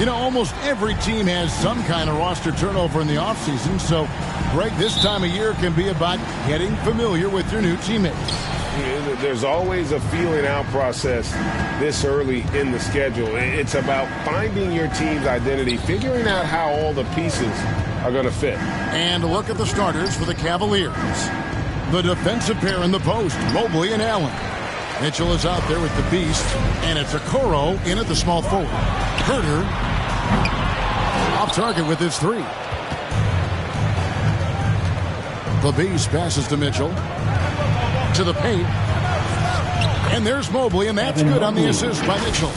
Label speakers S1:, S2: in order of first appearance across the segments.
S1: You know, almost every team has some kind of roster turnover in the offseason, so, Greg, this time of year can be about getting familiar with your new teammates.
S2: There's always a feeling out process this early in the schedule. It's about finding your team's identity, figuring out how all the pieces are going to fit.
S1: And look at the starters for the Cavaliers. The defensive pair in the post, Mobley and Allen. Mitchell is out there with the beast, and it's Okoro in at the small forward. Herter off target with his three. The beast passes to Mitchell. To the paint. And there's Mobley, and that's good on the assist by Mitchell.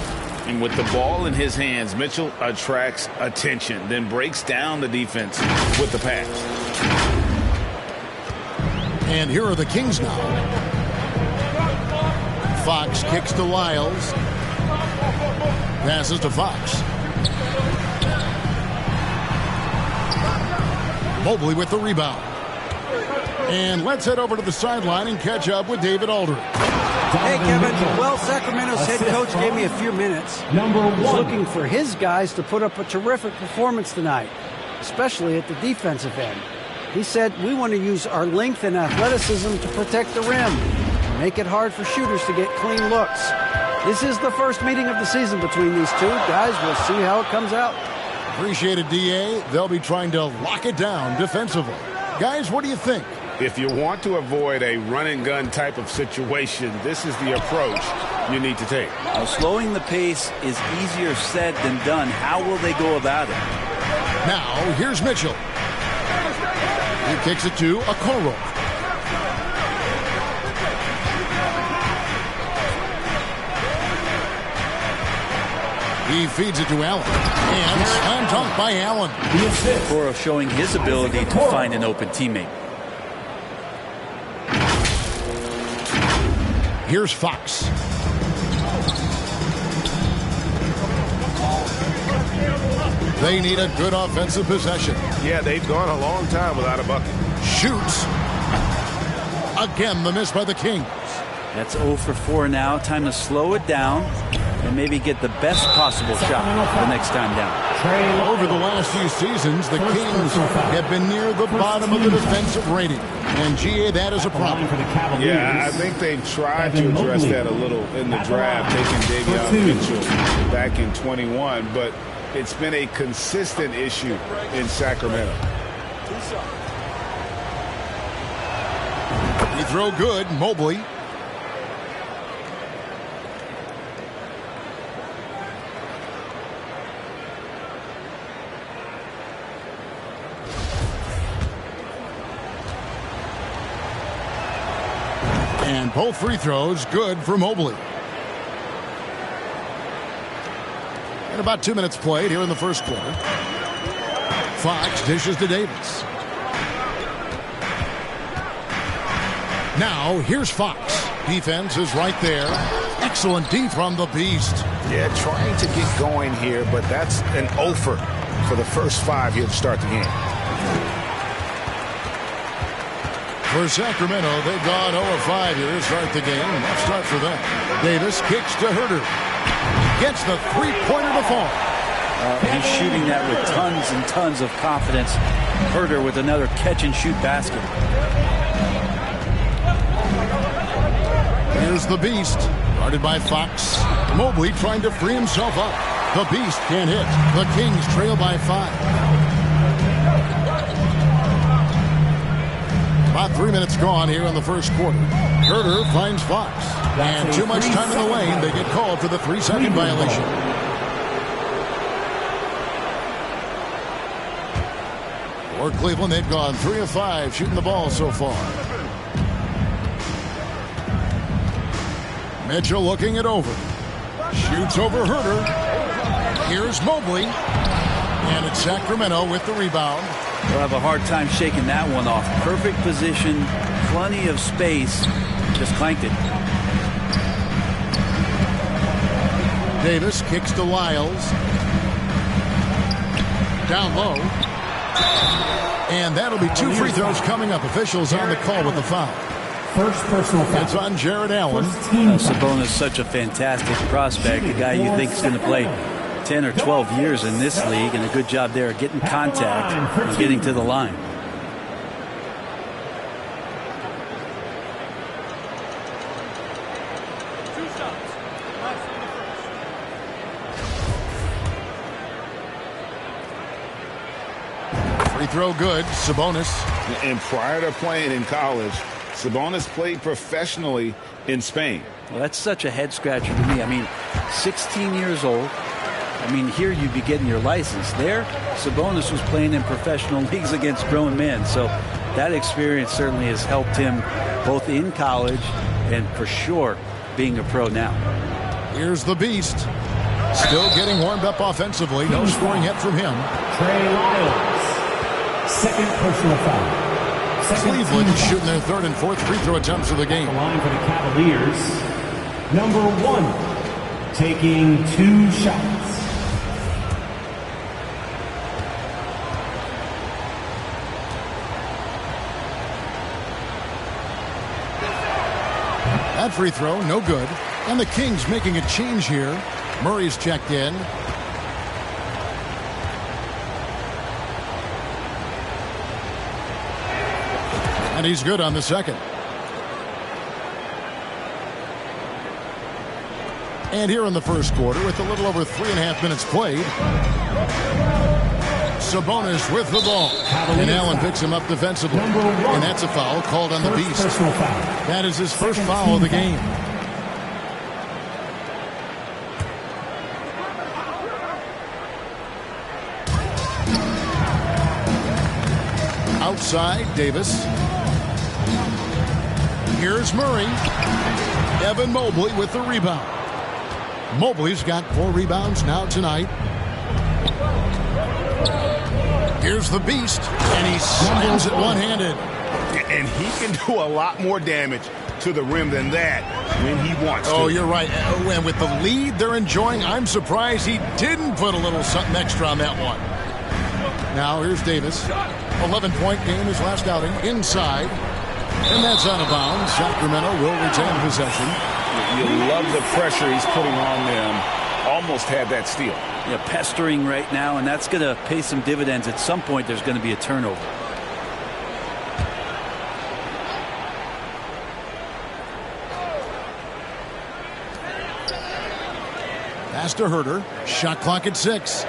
S3: And with the ball in his hands, Mitchell attracts attention, then breaks down the defense with the pass.
S1: And here are the Kings now. Fox kicks to Lyles. Passes to Fox. Mobley with the rebound. And let's head over to the sideline and catch up with David Aldridge.
S4: Hey, Kevin. Well, Sacramento's head coach gave me a few minutes. He's looking for his guys to put up a terrific performance tonight, especially at the defensive end. He said, we want to use our length and athleticism to protect the rim, make it hard for shooters to get clean looks. This is the first meeting of the season between these two. Guys, we'll see how it comes out.
S1: Appreciate it, D.A. They'll be trying to lock it down defensively. Guys, what do you think?
S2: If you want to avoid a run-and-gun type of situation, this is the approach you need to take.
S3: Now, slowing the pace is easier said than done. How will they go about it?
S1: Now, here's Mitchell. He kicks it to Okoro. He feeds it to Allen. And slam dunk by Allen.
S3: Okoro showing his ability to find an open teammate.
S1: Here's Fox. They need a good offensive possession.
S2: Yeah, they've gone a long time without a bucket.
S1: Shoots. Again, the miss by the Kings.
S3: That's 0 for 4 now. Time to slow it down and maybe get the best possible shot the next time down.
S1: Over the last few seasons, the Kings have been near the bottom of the defensive rating. And, GA, that is a problem.
S2: Yeah, I think they've tried to address that a little in the draft, taking Davion Mitchell back in 21, but it's been a consistent issue in Sacramento.
S1: He throw good, Mobley. And both free throws good for Mobley. And about 2 minutes played here in the first quarter. Fox dishes to Davis. Now here's Fox. Defense is right there. Excellent D from the beast.
S5: Yeah, trying to get going here, but that's an offer for the first 5 here to start the game.
S1: For Sacramento, they've gone 0-5 here to start the game. Let's start for them. Davis kicks to Herter. Gets the three-pointer to fall.
S3: He's shooting that with tons and tons of confidence. Herter with another catch-and-shoot basket.
S1: Here's the beast. Guarded by Fox. Mobley trying to free himself up. The beast can't hit. The Kings trail by 5. About 3 minutes gone here in the first quarter. Herter finds Fox. And too much time in the lane. They get called for the 3-second violation. For Cleveland, they've gone 3 of 5 shooting the ball so far. Mitchell looking it over. Shoots over Herter. Here's Mobley. And it's Sacramento with the rebound.
S3: They'll have a hard time shaking that one off. Perfect position, plenty of space. Just clanked it.
S1: Davis kicks to Lyles. Down low. And that'll be 2 free throws coming up. Officials on the call with the foul.
S6: First personal foul.
S1: It's on Jared Allen.
S3: Sabonis is such a fantastic prospect, the guy you think is going to play 10 or 12 years in this league, and a good job there of getting contact and getting to the line.
S1: Free throw good. Sabonis.
S2: And prior to playing in college, Sabonis played professionally in Spain.
S3: Well, that's such a head scratcher to me. I mean, 16 years old. I mean, here you'd be getting your license. There, Sabonis was playing in professional leagues against grown men. So that experience certainly has helped him both in college and for sure being a pro now.
S1: Here's the Beast. Still getting warmed up offensively. No scoring yet from him.
S6: Trey Lyles. Second personal foul.
S1: Cleveland shooting their third and fourth free throw attempts of the game.
S6: The line for the Cavaliers. Number 1, taking 2 shots.
S1: That free throw, no good. And the Kings making a change here. Murray's checked in. And he's good on the second. And here in the first quarter, with a little over 3.5 minutes played, Sabonis with the ball. And Allen picks him up defensively. And that's a foul called on the Beast. That is his first foul of the game. Outside, Davis. Here's Murray. Evan Mobley with the rebound. Mobley's got 4 rebounds now tonight. Here's the Beast, and he slams it one-handed.
S2: And he can do a lot more damage to the rim than that when he wants to.
S1: Oh, you're right. And with the lead they're enjoying, I'm surprised he didn't put a little something extra on that one. Now here's Davis. 11-point game his last outing. Inside. And that's out of bounds. Sacramento will retain possession.
S2: You love the pressure he's putting on them. Almost had that steal.
S3: Yeah, pestering right now, and that's going to pay some dividends. At some point, there's going to be a turnover.
S1: Pass to Herter. Shot clock at 6.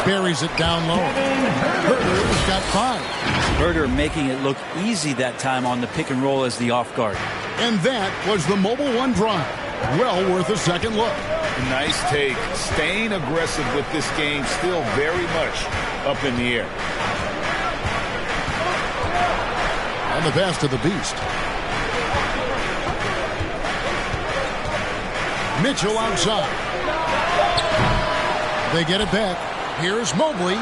S1: Buries it down low. Herter's got 5.
S3: Herter making it look easy that time on the pick and roll as the off guard.
S1: And that was the Mobile One drive. Well worth a second look.
S2: Nice take. Staying aggressive with this game, still very much up in the air.
S1: And the pass to the Beast. Mitchell outside. They get it back. Here's Mobley.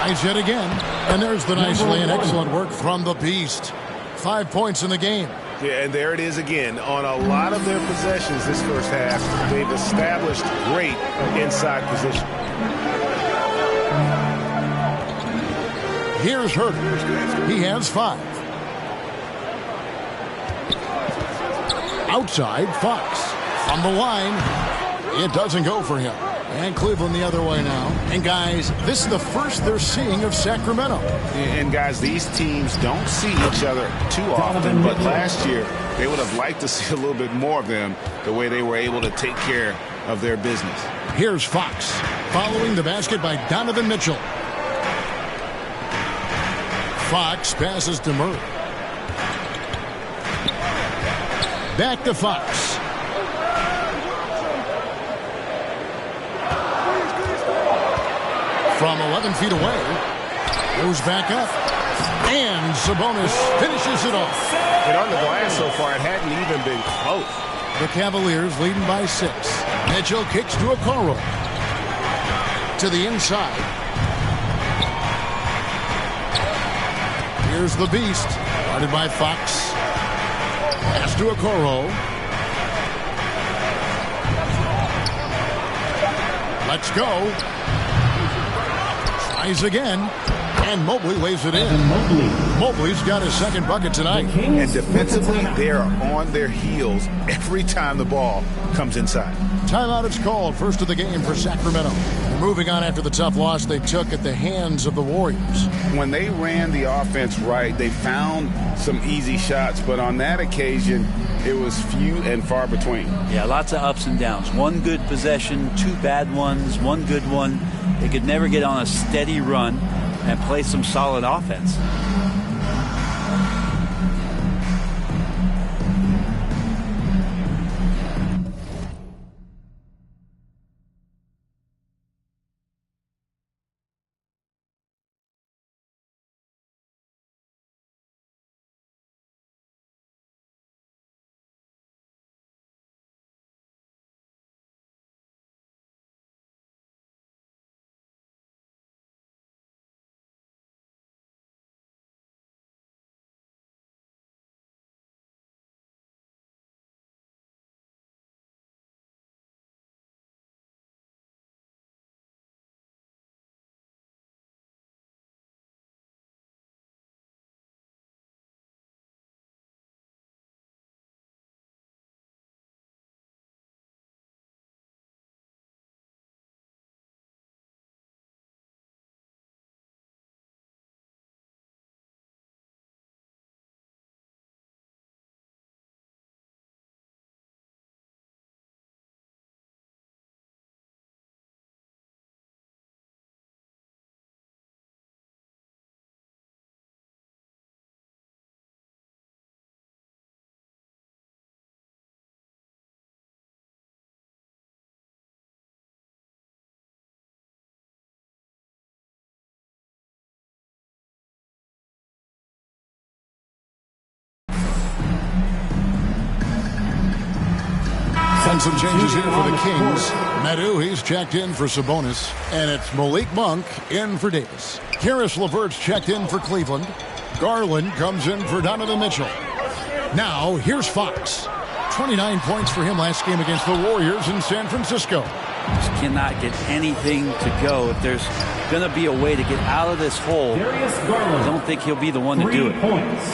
S1: Tries it again. And there's the nice lay and excellent work from the Beast. 5 points in the game.
S2: Yeah, and there it is again. On a lot of their possessions this first half, they've established great inside position.
S1: Here's Herter. He has 5. Outside, Fox. From the line, it doesn't go for him. And Cleveland the other way now. And guys, this is the first they're seeing of Sacramento.
S2: And guys, these teams don't see each other too often, but last year they would have liked to see a little bit more of them, the way they were able to take care of their business.
S1: Here's Fox, following the basket by Donovan Mitchell. Fox passes to Murray. Back to Fox. From 11 feet away, goes back up, and Sabonis finishes it off.
S2: And on the glass so far, it hadn't even been close.
S1: The Cavaliers leading by 6. Mitchell kicks to Okoro. To the inside. Here's the Beast, guarded by Fox. Pass to Okoro. Let's go. Tries again. And Mobley lays it in.
S6: Mobley.
S1: Mobley's got his second bucket tonight.
S5: And defensively, they are on their heels every time the ball comes inside.
S1: Timeout is called. First of the game for Sacramento. Moving on after the tough loss they took at the hands of the Warriors.
S2: When they ran the offense right, they found some easy shots, but on that occasion, it was few and far between.
S3: Yeah, lots of ups and downs. One good possession, two bad ones, one good one. They could never get on a steady run and play some solid offense.
S1: And some changes here for the Kings. Medu, he's checked in for Sabonis. And it's Malik Monk in for Davis. Karis LeVert's checked in for Cleveland. Garland comes in for Donovan Mitchell. Now, here's Fox. 29 points for him last game against the Warriors in San Francisco.
S3: Just cannot get anything to go. If there's going to be a way to get out of this hole, I don't think he'll be the one to do it.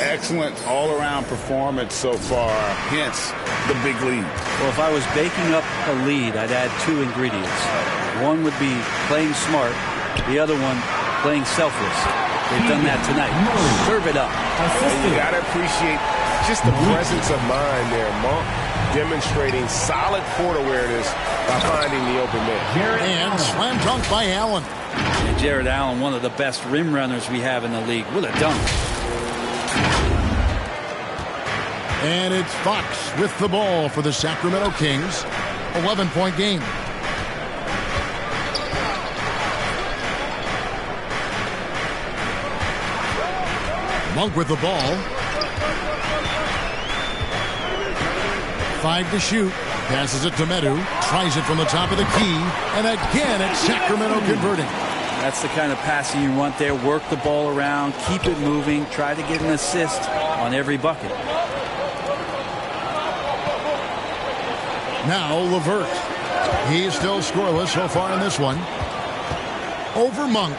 S2: Excellent all-around performance so far, hence the big lead.
S3: Well, if I was baking up a lead, I'd add two ingredients. One would be playing smart. The other one, playing selfless. They've done that tonight. Serve it up.
S5: You got to appreciate just the presence of mind there. Monk demonstrating solid court awareness by finding the open man.
S1: And slam dunk by Allen.
S3: And Jared Allen, one of the best rim runners we have in the league. What a dunk.
S1: And it's Fox with the ball for the Sacramento Kings. 11-point game. Monk with the ball. 5 to shoot. Passes it to Medu. Tries it from the top of the key. And again, it's Sacramento converting.
S3: That's the kind of passing you want there. Work the ball around. Keep it moving. Try to get an assist on every bucket.
S1: Now LeVert. He's still scoreless so far in this one. Over Monk.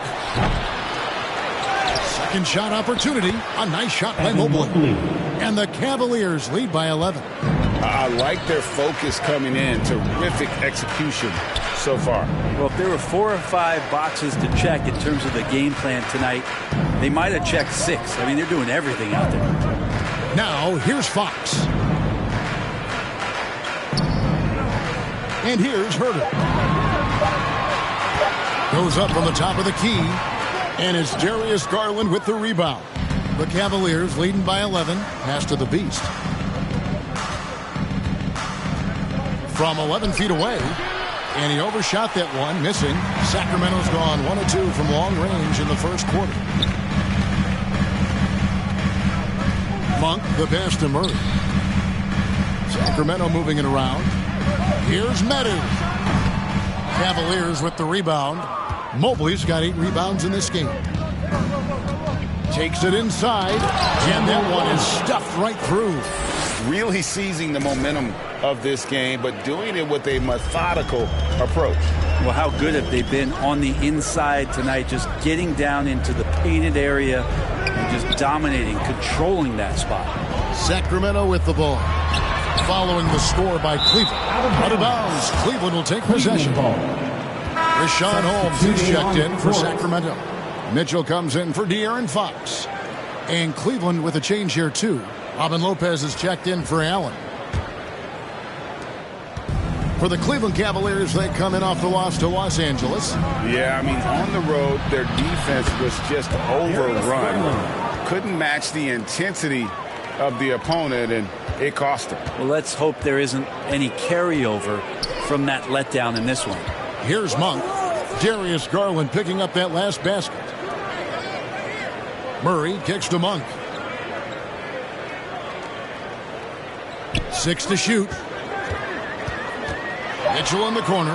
S1: Second shot opportunity. A nice shot by Mobley. And the Cavaliers lead by 11.
S2: I like their focus coming in. Terrific execution so far.
S3: Well, if there were 4 or 5 boxes to check in terms of the game plan tonight, they might have checked 6. I mean, they're doing everything out there.
S1: Now, here's Fox. And here's Herter. Goes up from the top of the key. And it's Darius Garland with the rebound. The Cavaliers leading by 11. Pass to the Beast. From 11 feet away. And he overshot that one, missing. Sacramento's gone 1 of 2 from long range in the first quarter. Monk, the pass to Murray. Sacramento moving it around. Here's Medu. Cavaliers with the rebound. Mobley's got 8 rebounds in this game. Takes it inside. And that one is stuffed right through.
S2: Really seizing the momentum of this game, but doing it with a methodical approach.
S3: Well, how good have they been on the inside tonight, just getting down into the painted area and just dominating, controlling that spot.
S1: Sacramento with the ball. Following the score by Cleveland. Out of bounds. Cleveland will take possession. Richaun Holmes is checked in for Sacramento. Mitchell comes in for De'Aaron Fox. And Cleveland with a change here, too. Robin Lopez is checked in for Allen. For the Cleveland Cavaliers, they come in off the loss to Los Angeles.
S2: Yeah, I mean, on the road, their defense was just overrun. Couldn't match the intensity of the opponent, and it cost them.
S3: Well, let's hope there isn't any carryover from that letdown in this one.
S1: Here's Monk. Darius Garland picking up that last basket. Murray kicks to Monk. 6 to shoot. Mitchell in the corner.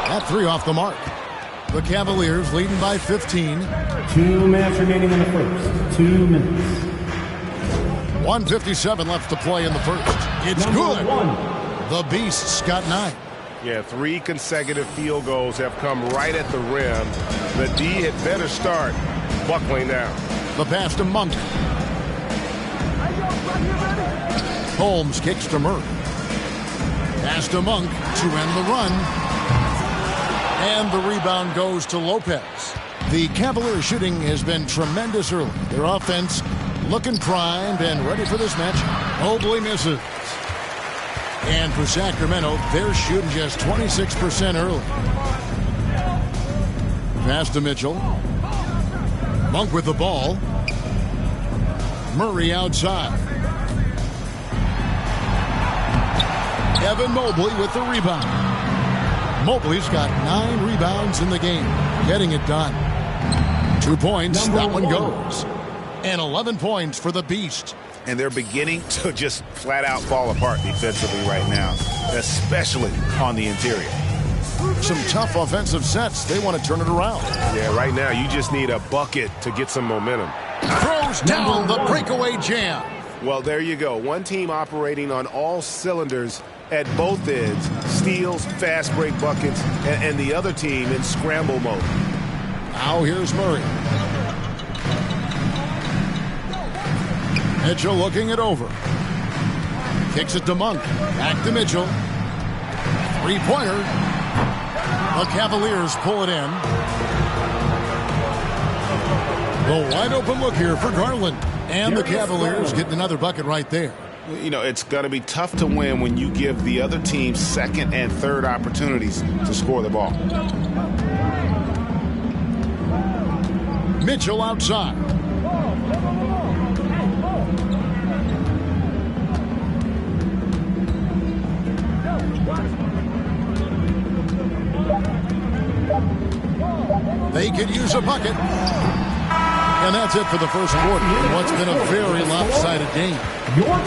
S1: That 3 off the mark. The Cavaliers leading by 15.
S6: 2 minutes remaining in the first. 2 minutes.
S1: 1:57 left to play in the first. It's good. The Beasts got 9.
S5: Yeah, 3 consecutive field goals have come right at the rim. The D had better start buckling down.
S1: The pass to Monk. Holmes kicks to Murray. Pass to Monk to end the run. And the rebound goes to Lopez. The Cavaliers shooting has been tremendous early. Their offense looking primed and ready for this match. Mobley misses. And for Sacramento, they're shooting just 26% early. Pass to Mitchell. Monk with the ball. Murray outside. Evan Mobley with the rebound. Mobley's got 9 rebounds in the game. Getting it done. 2 points. That one goes. And 11 points for the Beast.
S2: And they're beginning to just flat out fall apart defensively right now, especially on the interior.
S1: Some tough offensive sets. They want to turn it around.
S5: Yeah, right now you just need a bucket to get some momentum.
S1: Throws down the breakaway jam.
S5: Well, there you go. One team operating on all cylinders at both ends. Steals, fast break buckets, and the other team in scramble mode.
S1: Now here's Murray. Mitchell looking it over. Kicks it to Monk. Back to Mitchell. 3-pointer. The Cavaliers pull it in. The wide open look here for Garland. And the Cavaliers getting another bucket right there.
S2: You know, it's going to be tough to win when you give the other team second and third opportunities to score the ball.
S1: Mitchell outside. They could use a bucket. And that's it for the first quarter in what's been a very lopsided game.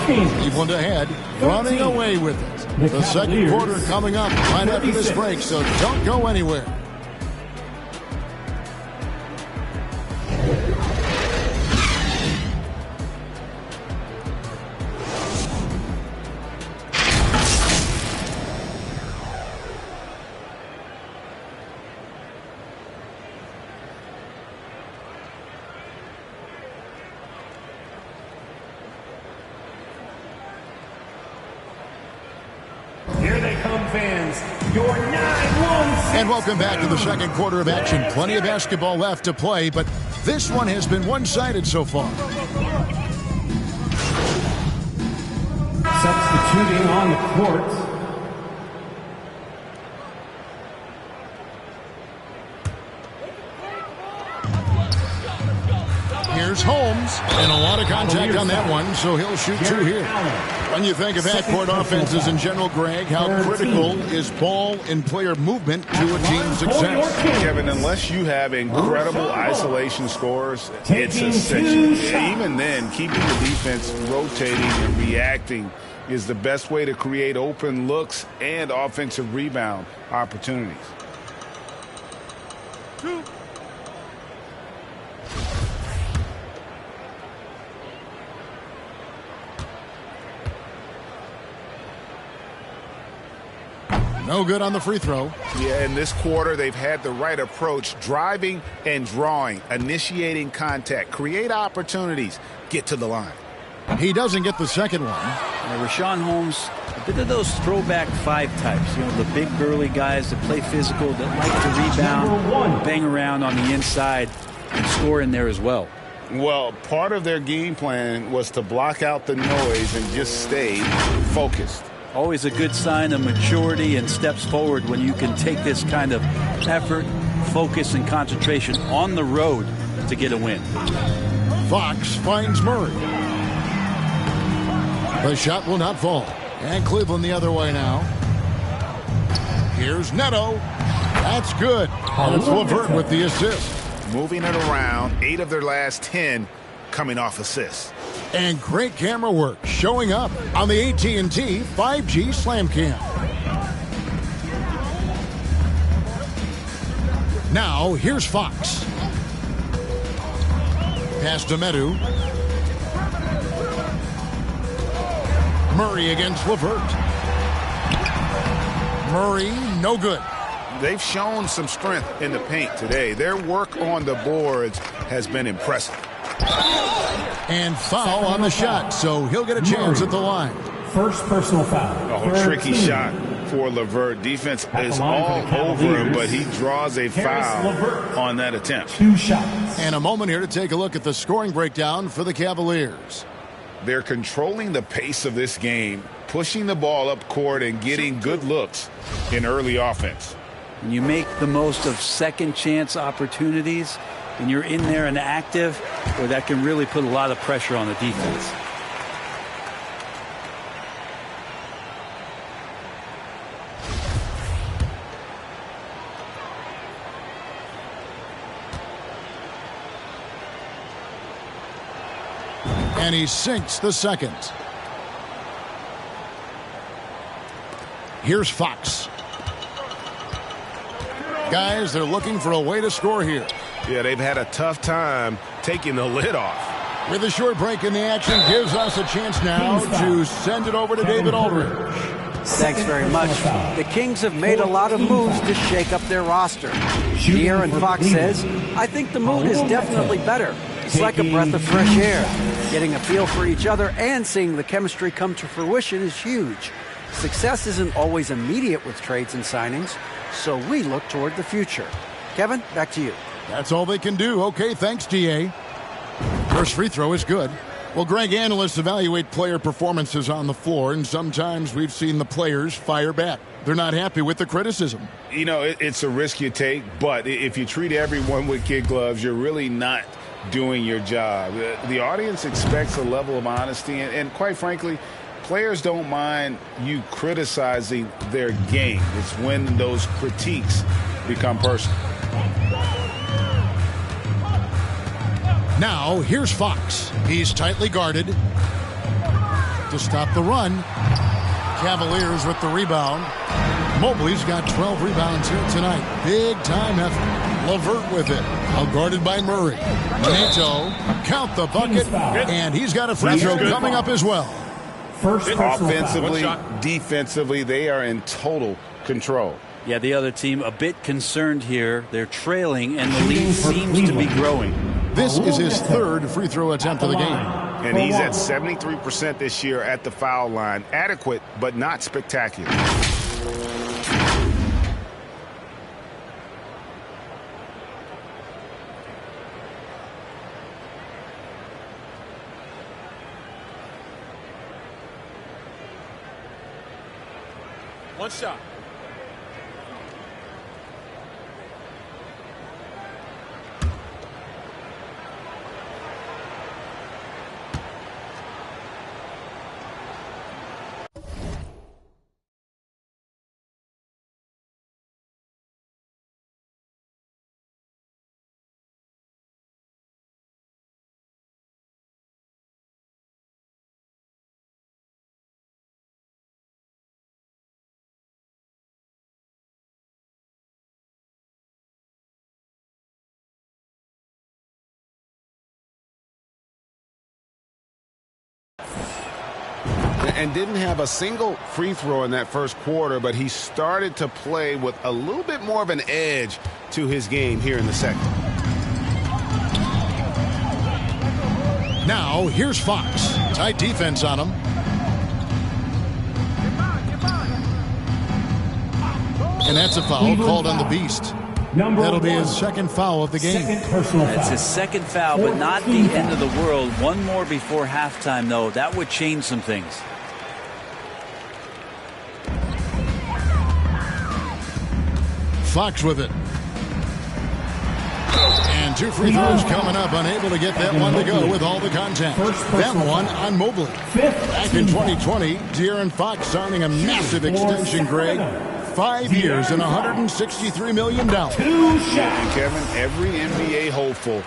S1: Cleveland ahead, running away with it. The second quarter coming up right after this break, so don't go anywhere. And welcome back to the second quarter of action. Plenty of basketball left to play, but this one has been one-sided so far.
S6: Substituting on the court.
S1: Here's Holmes, and a lot of contact on that one, so he'll shoot 2 here. When you think of half-court offenses in general, Greg, how critical is ball and player movement to a team's success?
S2: Kevin, unless you have incredible isolation scores, it's essential. Even then, keeping the defense rotating and reacting is the best way to create open looks and offensive rebound opportunities.
S1: No good on the free throw.
S2: Yeah, in this quarter, they've had the right approach, driving and drawing, initiating contact, create opportunities, get to the line.
S1: He doesn't get the second one.
S3: Richaun Holmes, a bit of those throwback five types. You know, the big burly guys that play physical, that like to rebound, bang around on the inside, and score in there as well.
S2: Well, part of their game plan was to block out the noise and just stay focused.
S3: Always a good sign of maturity and steps forward when you can take this kind of effort, focus, and concentration on the road to get a win.
S1: Fox finds Murray. The shot will not fall. And Cleveland the other way now. Here's Neto. That's good. And it's LeVert with the assist.
S2: Moving it around, 8 of their last 10 coming off assists.
S1: And great camera work showing up on the AT&T 5G Slam Cam. Now, here's Fox. Pass to Medu. Murray against LeVert. Murray, no good.
S2: They've shown some strength in the paint today. Their work on the boards has been impressive.
S1: And foul on the shot, so he'll get a chance at the line.
S6: First personal foul.
S2: Oh, tricky shot for LeVert. Defense is all over him, but he draws a foul on that attempt.
S6: 2 shots.
S1: And a moment here to take a look at the scoring breakdown for the Cavaliers.
S2: They're controlling the pace of this game, pushing the ball up court and getting good looks in early offense.
S3: When you make the most of second chance opportunities and you're in there and active, well, that can really put a lot of pressure on the defense.
S1: And he sinks the second. Here's Fox. Guys, they're looking for a way to score here.
S5: Yeah, they've had a tough time taking the lid off.
S1: With a short break in the action, gives us a chance now to send it over to David Aldridge.
S4: Thanks very much. The Kings have made a lot of moves to shake up their roster. De'Aaron Fox says, I think the mood is definitely better. It's like a breath of fresh air. Getting a feel for each other and seeing the chemistry come to fruition is huge. Success isn't always immediate with trades and signings, so we look toward the future. Kevin, back to you.
S1: That's all they can do. Okay, thanks, DA. First free throw is good. Well, Greg, analysts evaluate player performances on the floor, and sometimes we've seen the players fire back. They're not happy with the criticism.
S2: You know, it's a risk you take, but if you treat everyone with kid gloves, you're really not doing your job. The audience expects a level of honesty, and quite frankly, players don't mind you criticizing their game. It's when those critiques become personal.
S1: Now, here's Fox. He's tightly guarded to stop the run. Cavaliers with the rebound. Mobley's got 12 rebounds here tonight. Big time effort. LeVert with it. Now guarded by Murray. Neto, count the bucket, and he's got a free throw coming up as well.
S6: First
S2: Offensively, defensively, they are in total control.
S3: Yeah, the other team a bit concerned here. They're trailing, and the lead seems to be growing.
S1: This is his third free throw attempt of the game.
S5: And he's at 73% this year at the foul line. Adequate, but not spectacular.
S7: One shot.
S5: and didn't have a single free throw in that first quarter, but he started to play with a little bit more of an edge to his game here in the second.
S1: Now, here's Fox. Tight defense on him. And that's a foul called on the Beast. That'll be his second foul of the game.
S3: It's his second foul, but not the end of the world. One more before halftime, though. That would change some things.
S1: Fox with it. And 2 free throws coming up. Unable to get that one to go with all the contact. That one on Mobley. Back in 2020, De'Aaron Fox signing a massive extension, Greg. 5 years and $163 million.
S2: And Kevin, every NBA hopeful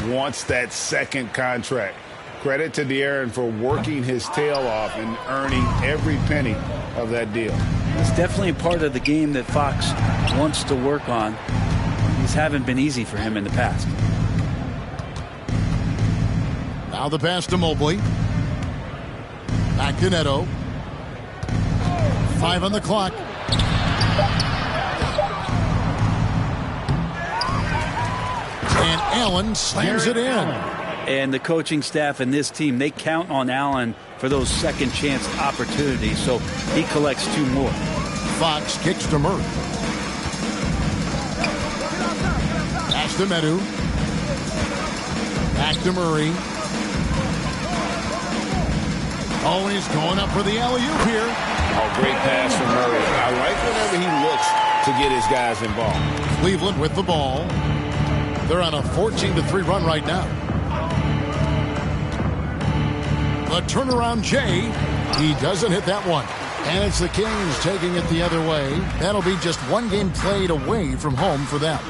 S2: wants that second contract. Credit to De'Aaron for working his tail off and earning every penny of that deal.
S3: It's definitely a part of the game that Fox wants to work on. These haven't been easy for him in the past.
S1: Now the pass to Mobley. Back to Neto. 5 on the clock. And Allen slams it in.
S3: And the coaching staff and this team, they count on Allen for those second chance opportunities, so he collects 2 more.
S1: Fox kicks to Murray. Pass to Medu. Back to Murray. Oh, he's going up for the alley-oop here.
S2: Oh, great pass from Murray. I like whenever he looks to get his guys involved.
S1: Cleveland with the ball. They're on a 14-3 run right now. The turnaround Jay. He doesn't hit that one. And it's the Kings taking it the other way. That'll be just 1 game played away from home for them.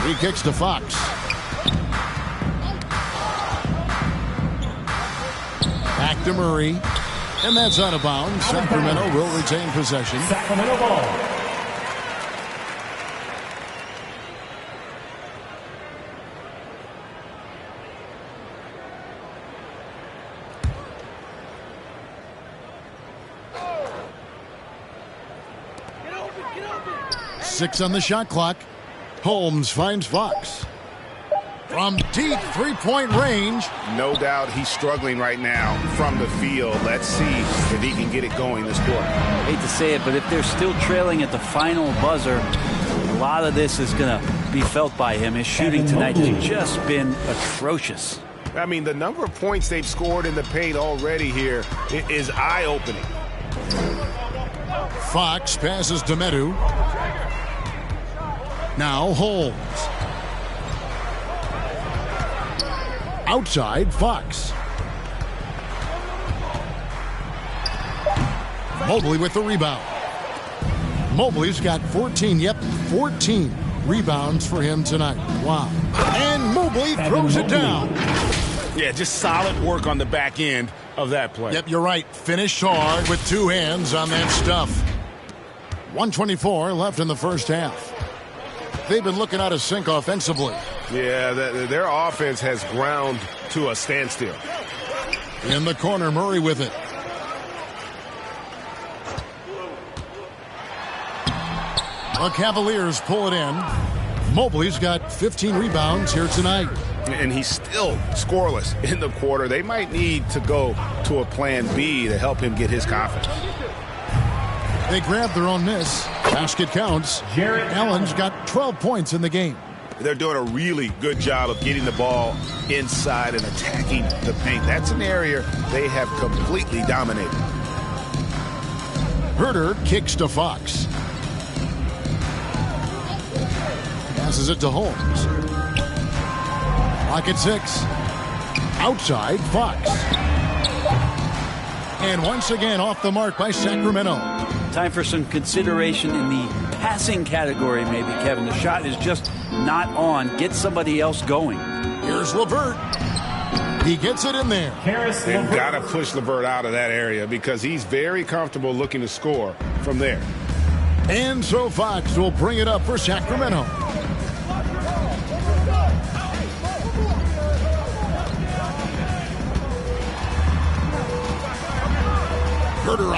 S1: He kicks to Fox. Back to Murray. And that's out of bounds. Sacramento will retain possession.
S6: Sacramento ball.
S1: Six on the shot clock. Holmes finds Fox. From deep three-point range.
S5: No doubt he's struggling right now from the field. Let's see if he can get it going this quarter.
S3: I hate to say it, but if they're still trailing at the final buzzer, a lot of this is going to be felt by him. His shooting tonight has just been atrocious.
S5: I mean, the number of points they've scored in the paint already here is eye-opening.
S1: Fox passes to Medu. Now Holmes. Outside, Fox. Mobley with the rebound. Mobley's got 14 rebounds for him tonight. Wow. And Mobley throws it down.
S5: Yeah, just solid work on the back end of that play.
S1: Yep, you're right. Finished hard with 2 hands on that stuff. 1:24 left in the first half. They've been looking out of sync offensively.
S5: Yeah, their offense has ground to a standstill.
S1: In the corner, Murray with it. The Cavaliers pull it in. Mobley's got 15 rebounds here tonight.
S5: And he's still scoreless in the quarter. They might need to go to a plan B to help him get his confidence.
S1: They grab their own miss. Basket counts. Allen's got 12 points in the game.
S5: They're doing a really good job of getting the ball inside and attacking the paint. That's an area they have completely dominated.
S1: Herter kicks to Fox. Passes it to Holmes. Clock at 6. Outside, Fox. And once again off the mark by Sacramento.
S3: Time for some consideration in the passing category, maybe, Kevin. The shot is just not on. Get somebody else going.
S1: Here's LeVert. He gets it in there.
S5: They've got to push LeVert out of that area because he's very comfortable looking to score from there.
S1: And so Fox will bring it up for Sacramento.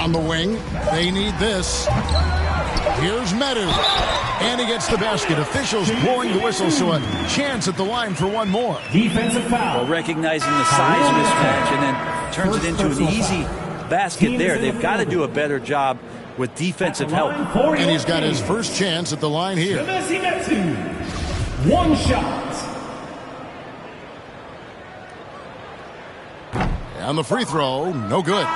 S1: on the wing. They need this. Here's Medu. And he gets the basket. Officials blowing the whistle, so a chance at the line for one more.
S6: Defensive foul.
S3: Well, recognizing the size mismatch and then turns it into an easy basket there. They've got to do a better job with defensive help.
S1: And he's got his first chance at the line here.
S6: One shot.
S1: And the free throw, no good.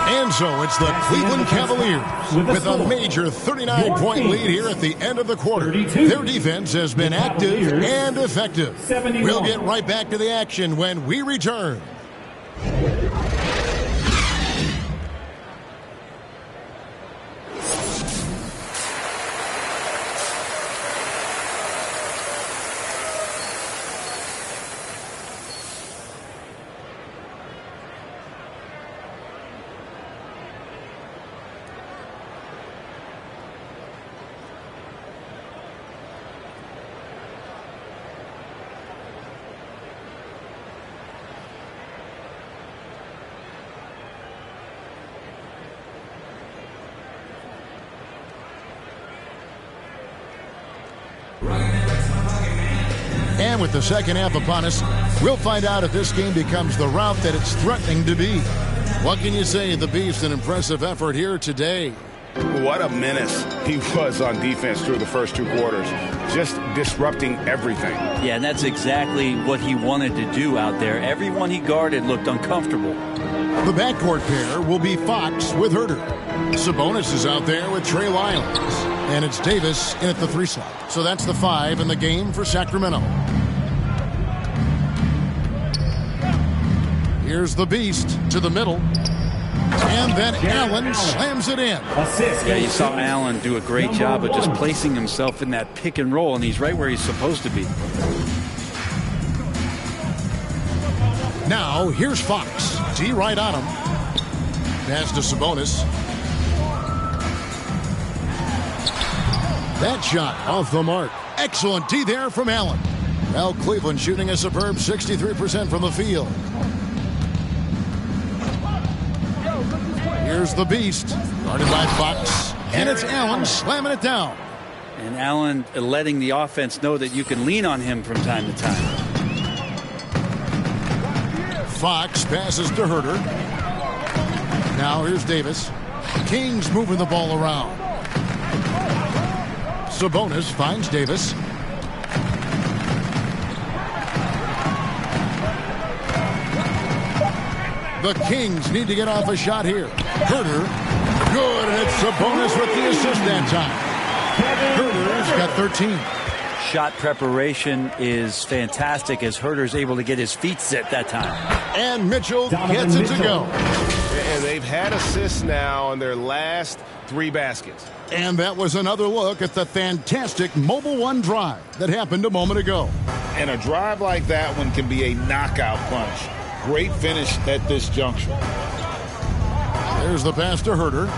S1: And so it's the Cleveland Cavaliers with a major 39-point lead here at the end of the quarter. Their defense has been active and effective. We'll get right back to the action when we return. And with the second half upon us, we'll find out if this game becomes the rout that it's threatening to be. What can you say? The Beast, an impressive effort here today.
S2: What a menace he was on defense through the first two quarters. Just disrupting everything.
S3: Yeah, and that's exactly what he wanted to do out there. Everyone he guarded looked uncomfortable.
S1: The backcourt pair will be Fox with Herter. Sabonis is out there with Trey Lyles. And it's Davis in at the 3 slot. So that's the 5 in the game for Sacramento. Here's the Beast to the middle. And then Allen slams it in.
S3: Yeah, you saw Allen do a great job of just placing himself in that pick and roll, and he's right where he's supposed to be.
S1: Now, here's Fox. D right on him. Pass to Sabonis. That shot off the mark. Excellent D there from Allen. Well, Cleveland shooting a superb 63% from the field. Here's the Beast, guarded by Fox. And it's Allen slamming it down.
S3: And Allen letting the offense know that you can lean on him from time to time.
S1: Fox passes to Herter. Now here's Davis. Kings moving the ball around. Sabonis finds Davis. The Kings need to get off a shot here. Herter, good, and it's Sabonis with the assist that time. Herter's got 13.
S3: Shot preparation is fantastic as Herter's able to get his feet set that time.
S1: And Mitchell gets it to go.
S5: And they've had assists now on their last 3 baskets.
S1: And that was another look at the fantastic Mobile One drive that happened a moment ago.
S2: And a drive like that one can be a knockout punch. Great finish at this juncture.
S1: There's the pass to Herter.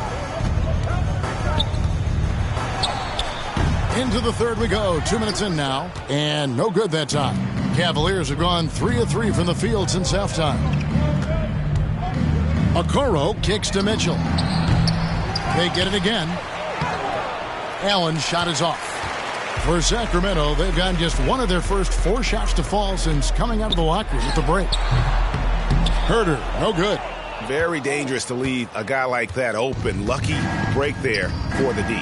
S1: Into the third we go. 2 minutes in now. And no good that time. Cavaliers have gone 3 of 3 from the field since halftime. Okoro kicks to Mitchell. They get it again. Allen's shot is off. For Sacramento, they've gotten just one of their first 4 shots to fall since coming out of the locker room at the break. Herter, no good.
S5: Very dangerous to leave a guy like that open. Lucky break there for the D.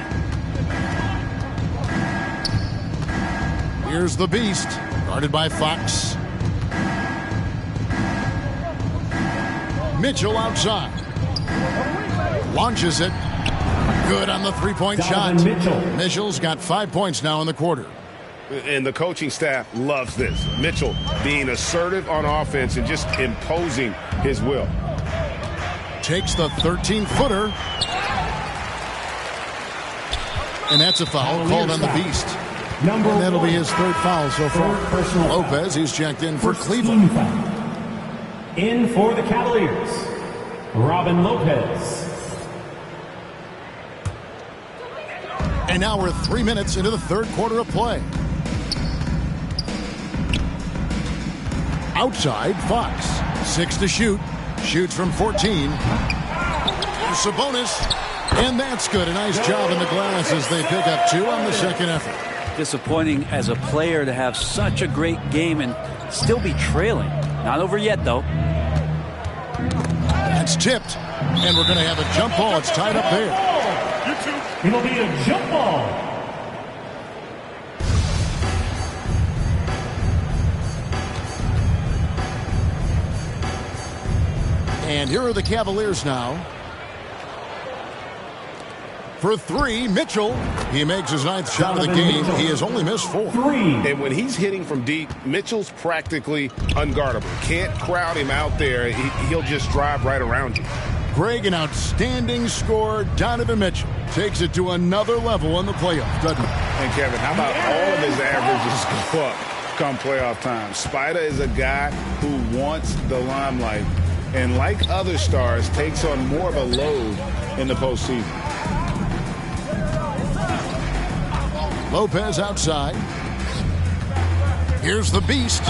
S1: Here's the Beast, guarded by Fox. Mitchell outside. Launches it. Good on the three-point shot. Mitchell's got 5 points now in the quarter.
S5: And the coaching staff loves this. Mitchell being assertive on offense and just imposing his will.
S1: Takes the 13-footer. And that's a foul called on the Beast. And that'll be his third foul so far. Lopez, he's checked in for Cleveland.
S6: In for the Cavaliers, Robin Lopez.
S1: And now we're 3 minutes into the third quarter of play. Outside, Fox. 6 to shoot. Shoots from 14. Sabonis. And that's good. A nice job in the glass as they pick up 2 on the second effort.
S3: Disappointing as a player to have such a great game and still be trailing. Not over yet, though.
S1: That's tipped. And we're going to have a jump ball. It's tied up there.
S6: It'll be a jump ball.
S1: And here are the Cavaliers now. For 3, Mitchell. He makes his 9th shot of the game. He has only missed 4.
S5: And when he's hitting from deep, Mitchell's practically unguardable. Can't crowd him out there. He'll just drive right around you.
S1: Greg, an outstanding scorer. Donovan Mitchell takes it to another level in the playoffs, doesn't he?
S5: And Kevin, how about all of his averages go up come playoff time? Spider is a guy who wants the limelight and, like other stars, takes on more of a load in the postseason.
S1: Lopez outside. Here's the Beast.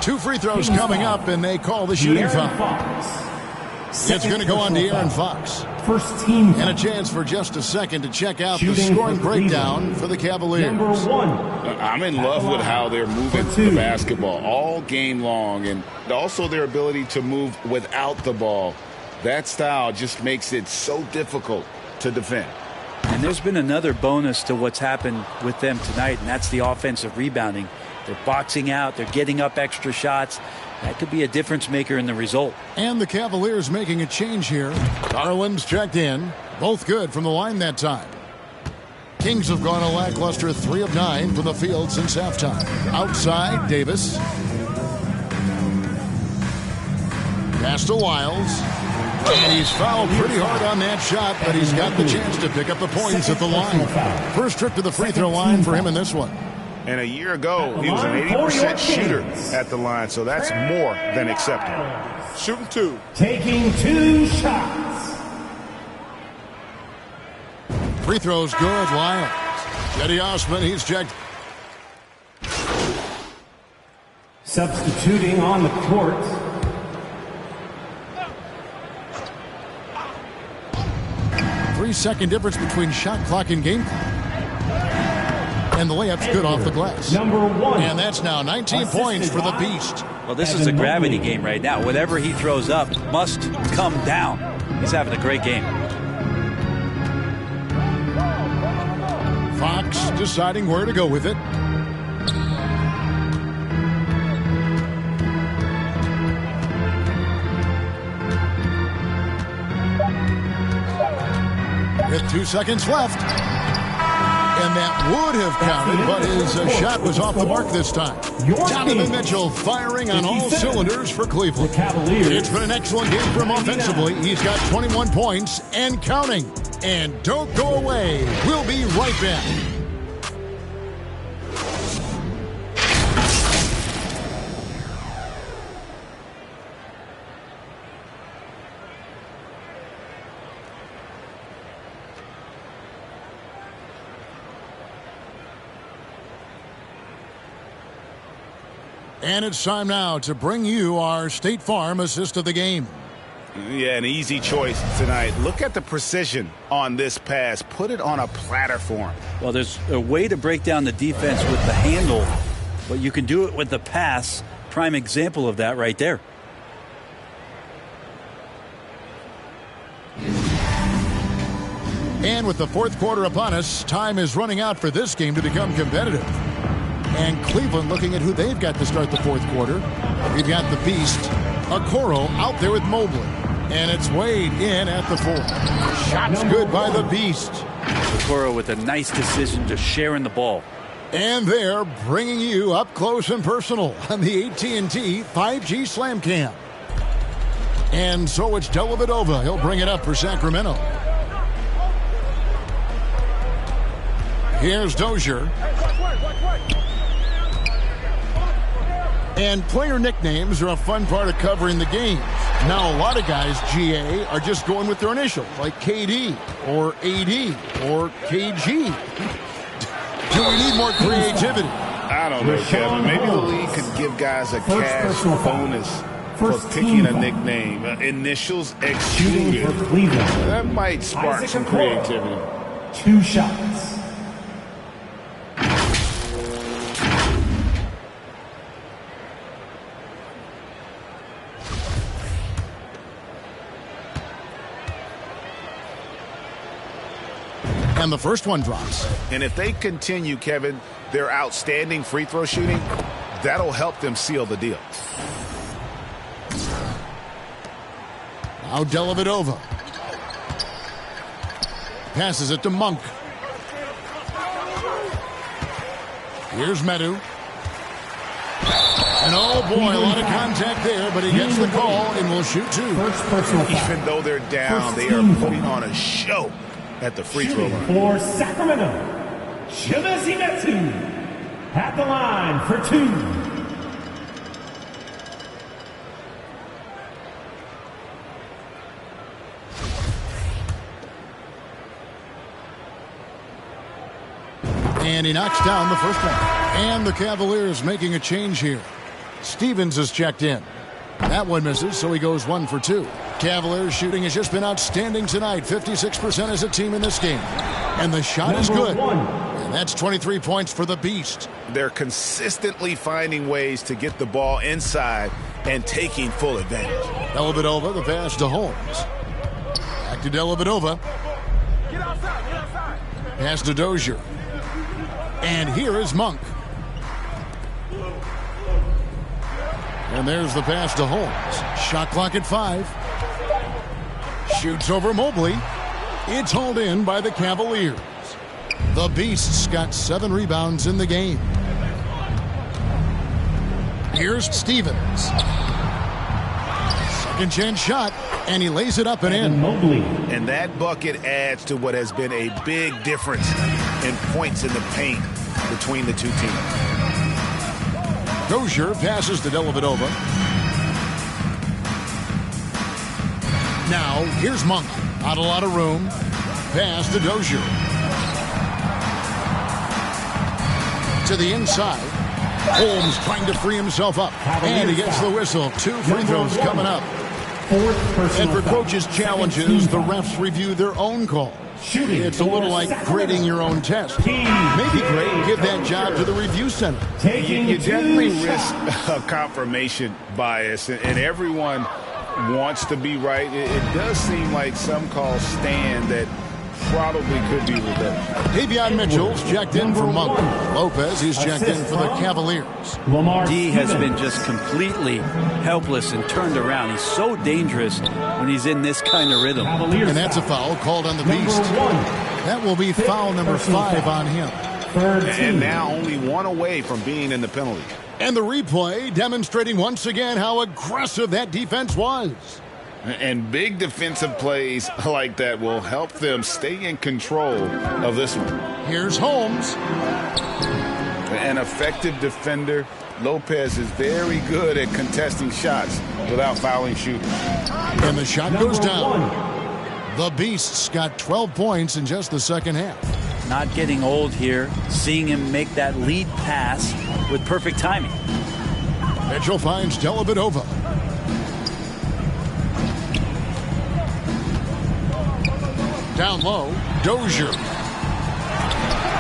S1: 2 free throws coming up, and they call the shooting foul. It's going to go on to Aaron Fox.
S6: First team.
S1: And a chance for just a second to check out the scoring breakdown for the Cavaliers.
S6: Number 1.
S2: I'm in love with how they're moving the basketball all game long, and also their ability to move without the ball. That style just makes it so difficult to defend.
S3: And there's been another bonus to what's happened with them tonight, and that's the offensive rebounding. They're boxing out. They're getting up extra shots. That could be a difference maker in the result.
S1: And the Cavaliers making a change here. Garland's checked in. Both good from the line that time. Kings have gone a lackluster 3 of 9 from the field since halftime. Outside, Davis. Pass to Wiles. And he's fouled pretty hard on that shot, but he's got the chance to pick up the points at the line. First trip to the free throw line for him in this one.
S5: And a year ago, he was an 80% shooter at the line, so that's more than acceptable.
S7: Shooting 2.
S6: Taking 2 shots.
S1: Free throws good, Lyles. Eddie Osman, he's checked.
S6: Substituting on the court.
S1: Three-second difference between shot clock and game clock. And the layup's good off the glass.
S6: Number 1.
S1: And that's now 19 points for the Beast.
S3: Well, this is a gravity game right now. Whatever he throws up must come down. He's having a great game.
S1: Fox deciding where to go with it. With 2 seconds left. And that would have counted, but his shot was off the mark this time. Donovan Mitchell firing on all cylinders for Cleveland. It's been an excellent game for him offensively. He's got 21 points and counting. And don't go away. We'll be right back. And it's time now to bring you our State Farm assist of the game.
S5: Yeah, an easy choice tonight. Look at the precision on this pass. Put it on a platter for him.
S3: Well, there's a way to break down the defense with the handle, but you can do it with the pass. Prime example of that right there.
S1: And with the fourth quarter upon us, time is running out for this game to become competitive. And Cleveland looking at who they've got to start the fourth quarter. We've got the Beast, Okoro, out there with Mobley. And it's Wade in at the 4. Shots good by the Beast.
S3: Okoro with a nice decision to sharing the ball.
S1: And they're bringing you up close and personal on the AT&T 5G Slam Cam. And so it's Dellavedova. He'll bring it up for Sacramento. Here's Dozier. And player nicknames are a fun part of covering the games. Now, a lot of guys, GA, are just going with their initials, like KD or AD or KG. Do we need more creativity?
S2: I don't know, Kevin. Maybe the league could give guys a cash bonus for picking a nickname. Initials excluded. That might spark some creativity.
S6: 2 shots.
S1: And the first one drops.
S2: And if they continue, Kevin, their outstanding free throw shooting, that'll help them seal the deal.
S1: Now Dellavedova. Passes it to Monk. Here's Medu. And oh boy, a lot of contact there, but he gets the call and will shoot 2.
S2: Even though they're down, they are putting on a show at the free throw line.
S6: For Sacramento, Chimezie Metu at the line for 2.
S1: And he knocks down the first one. And the Cavaliers making a change here. Stevens is checked in. That one misses, so he goes 1 for 2. Cavaliers shooting has just been outstanding tonight. 56% as a team in this game. And the shot is good. And that's 23 points for the Beast.
S2: They're consistently finding ways to get the ball inside and taking full advantage.
S1: Dellavedova, the pass to Holmes. Back to Dellavedova. Pass to Dozier. And here is Monk. And there's the pass to Holmes. Shot clock at 5. Shoots over Mobley. It's hauled in by the Cavaliers. The Beasts got 7 rebounds in the game. Here's Stevens. Second chance shot, and he lays it up and in.
S6: Mobley.
S2: And that bucket adds to what has been a big difference in points in the paint between the two teams.
S1: Dozier passes to Dellavedova. Now, here's Monk. Not a lot of room. Pass to Dozier. To the inside. Holmes trying to free himself up. And he gets the whistle. 2 free throws coming up. And for coaches' challenges, the refs review their own calls. It's a little like grading your own test. Maybe grade, give that job to the review center.
S2: You definitely risk a confirmation bias, and everyone wants to be right. It does seem like some calls stand that probably could be reversed.
S1: Davion Mitchell's checked in for Monk. Lopez, he's checked in for the Cavaliers.
S3: D has been just completely helpless and turned around. He's so dangerous when he's in this kind of rhythm.
S1: And that's a foul called on the Beast. That will be foul number 5 on him.
S2: And now only 1 away from being in the penalty.
S1: And the replay demonstrating once again how aggressive that defense was.
S2: And big defensive plays like that will help them stay in control of this one.
S1: Here's Holmes.
S2: An effective defender. Lopez is very good at contesting shots without fouling shooters.
S1: And the shot goes down. The Beasts got 12 points in just the second half.
S3: Not getting old here. Seeing him make that lead pass with perfect timing.
S1: Mitchell finds Dellavedova. Down low, Dozier.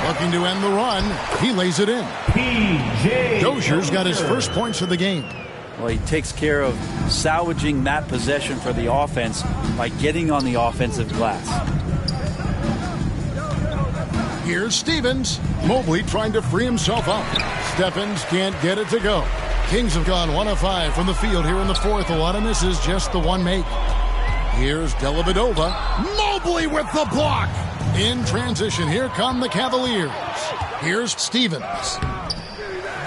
S1: Looking to end the run. He lays it in. Dozier's got his first points of the game.
S3: Well, he takes care of salvaging that possession for the offense by getting on the offensive glass.
S1: Here's Stevens. Mobley trying to free himself up. Stephens can't get it to go. Kings have gone 1 of 5 from the field here in the fourth. A lot of misses, just the one make. Here's Dellavedova. Mobley with the block. In transition, here come the Cavaliers. Here's Stevens.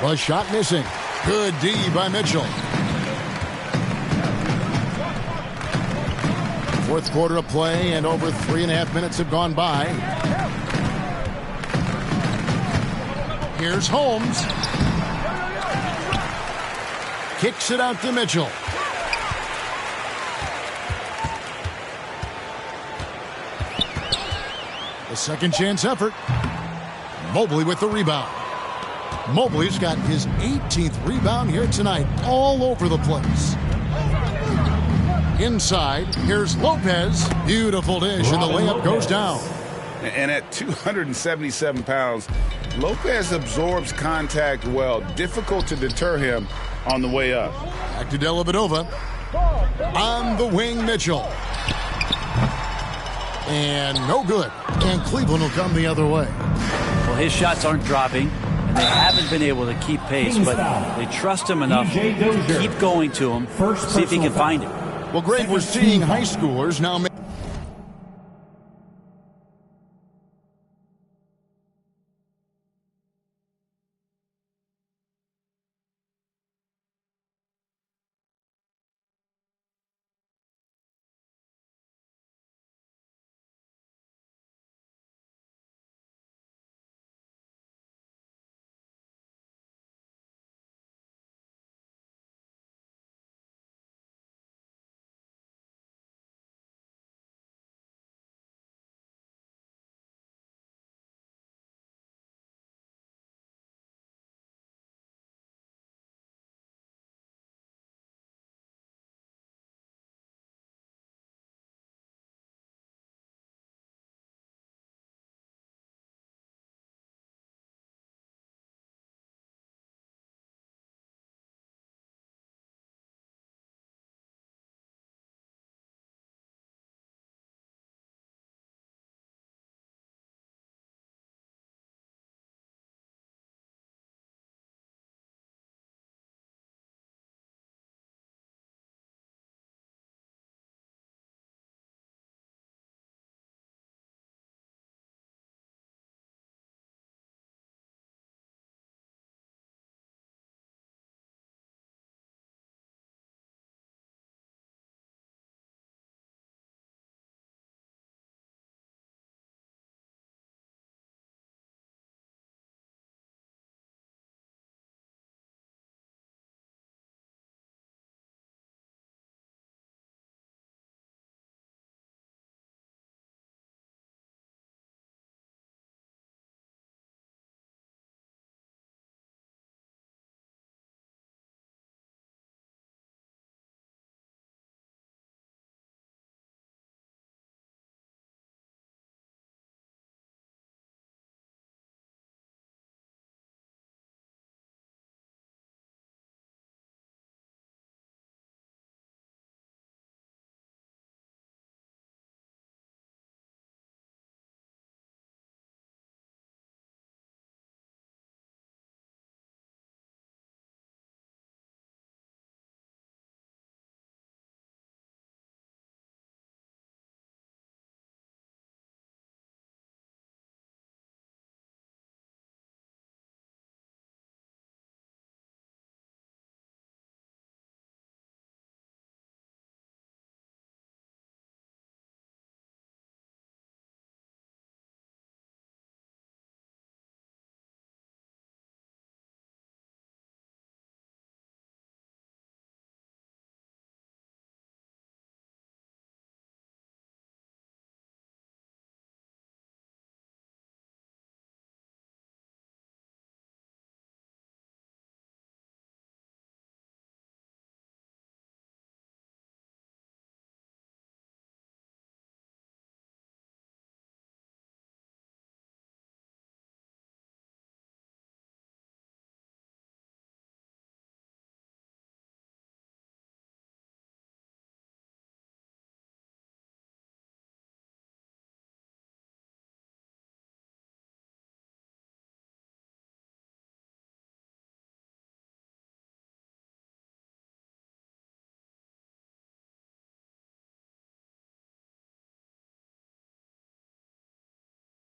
S1: The shot missing. Good D by Mitchell. Fourth quarter of play, and over 3.5 minutes have gone by. Here's Holmes. Kicks it out to Mitchell. A second chance effort. Mobley with the rebound. Mobley's got his 18th rebound here tonight, all over the place. Inside, here's Lopez. Beautiful dish, and the layup goes down.
S2: And at 277 pounds, Lopez absorbs contact well. Difficult to deter him on the way up.
S1: Back to Dellavedova. On the wing, Mitchell. And no good. And Cleveland will come the other way.
S3: Well, his shots aren't dropping, and they haven't been able to keep pace, but they trust him enough to keep going to him, see if he can find it.
S1: Well, Greg, we're seeing high schoolers now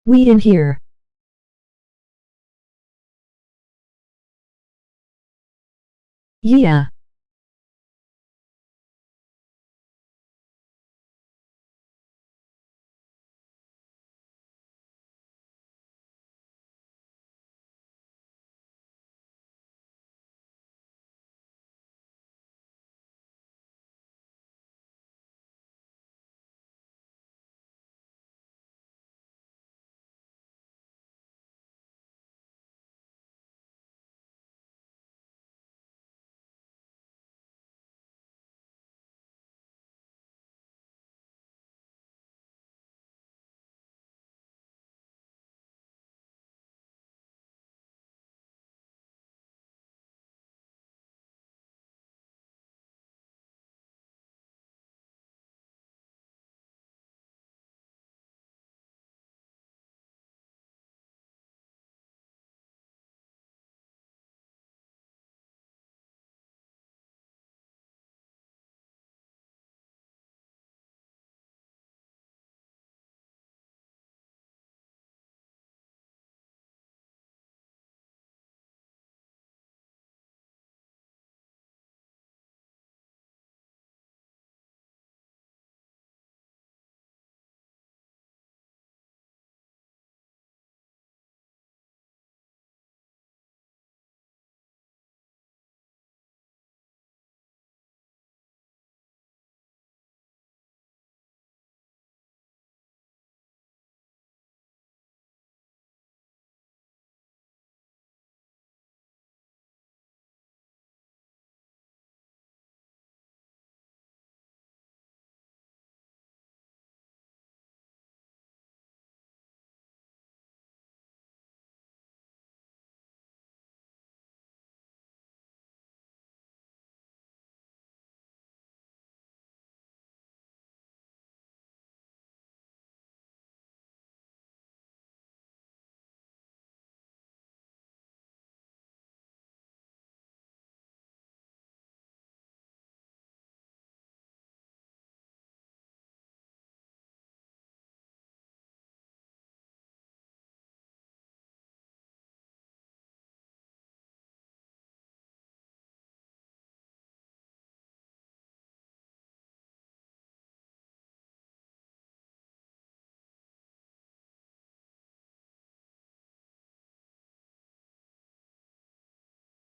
S8: We in here. Yeah.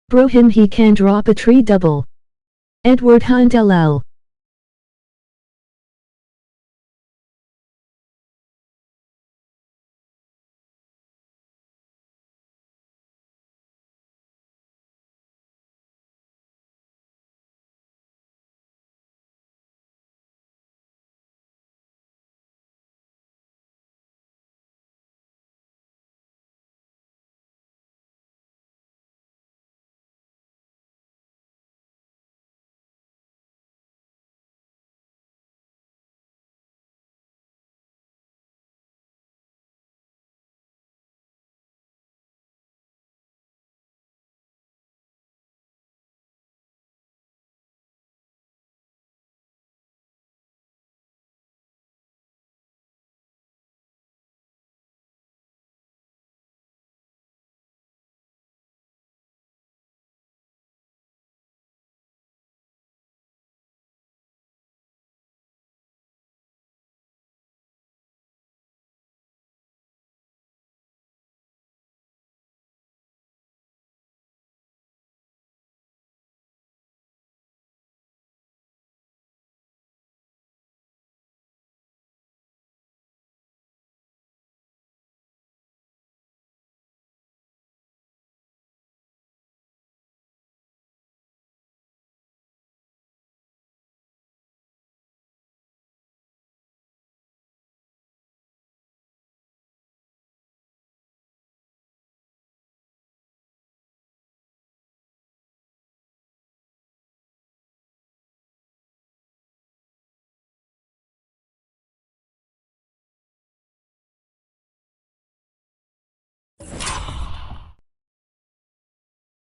S8: Bro him he can drop a tree double. Edward Handelal.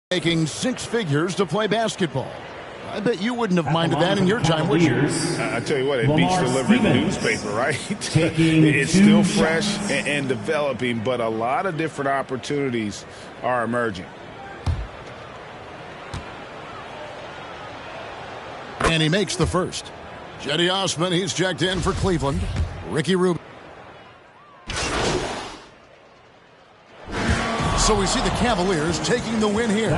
S1: Making six figures to play basketball. I bet you wouldn't have minded that in your time, would you?
S2: I tell you what, it beats delivering the newspaper, right? It's still fresh and developing, but a lot of different opportunities are emerging.
S1: And he makes the first. Cedi Osman, he's checked in for Cleveland. Ricky Rubin. So we see the Cavaliers taking the win here.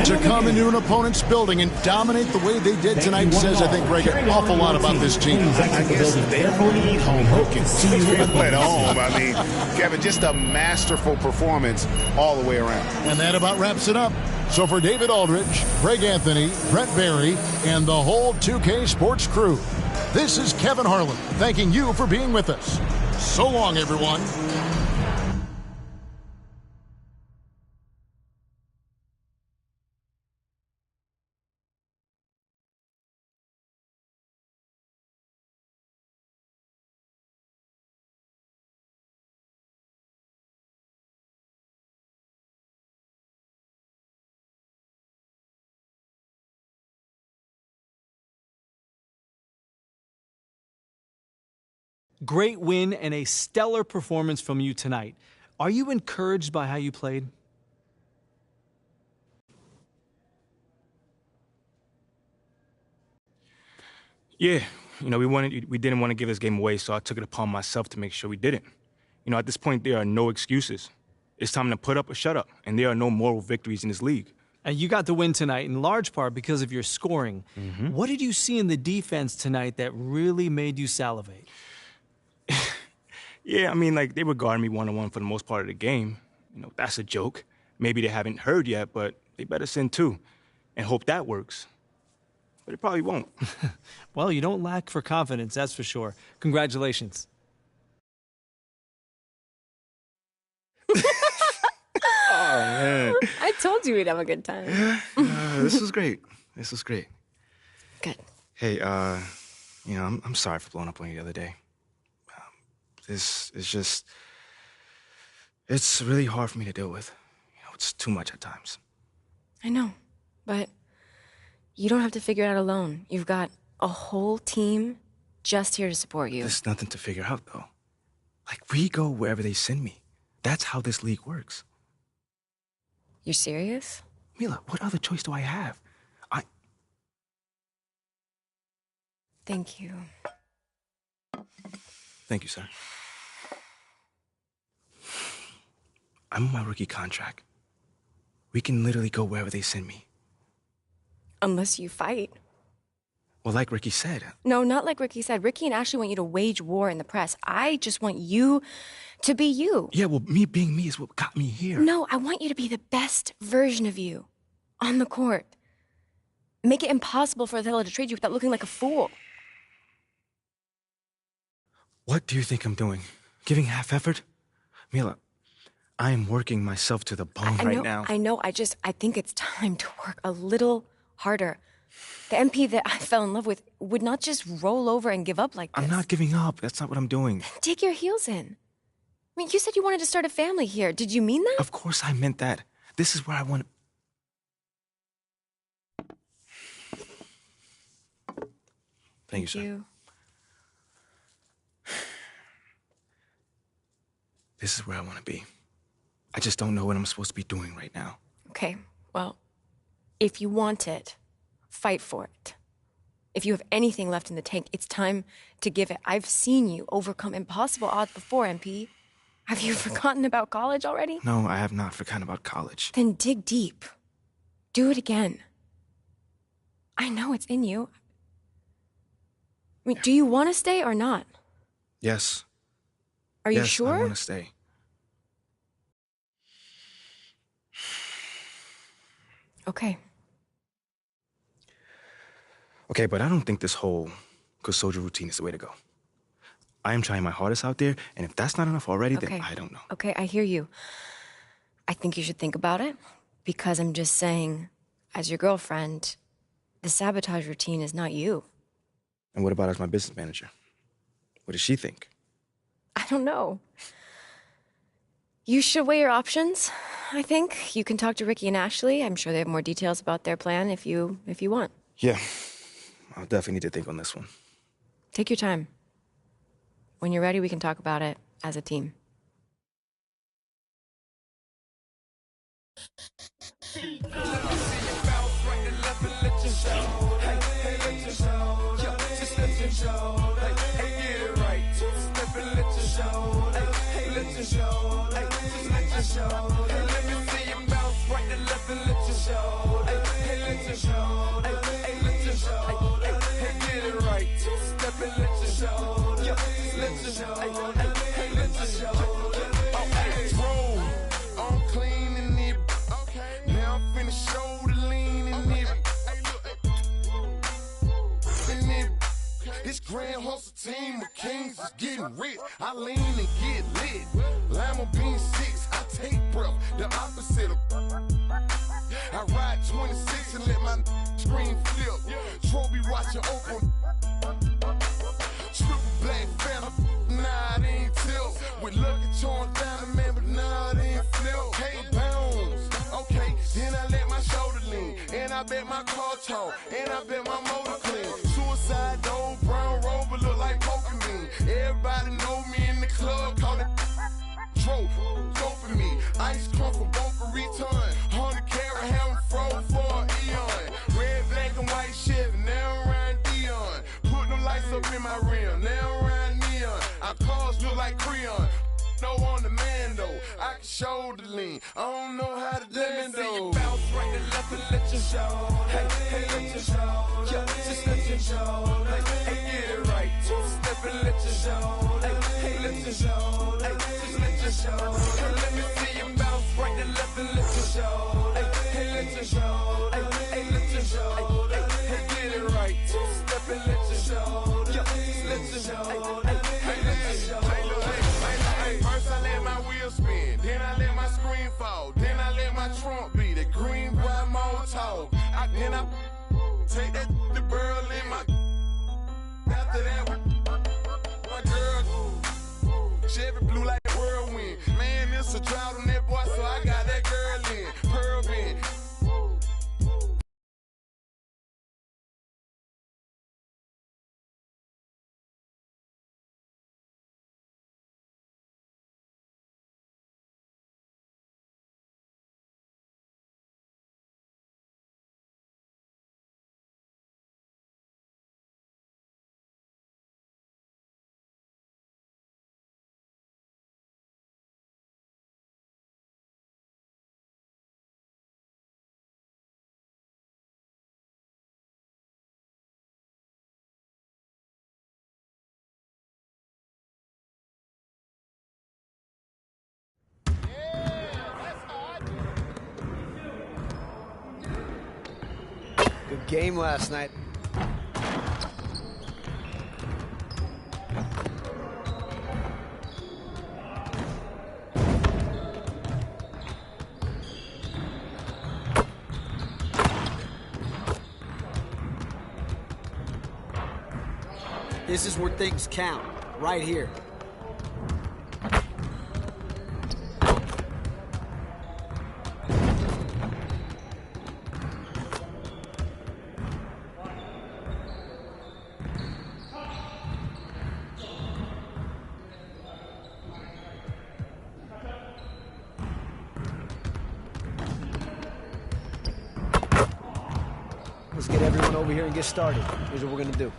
S1: To come into an opponent's building and dominate the way they did tonight says, I think, Greg, an awful lot about this team.
S2: I guess they need home cooking at home. I mean, Kevin, just a masterful performance all the way around.
S1: And that about wraps it up. So for David Aldridge, Greg Anthony, Brent Barry, and the whole 2K Sports crew, this is Kevin Harlan thanking you for being with us. So long, everyone.
S9: Great win and a stellar performance from you tonight. Are you encouraged by how you played?
S10: Yeah, we didn't want to give this game away, so I took it upon myself to make sure we didn't. At this point, there are no excuses. It's time to put up or shut up, and there are no moral victories in this league.
S9: And you got the win tonight in large part because of your scoring. Mm-hmm. What did you see in the defense tonight that really made you salivate?
S10: Yeah, they were guarding me one-on-one for the most part of the game. That's a joke. Maybe they haven't heard yet, but they better send two and hope that works. But it probably won't.
S9: Well, you don't lack for confidence, that's for sure. Congratulations.
S10: Oh, man.
S11: I told you we'd have a good time.
S10: This was great. This was great.
S11: Good.
S10: Hey, I'm sorry for blowing up on you the other day. This is just, it's really hard for me to deal with. It's too much at times.
S11: I know, but you don't have to figure it out alone. You've got a whole team just here to support you.
S10: There's nothing to figure out, though. We go wherever they send me. That's how this league works.
S11: You're serious?
S10: Mila, what other choice do I have?
S11: Thank you.
S10: Thank you, sir. I'm on my rookie contract. We can literally go wherever they send me.
S11: Unless you fight.
S10: Well, like Ricky said.
S11: No, not like Ricky said. Ricky and Ashley want you to wage war in the press. I just want you to be you.
S10: Yeah, well, me being me is what got me here.
S11: No, I want you to be the best version of you on the court. Make it impossible for Othello to trade you without looking like a fool.
S10: What do you think I'm doing? Giving half effort? Mila, I am working myself to the bone right now.
S11: I know. I think it's time to work a little harder. The MP that I fell in love with would not just roll over and give up like this.
S10: I'm not giving up. That's not what I'm doing.
S11: Dig your heels in. You said you wanted to start a family here. Did you mean that?
S10: Of course I meant that. This is where I want to... Thank you, sir. This is where I want to be. I just don't know what I'm supposed to be doing right now.
S11: Okay, well, if you want it, fight for it. If you have anything left in the tank, it's time to give it. I've seen you overcome impossible odds before, MP. Have you forgotten about college already?
S10: No, I have not forgotten about college.
S11: Then dig deep. Do it again. I know it's in you. Do you want to stay or not?
S10: Yes.
S11: Are you sure?
S10: I want to stay.
S11: Okay.
S10: Okay, but I don't think this whole good soldier routine is the way to go. I am trying my hardest out there, and if that's not enough already, then I don't know.
S11: Okay, I hear you. I think you should think about it, because I'm just saying, as your girlfriend, the sabotage routine is not you.
S10: And what about as my business manager? What does she think?
S11: I don't know. You should weigh your options, I think. You can talk to Ricky and Ashley. I'm sure they have more details about their plan if you want.
S10: Yeah, I'll definitely need to think on this one.
S11: Take your time. When you're ready, we can talk about it as a team.
S12: I'm cleaning it. Now I'm finna show the lean in it. This grand hustle team of kings is getting rich. I lean and get lit. Lima bean 6, I take breath, the opposite of. I ride 26 and let my screen flip. Trophy watching open. Triple black phantom, nah, it ain't tilt. With Lucky Charms down, man, but nah, it ain't flip. Hey, bounce, okay, then I let my shoulder lean. And I bet my car talk, and I bet my motor clean. Suicide door, brown rover, look like Pokemon. Everybody know me in the club, call it doping me. Ice crumb for Boca Raton. 100 carat ham froze for an eon. Red, black, and white Chevy, now around Dion. Put them lights up in my rim, now around neon. Our cars look like Creon. No on the man though, I can show the lean. I don't know how to let me know. Bounce right and left and let you show. Hey, let you show. Yeah, just let you show. Hey, get it right. Step and let you show. Hey, let you show. Hey, just let you show. Hey, let me see you bounce right and left and let you show. Hey, let you show. Hey, let you show. Hey, get it right. Step and let you show. Yeah, just let you show. Hey, let you show. First I let my wheel spin, then I let my screen fall, then I let my trunk be the green boy motor. Then I take that the burl in my. After that, my girl Chevy blue like a whirlwind. Man, it's a drought on that boy, so I got that girl in pearl bin.
S4: Good game last night. This is where things count, right here. Let's get everyone over here and get started. Here's what we're gonna do.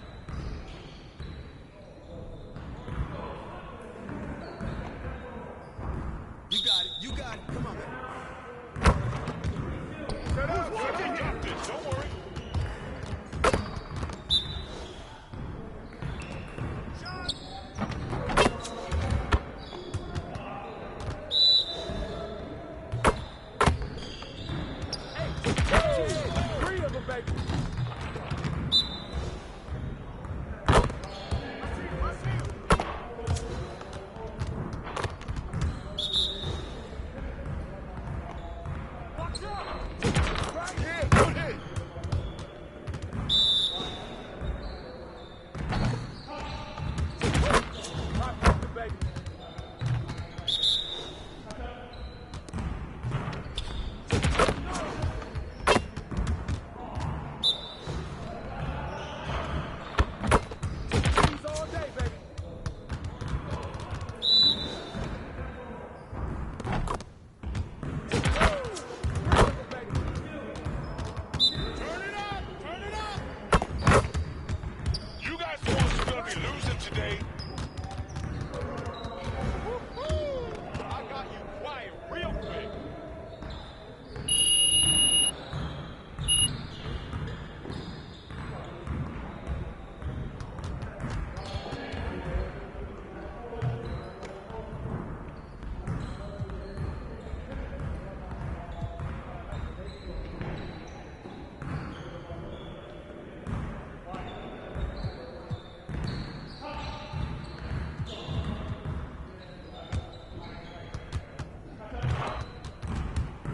S12: You got it, come on, man. Don't worry. we losing today. I got you quiet real quick.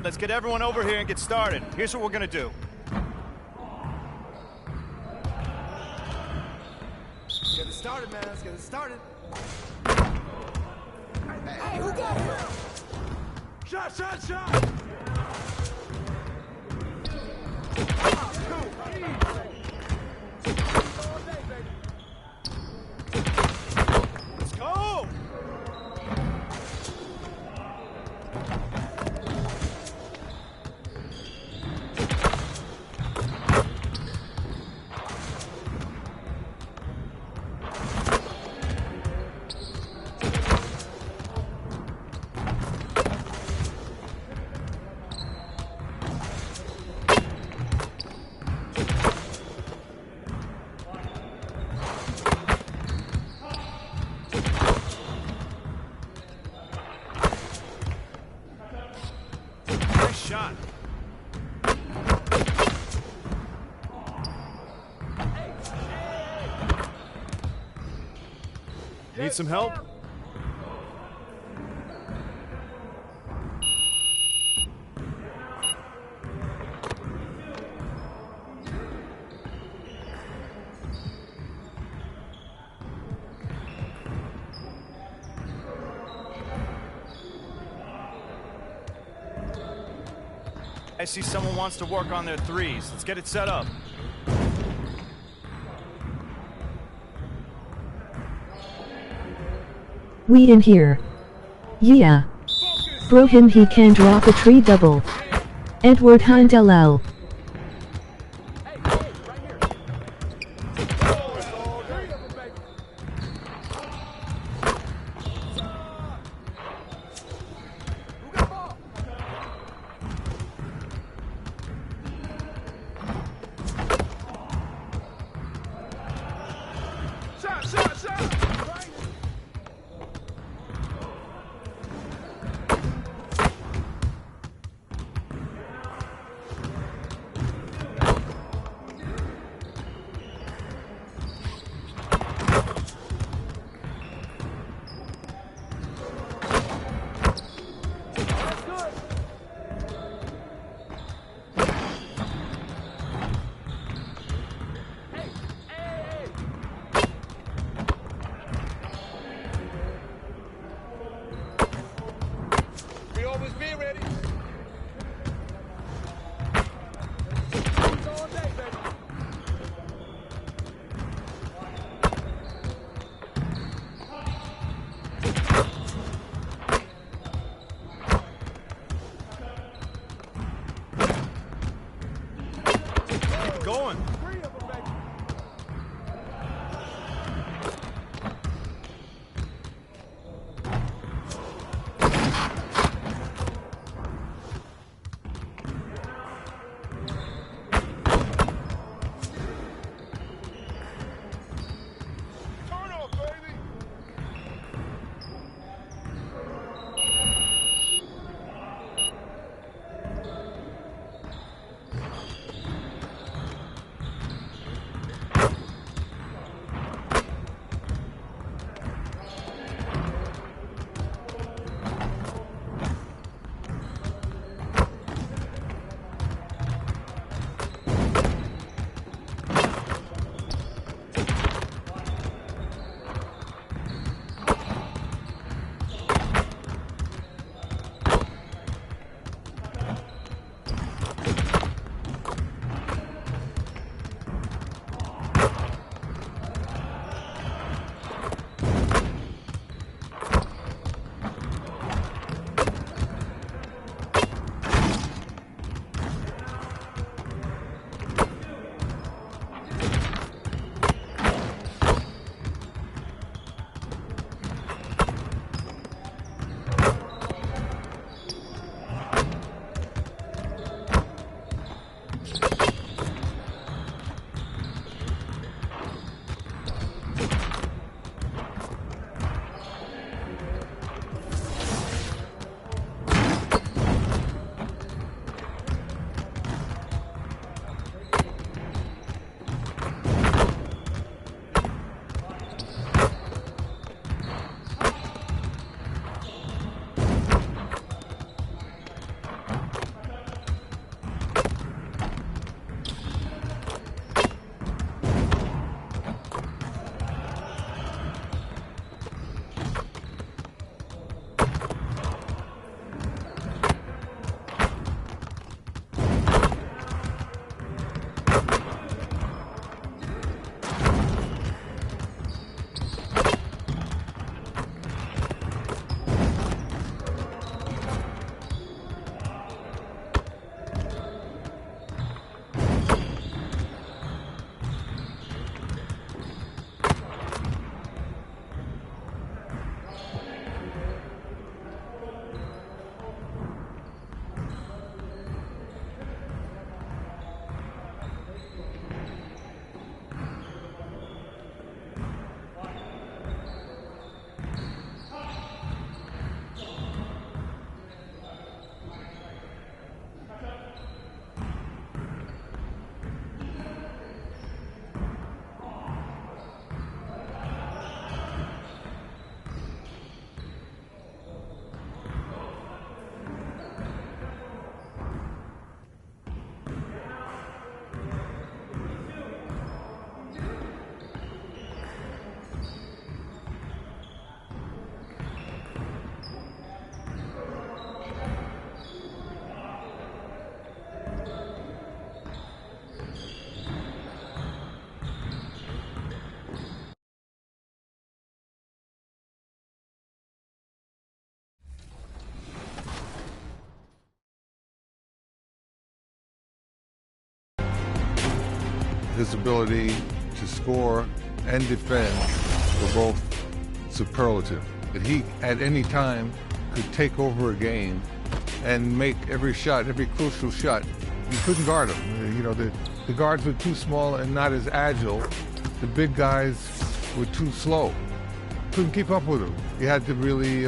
S13: Let's get everyone over here and get started. Here's what we're gonna do.
S14: Get it started, man. Let's get it started.
S12: Hey, who got him? Shot!
S13: Let's go! Shot. Need some help? I see someone wants to work on their threes. Let's get it set up.
S8: We in here. Yeah. Bro him he can drop a tree double. Edward Handelal.
S15: his ability to score and defend were both superlative. That he, at any time, could take over a game and make every shot, every crucial shot. You couldn't guard him. You know, the guards were too small and not as agile. The big guys were too slow. Couldn't keep up with him. You had to really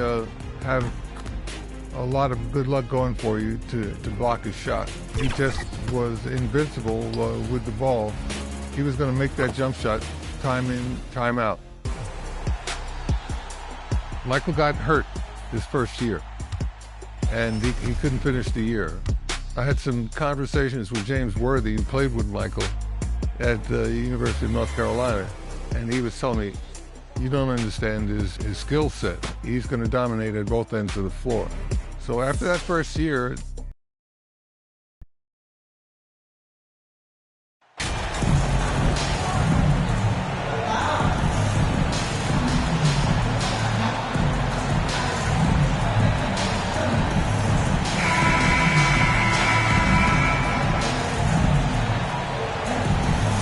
S15: have a lot of good luck going for you to block his shot. He just was invincible with the ball. He was going to make that jump shot time in, time out. Michael got hurt his first year, and he couldn't finish the year. I had some conversations with James Worthy, who played with Michael at the University of North Carolina, and he was telling me, you don't understand his skill set. He's going to dominate at both ends of the floor. So after that first year,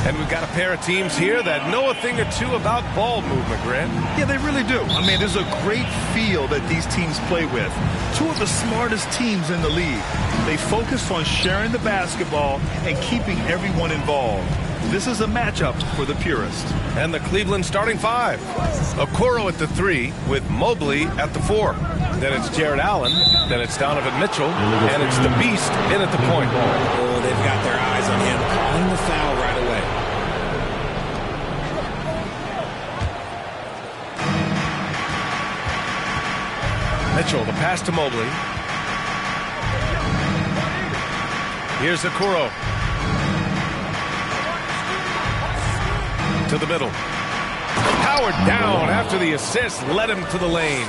S16: And we've got a pair of teams here that know a thing or two about ball movement, Grant.
S17: Yeah, they really do. I mean, there's a great feel that these teams play with. Two of the smartest teams in the league. They focus on sharing the basketball and keeping everyone involved. This is a matchup for the purist.
S16: And the Cleveland starting five. Okoro at the 3 with Mobley at the 4. Then it's Jared Allen. Then it's Donovan Mitchell. And it's the Beast in at the point.
S18: Oh, they've got their eyes on him, calling the foul right away.
S16: Mitchell, the pass to Mobley. Here's Okoro. To the middle. Powered down after the assist led him to the lane.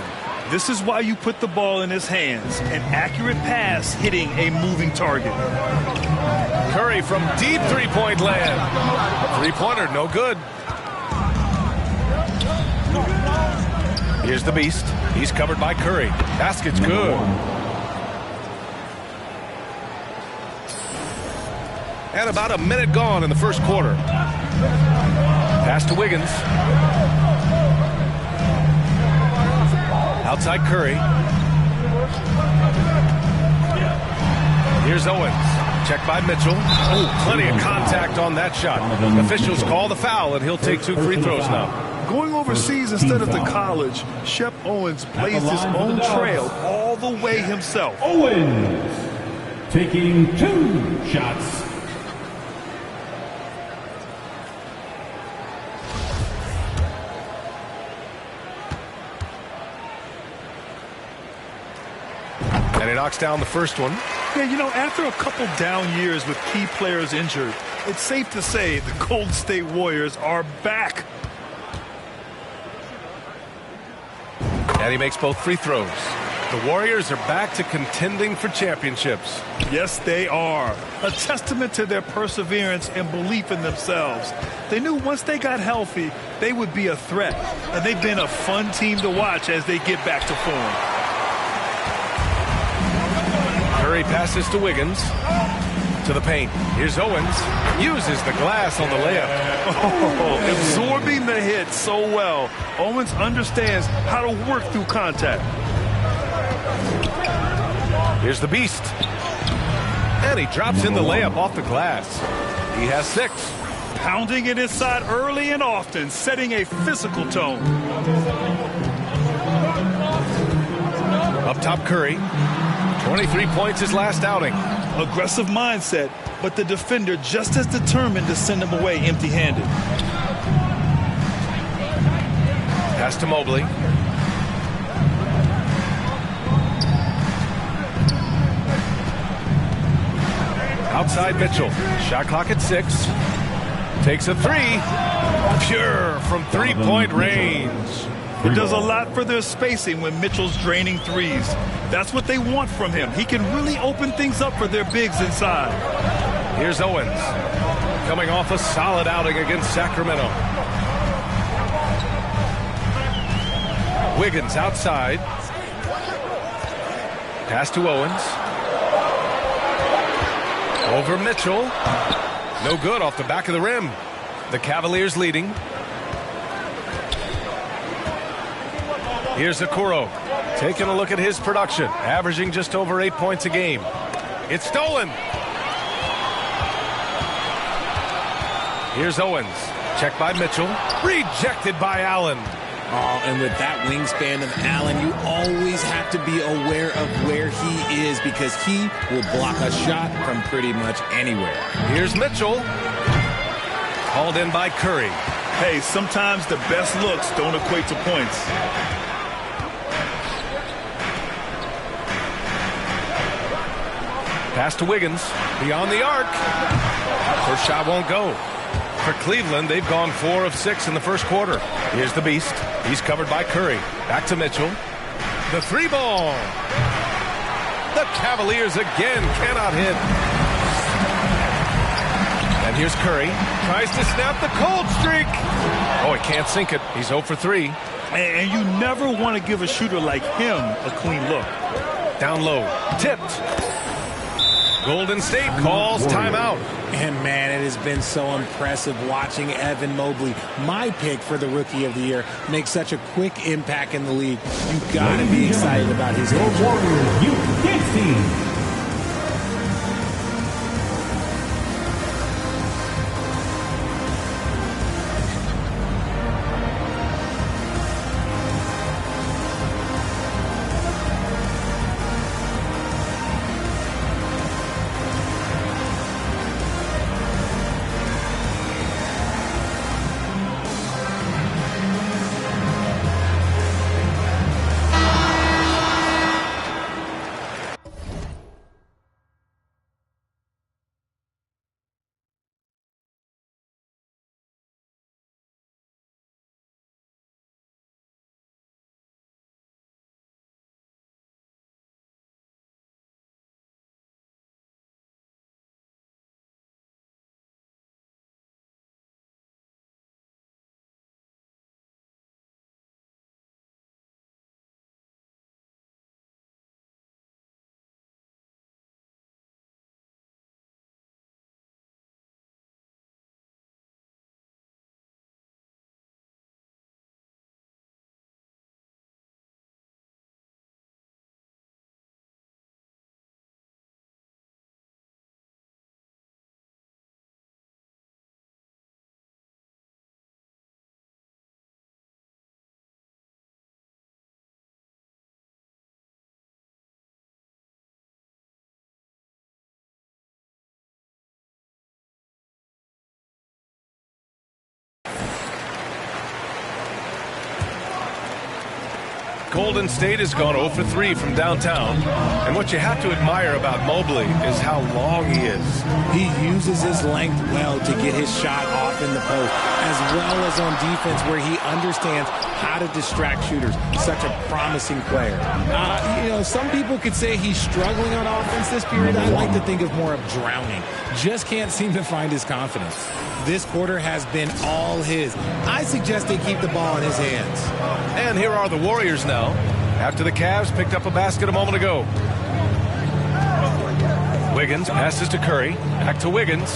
S17: This is why you put the ball in his hands. An accurate pass hitting a moving target.
S16: Curry from deep three-point land. Three-pointer, no good. Here's the Beast. He's covered by Curry. Basket's good. And about a minute gone in the first quarter. Pass to Wiggins. Outside Curry. Here's Owens. Checked by Mitchell. Oh, plenty of contact on that shot. Officials call the foul, and he'll take 2 free throws now.
S17: Going overseas instead of to college, Shep Owens blazed his own trail all the way himself.
S6: Owens taking 2 shots.
S16: And he knocks down the first one.
S17: Yeah, you know, after a couple down years with key players injured, it's safe to say the Golden State Warriors are back.
S16: And he makes both free throws. The Warriors are back to contending for championships.
S17: Yes, they are. A testament to their perseverance and belief in themselves. They knew once they got healthy, they would be a threat. And they've been a fun team to watch as they get back to form.
S16: Curry passes to Wiggins. To the paint. Here's Owens. Uses the glass on the layup.
S17: Oh, absorbing the hit so well. Owens understands how to work through contact.
S16: Here's the Beast. And he drops in the layup off the glass. He has 6.
S17: Pounding it inside early and often, setting a physical tone.
S16: Up top, Curry. 23 points his last outing.
S17: Aggressive mindset, but the defender just as determined to send him away empty-handed.
S16: Pass to Mobley. Outside Mitchell. Shot clock at 6. Takes a 3. Pure from three-point range.
S17: It does a lot for their spacing when Mitchell's draining threes. That's what they want from him. He can really open things up for their bigs inside.
S16: Here's Owens, coming off a solid outing against Sacramento. Wiggins outside. Pass to Owens. Over Mitchell. No good off the back of the rim. The Cavaliers leading. Here's Okoro. Taking a look at his production. Averaging just over 8 points a game. It's stolen. Here's Owens. Checked by Mitchell. Rejected by Allen.
S18: Oh, and with that wingspan of Allen, you always have to be aware of where he is because he will block a shot from pretty much anywhere.
S16: Here's Mitchell. Called in by Curry.
S17: Hey, sometimes the best looks don't equate to points.
S16: Pass to Wiggins. Beyond the arc. First shot won't go. For Cleveland, they've gone 4 of 6 in the first quarter. Here's the Beast. He's covered by Curry. Back to Mitchell. The 3-ball. The Cavaliers again cannot hit. And here's Curry. Tries to snap the cold streak. Oh, he can't sink it. He's 0 for 3.
S17: And you never want to give a shooter like him a clean look.
S16: Down low. Tipped. Golden State calls timeout.
S18: And, man, it has been so impressive watching Evan Mobley, my pick for the Rookie of the Year, make such a quick impact in the league. You've got to be excited about his age.
S6: Warriors Youth Kids Team.
S16: Golden State has gone 0 for 3 from downtown. And what you have to admire about Mobley is how long he is.
S18: He uses his length well to get his shot off in the post, as well as on defense where he understands how to distract shooters. Such a promising player. Some people could say he's struggling on offense this period. I like to think of more of drowning. Just can't seem to find his confidence. This quarter has been all his. I suggest they keep the ball in his hands.
S16: And here are the Warriors now, after the Cavs picked up a basket a moment ago. Wiggins passes to Curry. Back to Wiggins.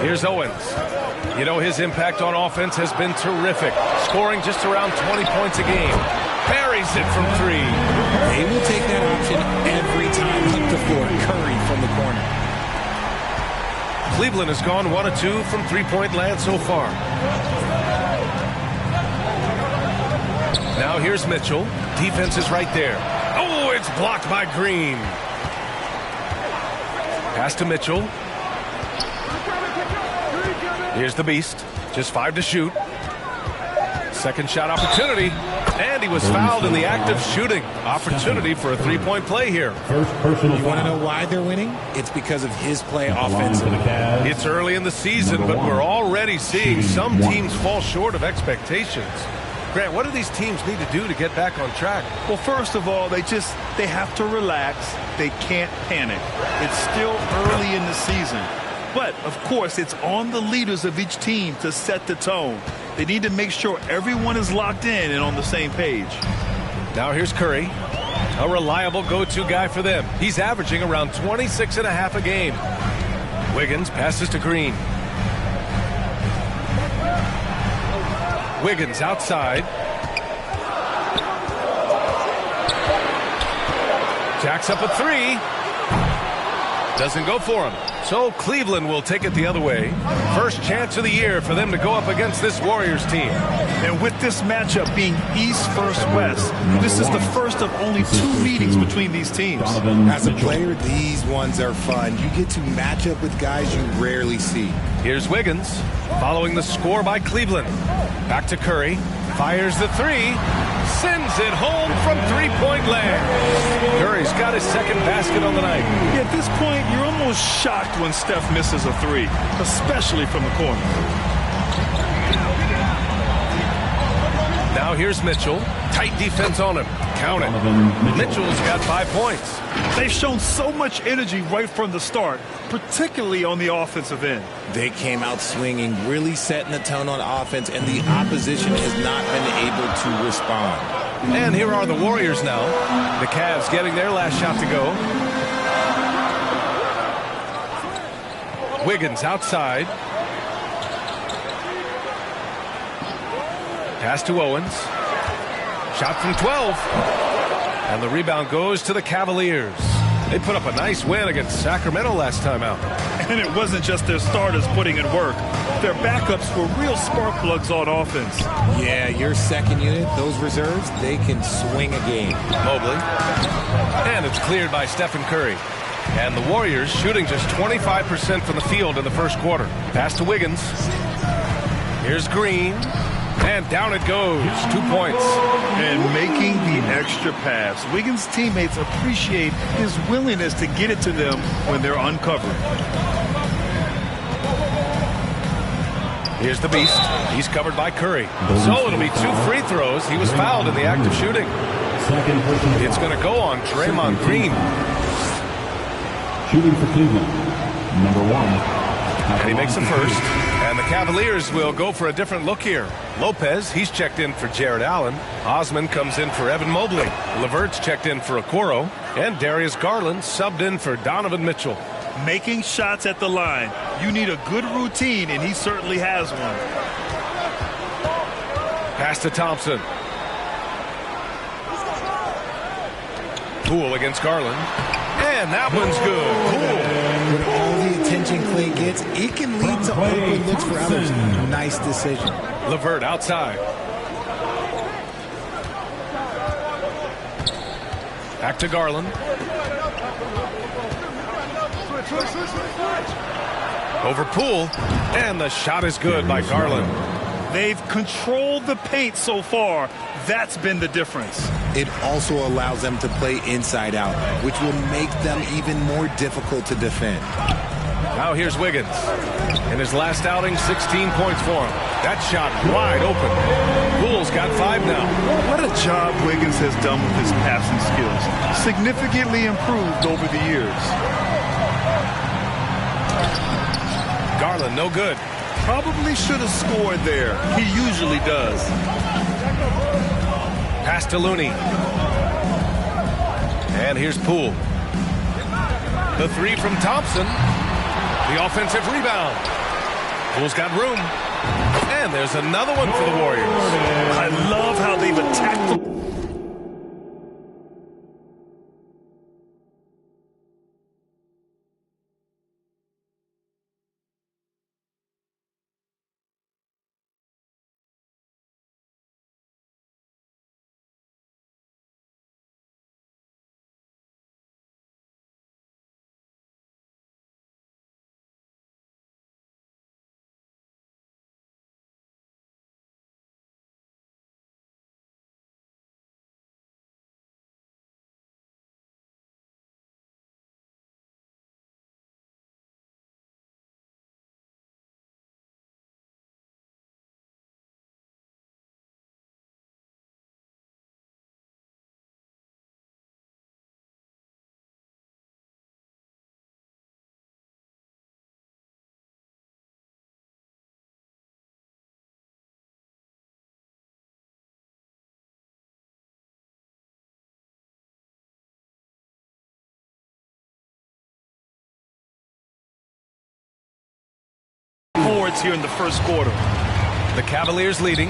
S16: Here's Owens. You know, his impact on offense has been terrific, scoring just around 20 points a game. Buries it from 3.
S18: They will take that option every time up the floor. Curry from the corner.
S16: Cleveland has gone 1 of 2 from three-point land so far. Now here's Mitchell. Defense is right there. Oh, it's blocked by Green. Pass to Mitchell. Here's the Beast. Just 5 to shoot. Second shot opportunity. And he was fouled in the act of shooting. Opportunity for a three-point play here.
S6: First personal
S18: You want to know why they're winning? It's because of his play offensively.
S16: It's early in the season, but we're already seeing some teams fall short of expectations. Grant, what do these teams need to do to get back on track?
S17: Well, first of all, they have to relax. They can't panic. It's still early in the season. But, of course, it's on the leaders of each team to set the tone. They need to make sure everyone is locked in and on the same page.
S16: Now here's Curry, a reliable go-to guy for them. He's averaging around 26.5 a game. Wiggins passes to Green. Wiggins outside. Jacks up a three. Doesn't go for him. So Cleveland will take it the other way. First chance of the year for them to go up against this Warriors team.
S17: And with this matchup being East versus West, this is the first of only 2 meetings between these teams.
S18: As a player, these ones are fun. You get to match up with guys you rarely see.
S16: Here's Wiggins, following the score by Cleveland. Back to Curry, fires the three, sends it home from three-point land. Curry's got his second basket on the night.
S17: At this point, you're almost shocked when Steph misses a three, especially from the corner.
S16: Now here's Mitchell. Tight defense on him. Count it. Mitchell's got 5 points.
S17: They've shown so much energy right from the start, particularly on the offensive end.
S18: They came out swinging, really setting the tone on offense, and the opposition has not been able to respond.
S16: And here are the Warriors now. The Cavs getting their last shot to go. Wiggins outside. Pass to Owens. Shot from 12. And the rebound goes to the Cavaliers. They put up a nice win against Sacramento last time out.
S17: And it wasn't just their starters putting in work. Their backups were real spark plugs on offense.
S18: Yeah, your second unit, those reserves, they can swing a game.
S16: Mobley. And it's cleared by Stephen Curry. And the Warriors shooting just 25% from the field in the first quarter. Pass to Wiggins. Here's Green. And down it goes. 2 points.
S17: And making the extra pass. Wiggins' teammates appreciate his willingness to get it to them when they're uncovered.
S16: Here's the Beast. He's covered by Curry. So it'll be 2 free throws. He was fouled in the act of shooting. It's going to go on Draymond Green.
S6: Shooting for Cleveland, number 1.
S16: And he makes the first. And the Cavaliers will go for a different look here. Lopez, he's checked in for Jared Allen. Osman comes in for Evan Mobley. LeVert's checked in for Okoro. And Darius Garland subbed in for Donovan Mitchell.
S17: Making shots at the line. You need a good routine, and he certainly has one.
S16: Pass to Thompson. Poole against Garland. And that one's good. Poole.
S18: With all the attention Clay gets, it can lead to open looks for others. Nice decision.
S16: LeVert outside. Back to Garland. Over Poole. And the shot is good by Garland.
S17: They've controlled the paint so far. That's been the difference.
S18: It also allows them to play inside out, which will make them even more difficult to defend.
S16: Now here's Wiggins. In his last outing, 16 points for him. That shot wide open. Poole's got 5 now.
S17: What a job Wiggins has done with his passing skills. Significantly improved over the years.
S16: Garland, no good.
S17: Probably should have scored there. He usually does.
S16: Pass to Looney. And here's Poole. The three from Thompson. The offensive rebound. Poole's got room. And there's another one for the Warriors.
S17: I love how they've attacked the here in the first quarter.
S16: The Cavaliers leading.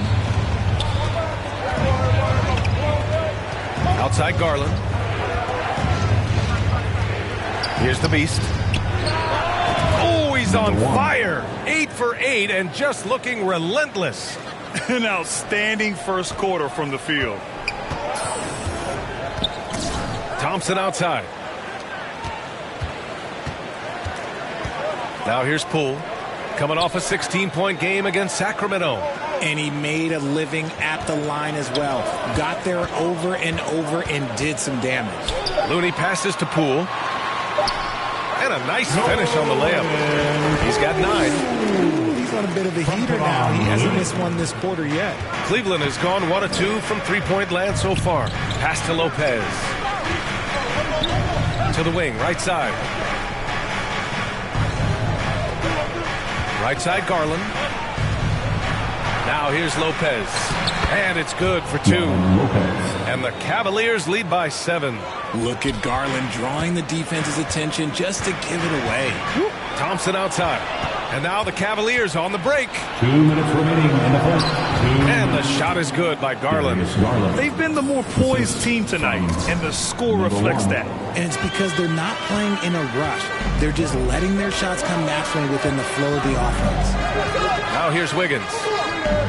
S16: Outside Garland. Here's the Beast. Oh, he's on fire. 8 for 8 and just looking relentless.
S17: An outstanding first quarter from the field.
S16: Thompson outside. Now here's Poole, coming off a 16-point game against Sacramento.
S18: And he made a living at the line as well. Got there over and over and did some damage.
S16: Looney passes to Poole. And a nice finish on the layup. He's got 9.
S18: He's on a bit of a heater now. He hasn't missed one this quarter yet.
S16: Cleveland has gone 1 of 2 from three-point land so far. Pass to Lopez. To the wing, right side. Right side, Garland. Now here's Lopez. And it's good for 2. And the Cavaliers lead by 7.
S18: Look at Garland drawing the defense's attention just to give it away.
S16: Thompson outside. And now the Cavaliers on the break.
S6: 2 minutes remaining in the first.
S16: And the shot is good by Garland.
S17: They've been the more poised team tonight, and the score reflects that.
S18: And it's because they're not playing in a rush. They're just letting their shots come naturally within the flow of the offense.
S16: Now here's Wiggins.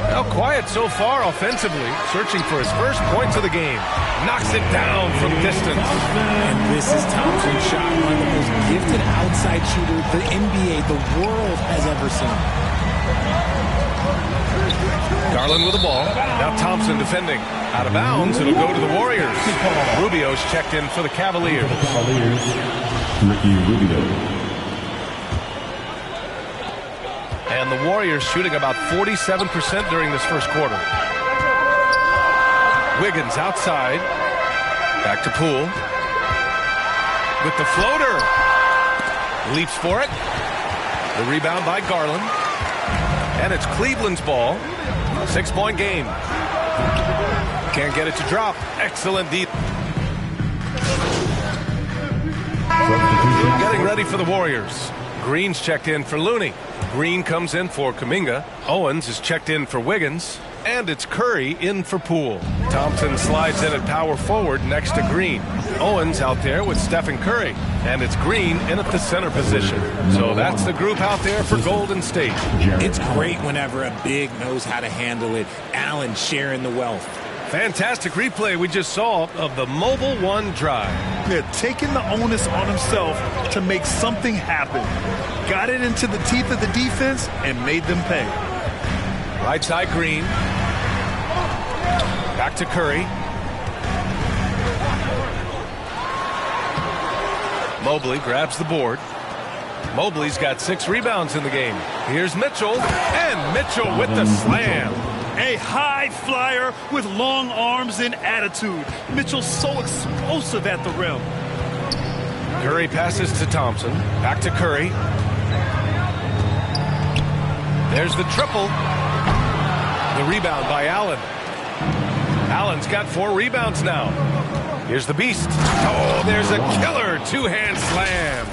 S16: Now quiet so far offensively, searching for his first points of the game. Knocks it down from distance.
S18: And this is Thompson's shot, one of the most gifted outside shooters the NBA, the world has ever seen.
S16: Garland with the ball. Now Thompson defending. Out of bounds, it'll go to the Warriors. Rubio's checked in for the Cavaliers.
S6: Ricky Rubio.
S16: And the Warriors shooting about 47% during this first quarter. Wiggins outside. Back to Poole. With the floater. Leaps for it. The rebound by Garland. And it's Cleveland's ball. 6-point game. Can't get it to drop. Excellent deep. Getting ready for the Warriors. Green's checked in for Looney. Green comes in for Kuminga. Owens is checked in for Wiggins. And it's Curry in for Poole. Thompson slides in at power forward next to Green. Owens out there with Stephen Curry. And it's Green in at the center position. So that's the group out there for Golden State.
S18: It's great whenever a big knows how to handle it. Allen sharing the wealth.
S16: Fantastic replay we just saw of the Mobile One drive.
S17: Yeah, taking the onus on himself to make something happen. Got it into the teeth of the defense and made them pay.
S16: Right side Green. Back to Curry. Mobley grabs the board. Mobley's got 6 rebounds in the game. Here's Mitchell. And Mitchell with the slam.
S17: A high flyer with long arms and attitude. Mitchell's so explosive at the rim.
S16: Curry passes to Thompson. Back to Curry. There's the triple. The rebound by Allen. Allen's got 4 rebounds now. Here's the Beast. Oh, there's a killer 2-hand slam.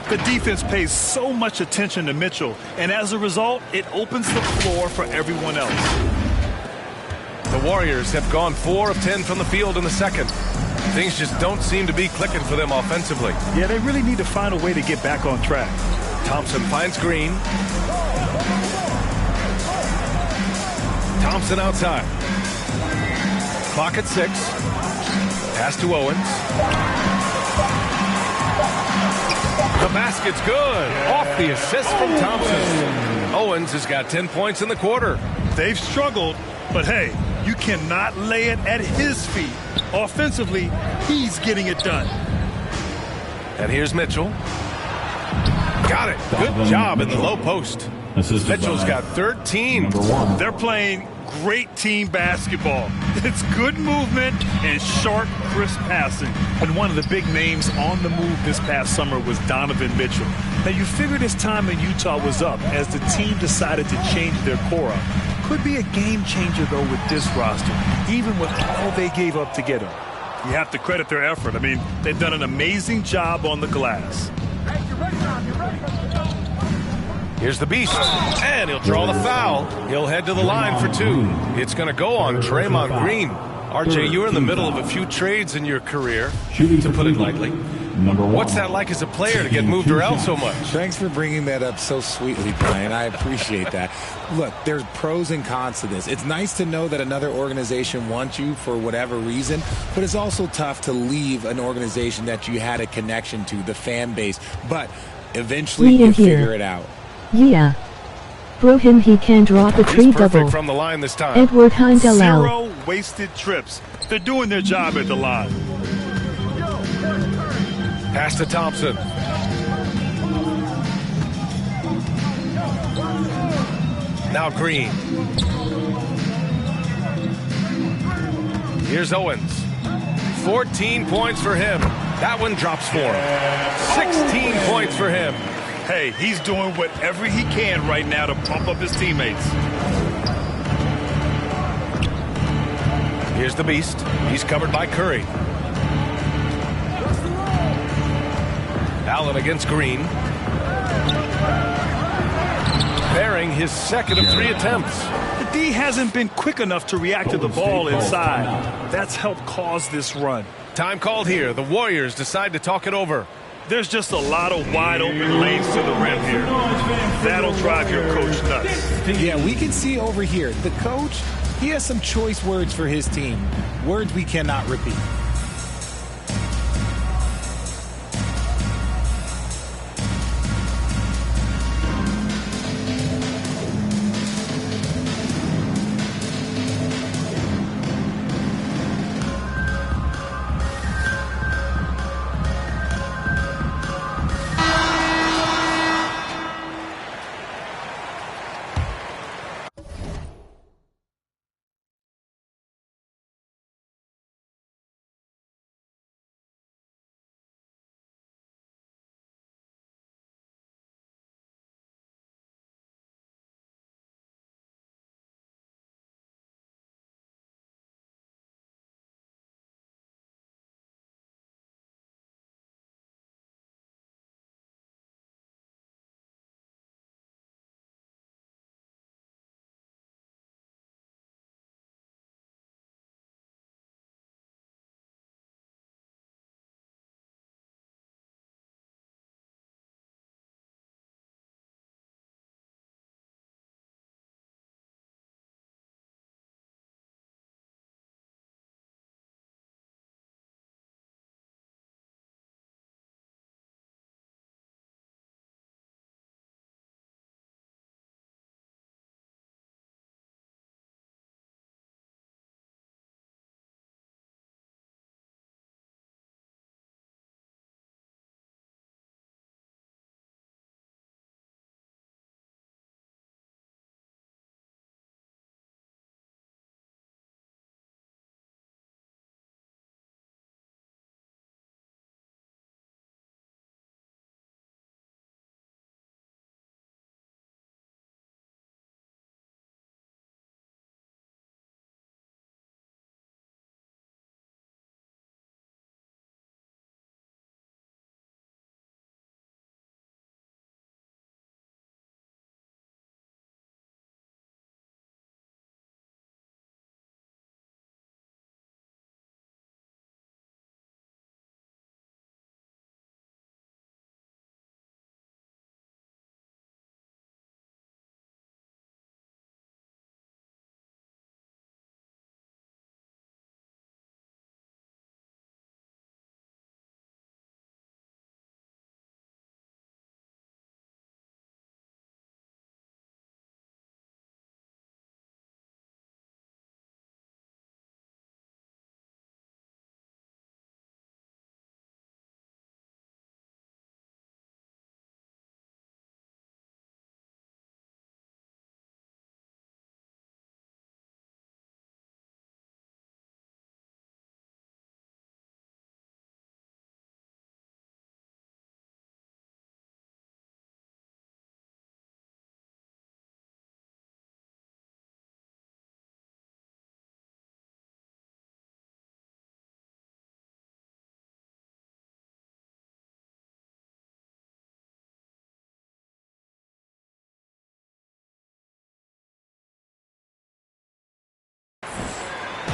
S17: The defense pays so much attention to Mitchell, and as a result, it opens the floor for everyone else.
S16: The Warriors have gone 4 of 10 from the field in the second. Things just don't seem to be clicking for them offensively.
S17: Yeah, they really need to find a way to get back on track.
S16: Thompson finds Green. Thompson outside. Clock at 6. Pass to Owens. The basket's good. Off the assist from Thompson. Owens has got 10 points in the quarter.
S17: They've struggled, but hey, you cannot lay it at his feet. Offensively, he's getting it done.
S16: And here's Mitchell. Got it. Good job in the low post. Mitchell's got 13.
S17: They're playing great team basketball. It's good movement and sharp, crisp passing. And one of the big names on the move this past summer was Donovan Mitchell. Now, you figured his time in Utah was up as the team decided to change their core up. Could be a game changer, though, with this roster, even with all they gave up to get him. You have to credit their effort. I mean, they've done an amazing job on the glass.
S16: Here's the beast, and he'll draw the foul. He'll head to the line for 2. It's going to go on Draymond Green. RJ, you're in the middle of a few trades in your career, to put it lightly. What's that like as a player to get moved around so much?
S18: Thanks for bringing that up so sweetly, Brian. I appreciate that. Look, there's pros and cons to this. It's nice to know that another organization wants you for whatever reason, but it's also tough to leave an organization that you had a connection to, the fan base. But eventually you figure it out.
S8: Yeah. Bro him, he can drop a tree double.
S16: From the line this time.
S8: Edward Hindell.
S17: 0 wasted trips. They're doing their job at the line.
S16: Pass to Thompson. Now Green. Here's Owens. 14 points for him. That one drops for him. 16 points for him.
S17: Hey, he's doing whatever he can right now to pump up his teammates.
S16: Here's the beast. He's covered by Curry. Allen against Green. Bearing his second of 3 attempts.
S17: The D hasn't been quick enough to react to the ball inside. That's helped cause this run.
S16: Time called here. The Warriors decide to talk it over.
S17: There's just a lot of wide open lanes to the rim here. That'll drive your coach nuts.
S18: Yeah, we can see over here. The coach, he has some choice words for his team. Words we cannot repeat.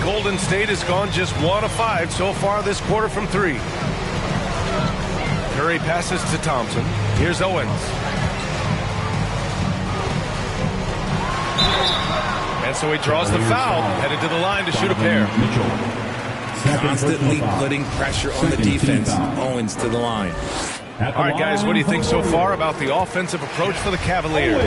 S16: Golden State has gone just 1 of 5 so far this quarter from 3. Curry passes to Thompson. Here's Owens. And so he draws the foul, headed to the line to shoot a pair.
S18: Constantly putting pressure on the defense. Owens to the line.
S16: All right, guys, what do you think so far about the offensive approach for the Cavaliers?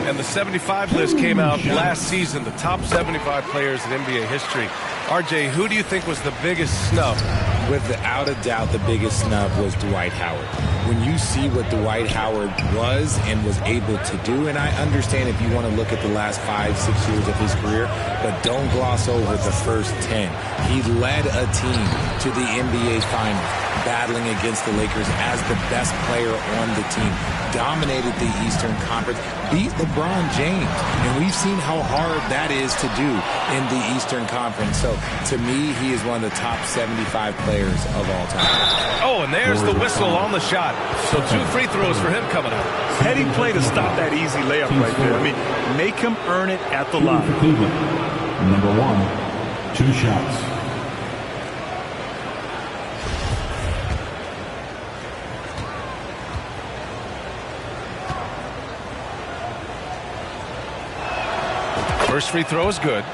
S16: And the 75 list came out last season, the top 75 players in NBA history. RJ, who do you think was the biggest snub?
S18: Without a doubt, the biggest snub was Dwight Howard. When you see what Dwight Howard was and was able to do, and I understand if you want to look at the last 5-6 years of his career, but don't gloss over the first 10. He led a team to the NBA Finals, battling against the Lakers as the best player on the team, dominated the Eastern Conference, beat LeBron James, and we've seen how hard that is to do in the Eastern Conference. So, to me, he is one of the top 75 players of all time.
S16: Oh, and there's the whistle on the shot. So 2 free throws for him coming up.
S17: Heady play to stop that easy layup right there. I mean, make him earn it at the line.
S6: Number 1, 2 shots.
S16: First free throw is good.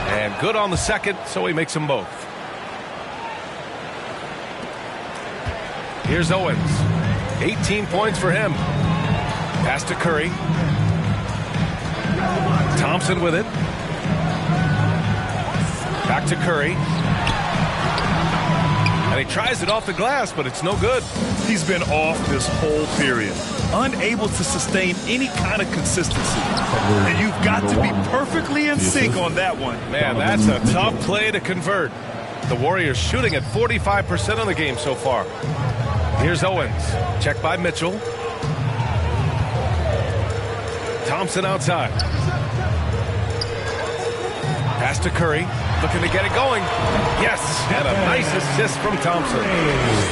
S16: And good on the second, so he makes them both. Here's Owens. 18 points for him. Pass to Curry. Thompson with it. Back to Curry. And he tries it off the glass, but it's no good.
S17: He's been off this whole period, unable to sustain any kind of consistency. And you've got to be perfectly in sync on that one.
S16: Man, that's a tough play to convert. The Warriors shooting at 45% of the game so far. Here's Owens. Checked by Mitchell. Thompson outside. Pass to Curry. Looking to get it going. Yes, and a nice assist from Thompson.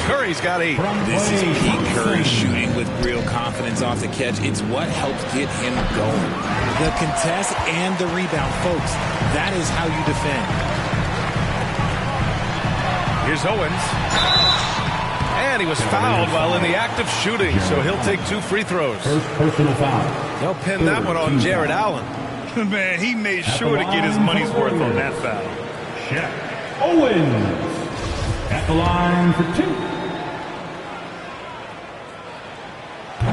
S16: Curry's got 8.
S18: This is Pete Curry shooting with real confidence off the catch. It's what helps get him going. The contest and the rebound, folks. That is how you defend.
S16: Here's Owens. And he was fouled while in the act of shooting, so he'll take 2 free throws.
S6: First personal foul.
S16: They'll pin that one on Jared Allen.
S17: Man, he made sure to get his money's worth on that foul.
S6: Shaq Owens at the line for 2.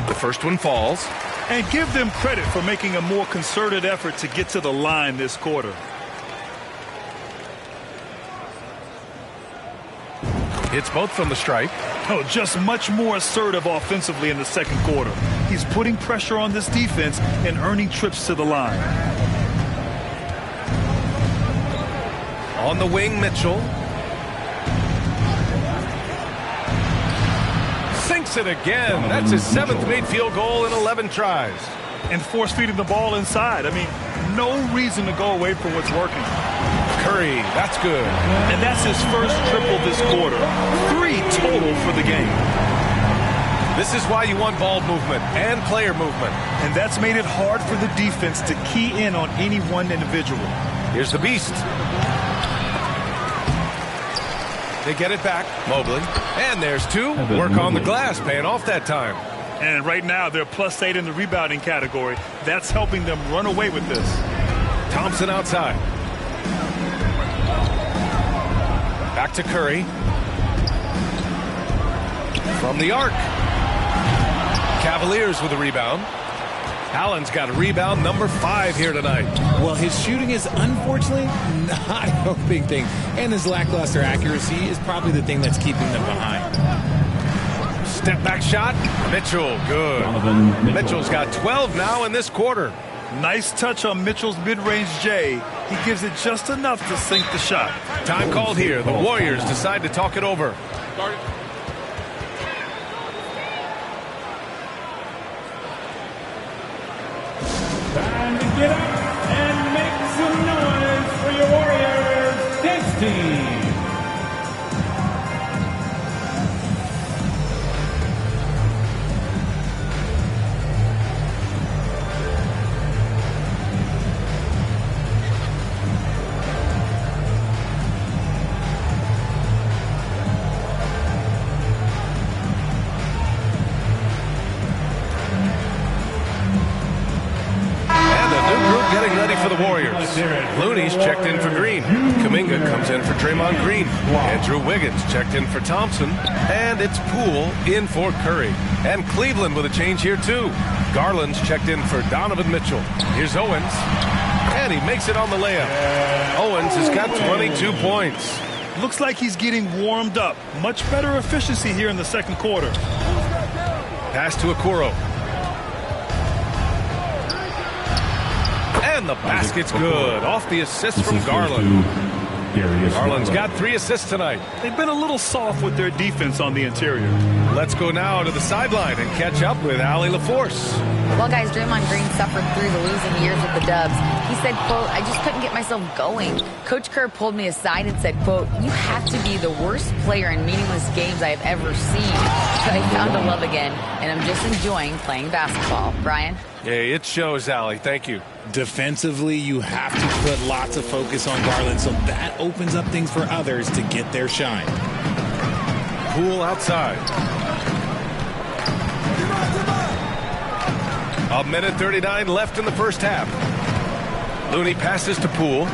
S16: The first one falls.
S17: And give them credit for making a more concerted effort to get to the line this quarter.
S16: Hits both from the stripe.
S17: Oh, just much more assertive offensively in the second quarter. He's putting pressure on this defense and earning trips to the line.
S16: On the wing, Mitchell. Sinks it again. That's his 7th made field goal in 11 tries.
S17: And force feeding the ball inside. I mean, no reason to go away from what's working.
S16: Curry, that's good.
S17: And that's his first triple this quarter. 3 total for the game.
S16: This is why you want ball movement and player movement.
S17: And that's made it hard for the defense to key in on any one individual.
S16: Here's the beast. They get it back, Mobley. And there's 2. Work on the glass, paying off that time.
S17: And right now, they're +8 in the rebounding category. That's helping them run away with this.
S16: Thompson outside. Back to Curry. From the arc. Cavaliers with a rebound. Allen's got a rebound, number 5 here tonight.
S18: Well, his shooting is unfortunately not a helping thing. And his lackluster accuracy is probably the thing that's keeping them behind.
S16: Step back shot. Mitchell, good. Mitchell's got 12 now in this quarter.
S17: Nice touch on Mitchell's mid-range J. He gives it just enough to sink the shot.
S16: Time called here. The Warriors decide to talk it over.
S6: Time to get up and make some noise for your Warriors dance team.
S16: Warriors. Looney's checked in for Green. Kuminga comes in for Draymond Green. Andrew Wiggins checked in for Thompson. And it's Poole in for Curry. And Cleveland with a change here, too. Garland's checked in for Donovan Mitchell. Here's Owens. And he makes it on the layup. Owens has got 22 points.
S17: Looks like he's getting warmed up. Much better efficiency here in the second quarter.
S16: Pass to Okoro. And the basket's good. Off the assist from Garland. Garland's got 3 assists tonight.
S17: They've been a little soft with their defense on the interior.
S16: Let's go now to the sideline and catch up with Allie LaForce.
S19: Well, guys, Draymond Green suffered through the losing years with the Dubs. He said, quote, "I just couldn't get myself going." Coach Kerr pulled me aside and said, quote, "You have to be the worst player in meaningless games I have ever seen." But I found a love again, and I'm just enjoying playing basketball. Brian?
S16: Yeah, it shows, Allie. Thank you.
S18: Defensively, you have to put lots of focus on Garland, so that opens up things for others to get their shine.
S16: Poole outside. A minute 39 left in the first half. Looney passes to Poole.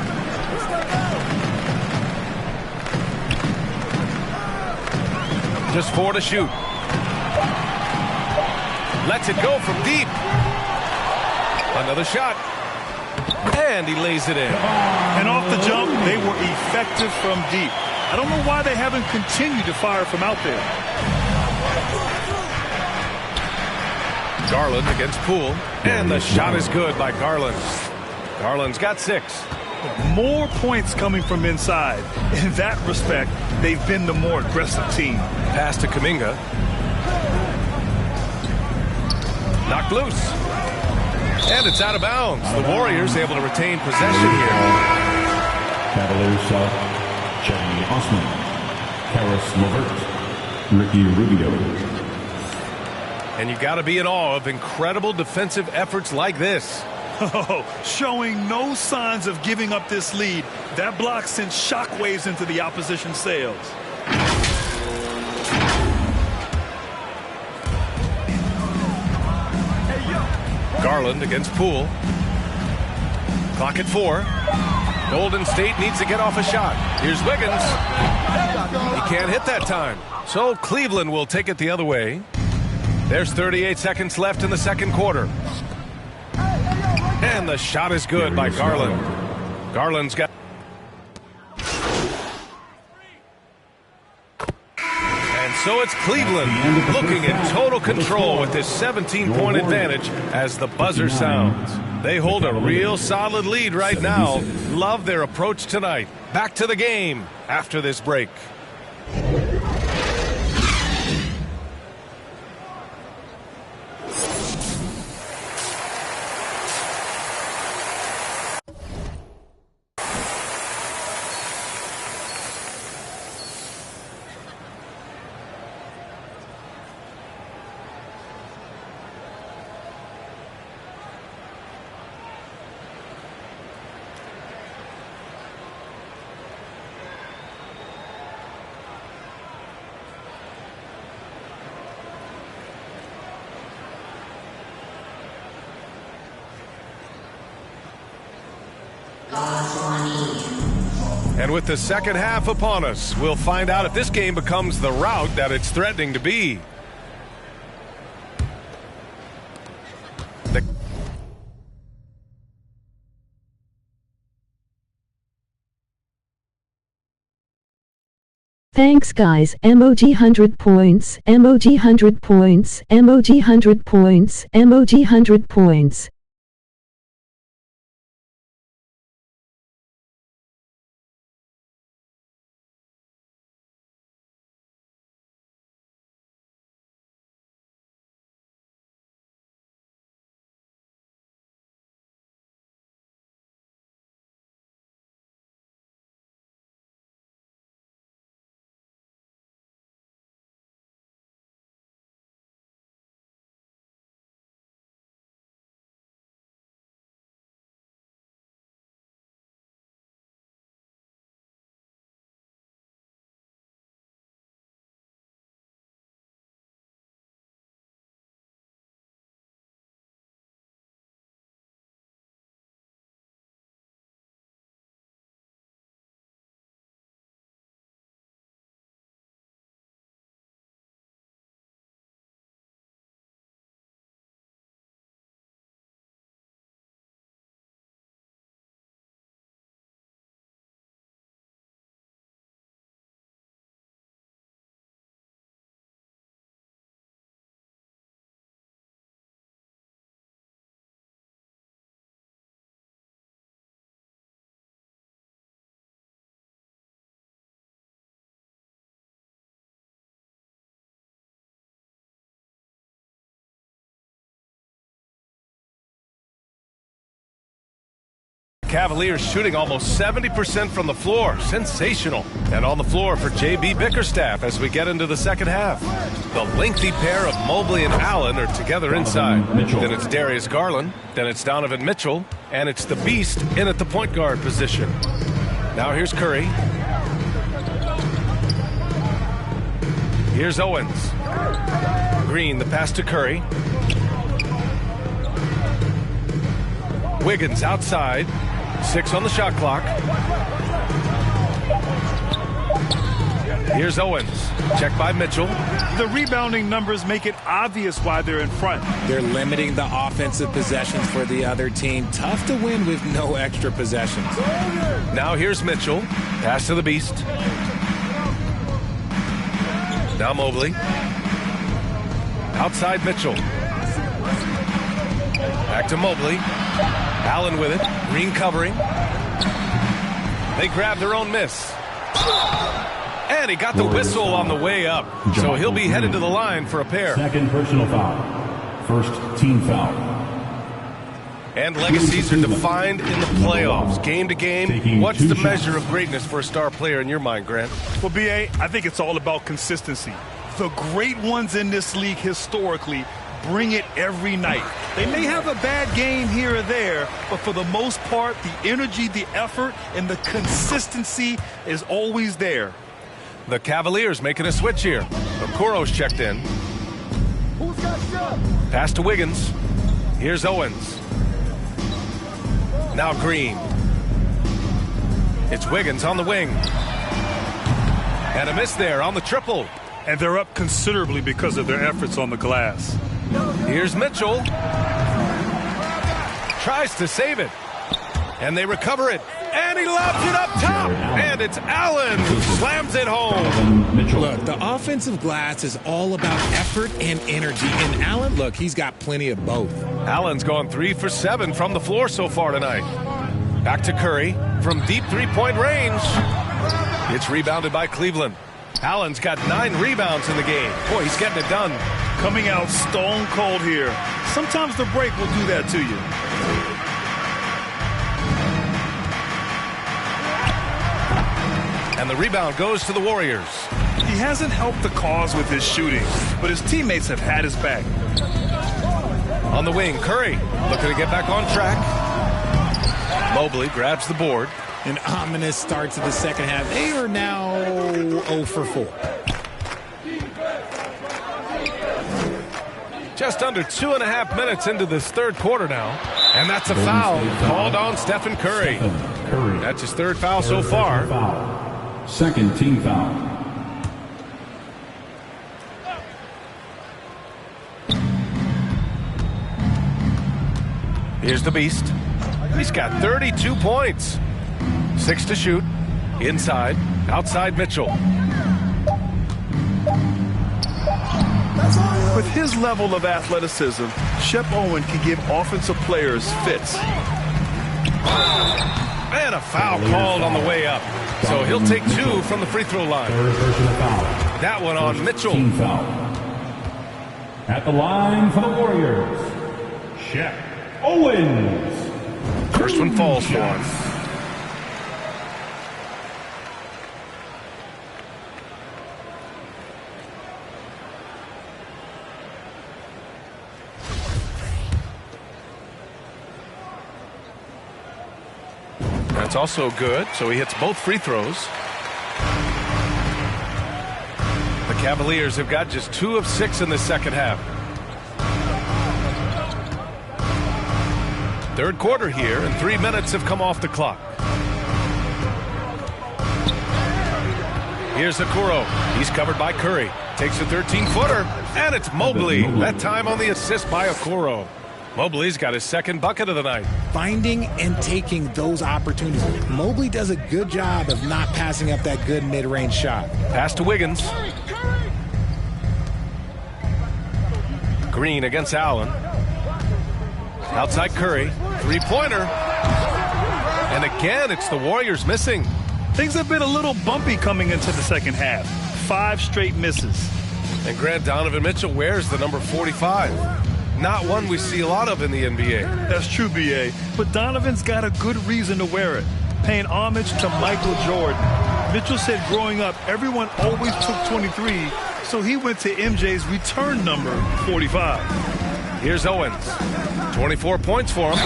S16: Just 4 to shoot. Lets it go from deep. Another shot. And he lays it in.
S17: And off the jump, they were effective from deep. I don't know why they haven't continued to fire from out there.
S16: Garland against Poole. And the shot is good by Garland. Garland's got 6.
S17: More points coming from inside. In that respect, they've been the more aggressive team.
S16: Pass to Kuminga. Knocked loose. And it's out of bounds. The Warriors able to retain possession here.
S6: Cavaliers shot. Cedi Osman. Karis LeVert. Ricky Rubio.
S16: And you got to be in awe of incredible defensive efforts like this.
S17: Oh, showing no signs of giving up this lead. That block sent shockwaves into the opposition sails.
S16: Garland against Poole. Clock at 4. Golden State needs to get off a shot. Here's Wiggins. He can't hit that time. So Cleveland will take it the other way. There's 38 seconds left in the second quarter. And the shot is good by Garland. Garland's got... And so it's Cleveland looking in total control with this 17-point advantage as the buzzer sounds. They hold a real solid lead right now. Love their approach tonight. Back to the game after this break. And with the second half upon us, we'll find out if this game becomes the rout that it's threatening to be.
S8: Thanks guys, emoji 100 points, emoji 100 points, emoji 100 points, emoji 100 points.
S16: Cavaliers shooting almost 70% from the floor. Sensational. And on the floor for J.B. Bickerstaff as we get into the second half. The lengthy pair of Mobley and Allen are together inside. Then it's Darius Garland. Then it's Donovan Mitchell. And it's the Beast in at the point guard position. Now here's Curry. Here's Owens. Green, the pass to Curry. Wiggins outside. 6 on the shot clock. Here's Owens. Checked by Mitchell.
S17: The rebounding numbers make it obvious why they're in front.
S18: They're limiting the offensive possessions for the other team. Tough to win with no extra possessions.
S16: Now here's Mitchell. Pass to the Beast. Now Mobley. Outside Mitchell. Back to Mobley. Allen with it. Green covering. They grab their own miss. And he got the whistle on the way up. So he'll be headed to the line for a pair.
S6: Second personal foul. First team foul.
S16: And legacies are defined in the playoffs, game to game. What's the measure of greatness for a star player in your mind, Grant?
S17: Well, B.A., I think it's all about consistency. The great ones in this league historically bring it every night. They may have a bad game here or there, but for the most part, the energy, the effort, and the consistency is always there.
S16: The Cavaliers making a switch here. Okoro's checked in. Pass to Wiggins. Here's Owens. Now Green. It's Wiggins on the wing. And a miss there on the triple.
S17: And they're up considerably because of their efforts on the glass.
S16: Here's Mitchell. Tries to save it. And they recover it. And he lobs it up top. And it's Allen who slams it home.
S18: Look, the offensive glass is all about effort and energy. And Allen, look, he's got plenty of both.
S16: Allen's gone 3 for 7 from the floor so far tonight. Back to Curry from deep three-point range. It's rebounded by Cleveland. Allen's got 9 rebounds in the game. Boy, he's getting it done.
S17: Coming out stone cold here. Sometimes the break will do that to you.
S16: And the rebound goes to the Warriors.
S17: He hasn't helped the cause with his shooting, but his teammates have had his back.
S16: On the wing, Curry looking to get back on track. Mobley grabs the board.
S18: An ominous start to the second half. They are now 0 for 4.
S16: Just under 2.5 minutes into this third quarter now. And that's a foul called on Stephen Curry. That's his third foul so far.
S6: Second team foul.
S16: Here's the Beast. He's got 32 points. 6 to shoot. Inside. Outside Mitchell.
S17: With his level of athleticism, Shep Owen can give offensive players fits.
S16: And a foul called on the way up. So he'll take 2 from the free throw line. That one on Mitchell.
S6: Team foul. At the line for the Warriors, Shep Owens.
S16: First one falls for him. That's also good, so he hits both free throws. The Cavaliers have got just 2 of 6 in the second half. Third quarter here, and 3 minutes have come off the clock. Here's Okoro. He's covered by Curry. Takes a 13-footer, and it's Mobley. That time on the assist by Okoro. Mobley's got his second bucket of the night.
S18: Finding and taking those opportunities. Mobley does a good job of not passing up that good mid-range shot.
S16: Pass to Wiggins. Green against Allen. Outside Curry. Three-pointer. And again, it's the Warriors missing.
S17: Things have been a little bumpy coming into the second half. 5 straight misses.
S16: And Grant, Donovan Mitchell wears the number 45. not one we see a lot of in the NBA.
S17: That's true, B.A. But Donovan's got a good reason to wear it, paying homage to Michael Jordan. Mitchell said growing up, everyone always took 23, so he went to MJ's return number, 45.
S16: Here's Owens. 24 points for him.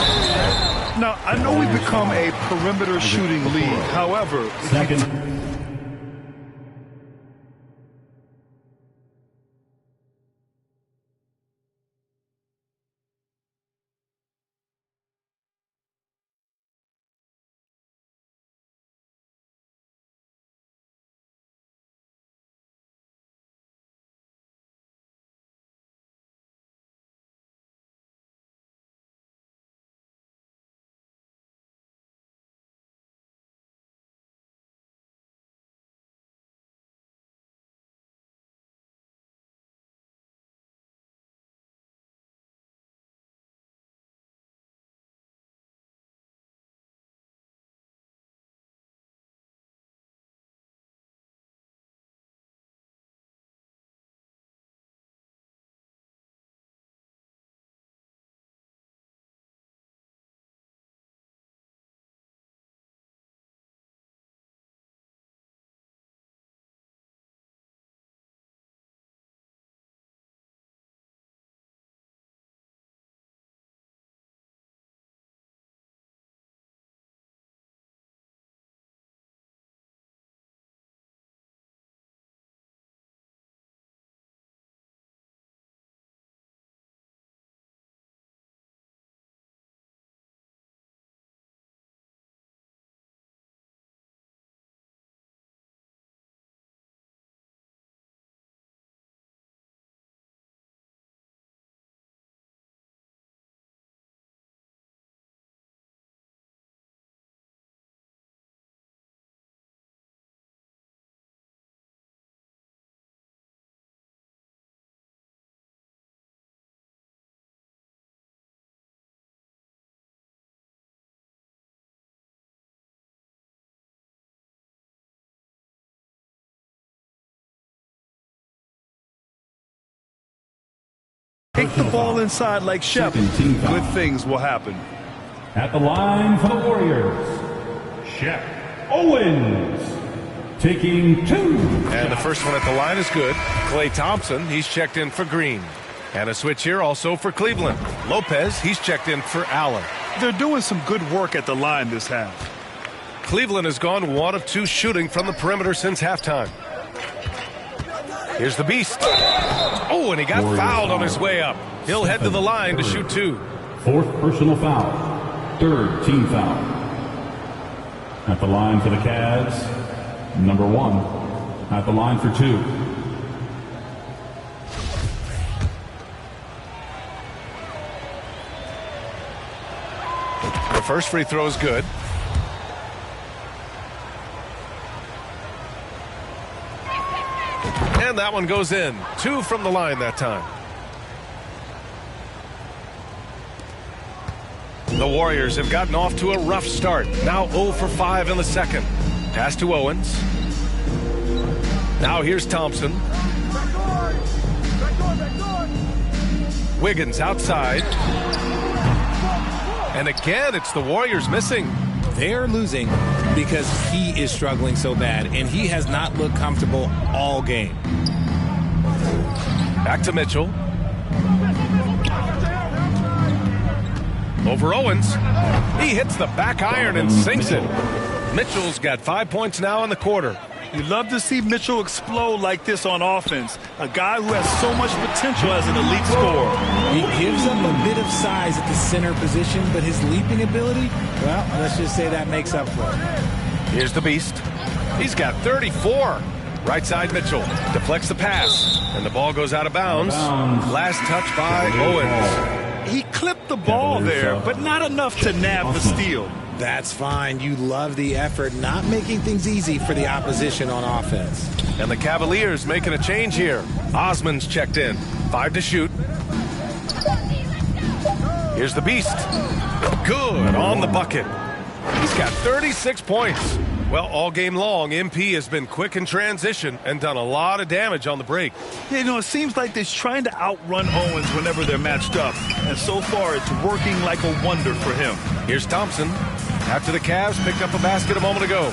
S17: Now, I know we've become a perimeter shooting league. However,
S6: Second.
S17: take the ball inside like Shep. Good things will happen.
S6: At the line for the Warriors, Shep Owens, taking 2.
S16: And the first one at the line is good. Klay Thompson, he's checked in for Green. And a switch here also for Cleveland. Lopez, he's checked in for Allen.
S17: They're doing some good work at the line this half.
S16: Cleveland has gone 1 of 2 shooting from the perimeter since halftime. Here's the Beast. Oh, and he got fouled on his way up. He'll head to the line to shoot 2.
S6: 4th personal foul. 3rd team foul. At the line for the Cavs, number 1. At the line for 2.
S16: The first free throw is good. And that one goes in. 2 from the line that time. The Warriors have gotten off to a rough start. Now 0 for 5 in the second. Pass to Owens. Now here's Thompson. Wiggins outside. And again, it's the Warriors missing.
S18: They're losing because he is struggling so bad, and he has not looked comfortable all game.
S16: Back to Mitchell. Over Owens. He hits the back iron and sinks it. Mitchell's got 5 points now in the quarter.
S17: You love to see Mitchell explode like this on offense. A guy who has so much potential as an elite scorer.
S18: He gives up a bit of size at the center position, but his leaping ability, well, let's just say that makes up for it.
S16: Here's the Beast. He's got 34. Right side Mitchell deflects the pass, and the ball goes out of bounds. Last touch by Owens.
S17: He clipped the ball there, but not enough to nab the steal.
S18: That's fine. You love the effort, not making things easy for the opposition on offense.
S16: And the Cavaliers making a change here. Osman's checked in. 5 to shoot. Here's the Beast. Good on the bucket. He's got 36 points. Well, all game long, MP has been quick in transition and done a lot of damage on the break.
S17: Yeah, you know, it seems like they're trying to outrun Owens whenever they're matched up. And so far, it's working like a wonder for him.
S16: Here's Thompson. After the Cavs picked up a basket a moment ago.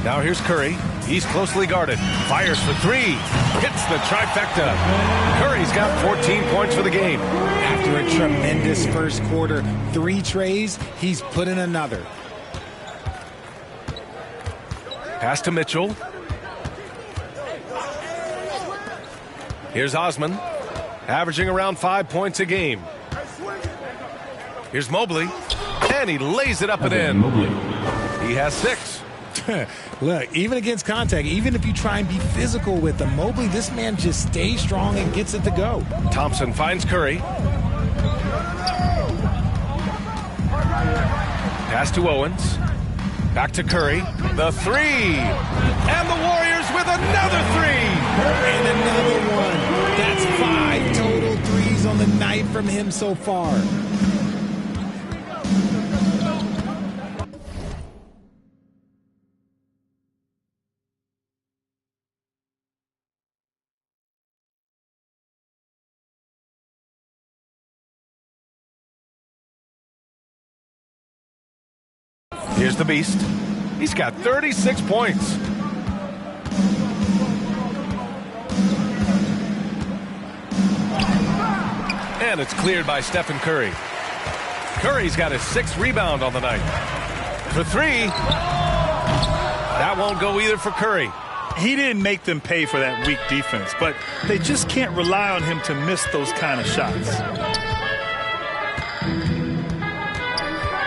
S16: Now here's Curry. He's closely guarded. Fires for three. Hits the trifecta. Curry's got 14 points for the game.
S18: After a tremendous first quarter, 3 trays, he's put in another.
S16: Pass to Mitchell. Here's Osman, averaging around 5 points a game. Here's Mobley, and he lays it up and in. He has 6.
S18: Look, even against contact, even if you try and be physical with him, Mobley, this man just stays strong and gets it to go.
S16: Thompson finds Curry. Pass to Owens. Back to Curry. The 3. And the Warriors with another 3.
S18: And another one. That's 5 total threes on the night from him so far.
S16: Here's the Beast. He's got 36 points. And it's cleared by Stephen Curry. Curry's got his 6th rebound on the night. For 3. That won't go either for Curry.
S17: He didn't make them pay for that weak defense, but they just can't rely on him to miss those kind of shots.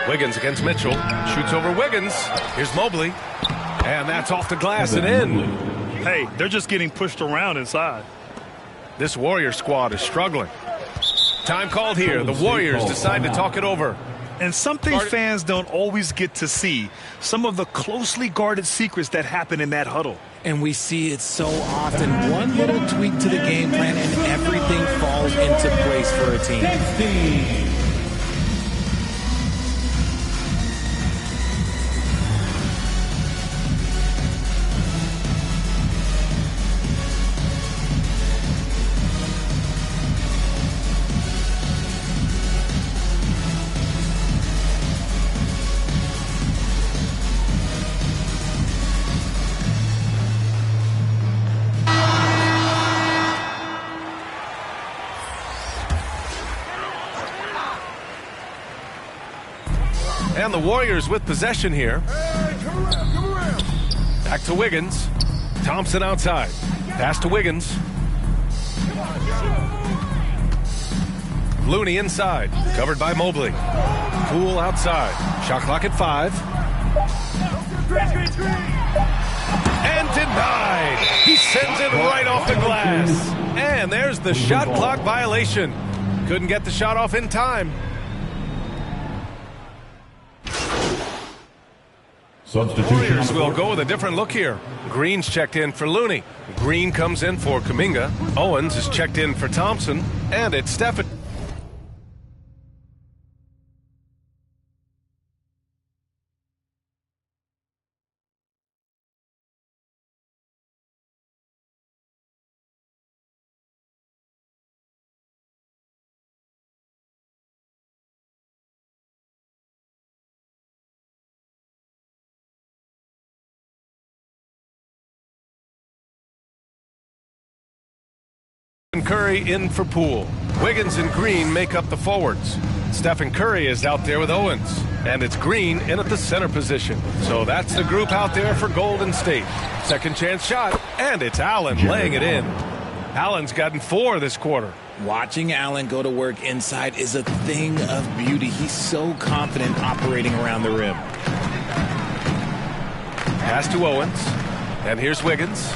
S16: Wiggins against Mitchell. Shoots over Wiggins. Here's Mobley. And that's off the glass and in.
S17: Hey, they're just getting pushed around inside.
S16: This Warrior squad is struggling. Time called here. The Warriors decide to talk it over.
S17: And something fans don't always get to see. Some of the closely guarded secrets that happen in that huddle.
S18: And we see it so often. One little tweak to the game plan and everything falls into place for a team.
S16: And the Warriors with possession here. Back to Wiggins. Thompson outside. Pass to Wiggins. Looney inside. Covered by Mobley. Poole outside. Shot clock at 5. And denied. He sends it right off the glass. And there's the shot clock violation. Couldn't get the shot off in time. Warriors will go with a different look here. Green's checked in for Looney. Green comes in for Kuminga. Owens is checked in for Thompson. And it's Stephen. Curry in for Poole. Wiggins and Green make up the forwards. Stephen Curry is out there with Owens. And it's Green in at the center position. So that's the group out there for Golden State. Second chance shot. And it's Allen laying it in. Allen's gotten 4 this quarter.
S18: Watching Allen go to work inside is a thing of beauty. He's so confident operating around the rim.
S16: Pass to Owens. And here's Wiggins.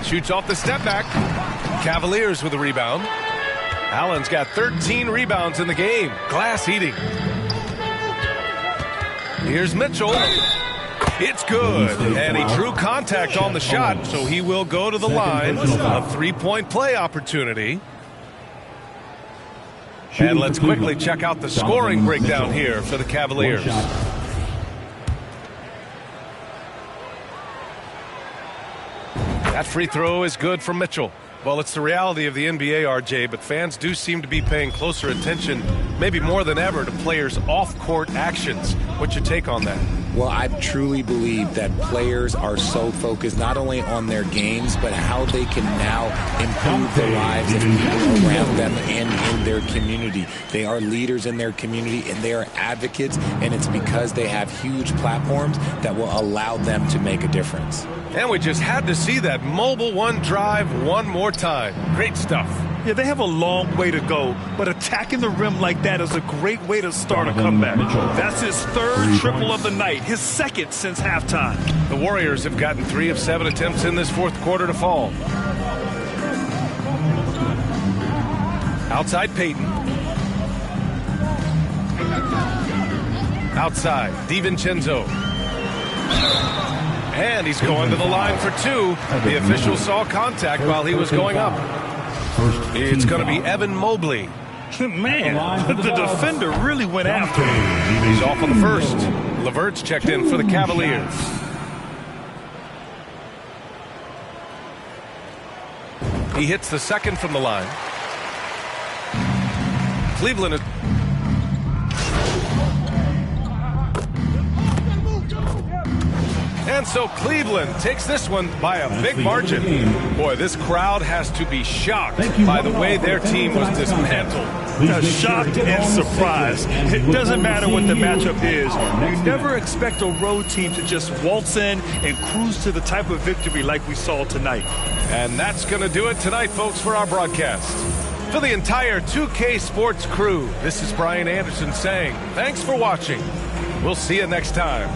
S16: Shoots off the step back. Cavaliers with a rebound. Allen's got 13 rebounds in the game. Glass eating. Here's Mitchell. It's good. And he drew contact on the shot, so he will go to the line. A 3-point play opportunity. And let's quickly check out the scoring breakdown here for the Cavaliers. That free throw is good from Mitchell. Well, it's the reality of the NBA, RJ, but fans do seem to be paying closer attention, maybe more than ever, to players' off-court actions. What's your take on that?
S18: Well, I truly believe that players are so focused not only on their games, but how they can now improve the lives of people around them and in their community. They are leaders in their community, and they are advocates, and it's because they have huge platforms that will allow them to make a difference.
S16: And we just had to see that mobile one drive one more time. Great stuff.
S17: Yeah, they have a long way to go, but attacking the rim like that is a great way to start a comeback. That's his third triple of the night, his second since halftime.
S16: The Warriors have gotten 3 of 7 attempts in this fourth quarter to fall. Outside Payton. Outside DiVincenzo. And he's going to the line for 2. The official saw contact while he was going up. It's going to be Evan Mobley.
S17: Man, the defender really went after him.
S16: He's off on the first. LeVert's checked in for the Cavaliers. He hits the second from the line. Cleveland is... And so Cleveland takes this one by a big margin. Boy, this crowd has to be shocked by the way their team was dismantled.
S17: Shocked and surprised. It doesn't matter what the matchup is. You never expect a road team to just waltz in and cruise to the type of victory like we saw tonight.
S16: And that's going to do it tonight, folks, for our broadcast. For the entire 2K Sports crew, this is Brian Anderson saying thanks for watching. We'll see you next time.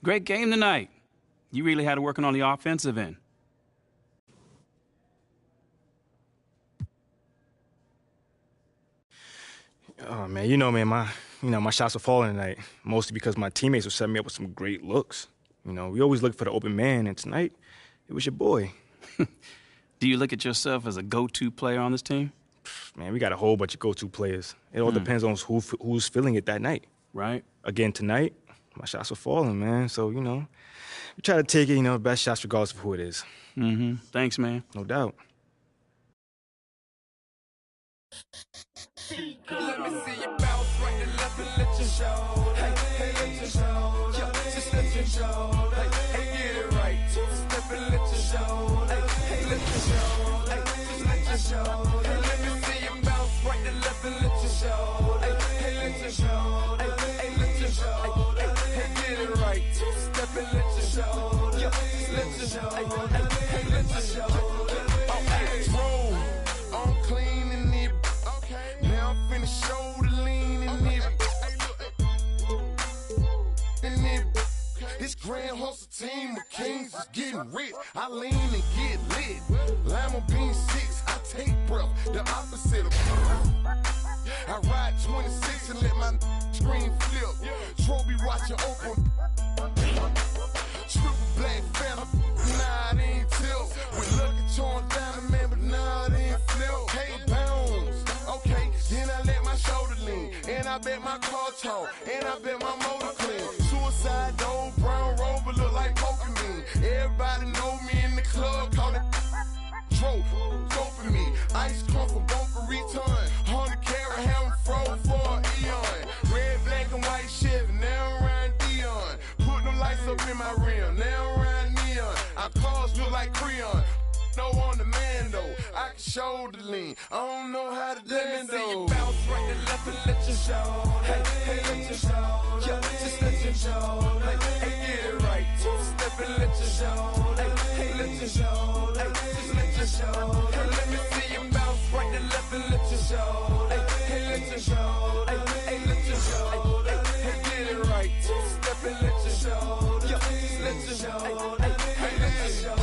S20: Great game tonight. You really had to working on the offensive end.
S10: Oh man, my shots were falling tonight, mostly because my teammates were setting me up with some great looks. We always look for the open man, and tonight it was your boy.
S20: Do you look at yourself as a go-to player on this team?
S10: Man, we got a whole bunch of go-to players. It all depends on who's feeling it that night.
S20: Right.
S10: Again, tonight, my shots were falling, man. So, we try to take it, the best shots regardless of who it is.
S20: Mm-hmm. Thanks, man.
S10: No doubt.
S12: Let me see you bounce right and left and let you show. Hey, let you show. Just let you show. Hey, get it right. Step and let you show. Hey, let you show. Just let you show. Let me see you bounce right and left and let you show. shoulder. Hey, let your shoulder. Hey, let your shoulder. Hey, get it right. Two-step and let your shoulder. Let your shoulder. Hey, let your shoulder. Okay, roll. I'm clean in it. Okay. Now I'm finna shoulder lean in it. This Grand Hustle team of kings is getting rich. I lean and get lit. Lima bean 6, I take breath. The opposite of I ride 26 and let my screen flip. Trophy watching open. Triple black phantom. Nah, it ain't tilt. With Lucky Charms down, man, but nah, it ain't flip. Hey, bounce. Okay, then I let my shoulder lean. And I bet my car talk. And I bet my motor clean. Suicide door, brown rover, look like Pokemon. Everybody know me in the club, call it Dro, go for me. Ice come from Boca Raton. 100 carat, having froze for an eon. Red, black, and white Chevy, now I'm around Dion. Put them lights up in my rim, now I'm around Neon. Our cars look like Creon. No on the man though, I can shoulder lean. I don't know how to dance though. Let me see you bounce right and left and let your shoulder. Hey, hey, let your shoulder. Yeah, just let your shoulder. Hey, get it right. Two-step and let your shoulder. Hey, hey, let your shoulder. Hey, just let your shoulder. Hey, let me see you bounce right and left and let your shoulder. Hey, hey, let your shoulder. Hey, hey, let your shoulder. Hey, get it right. Two-step and let your shoulder. Yeah, just let your shoulder. Hey, hey, let your shoulder.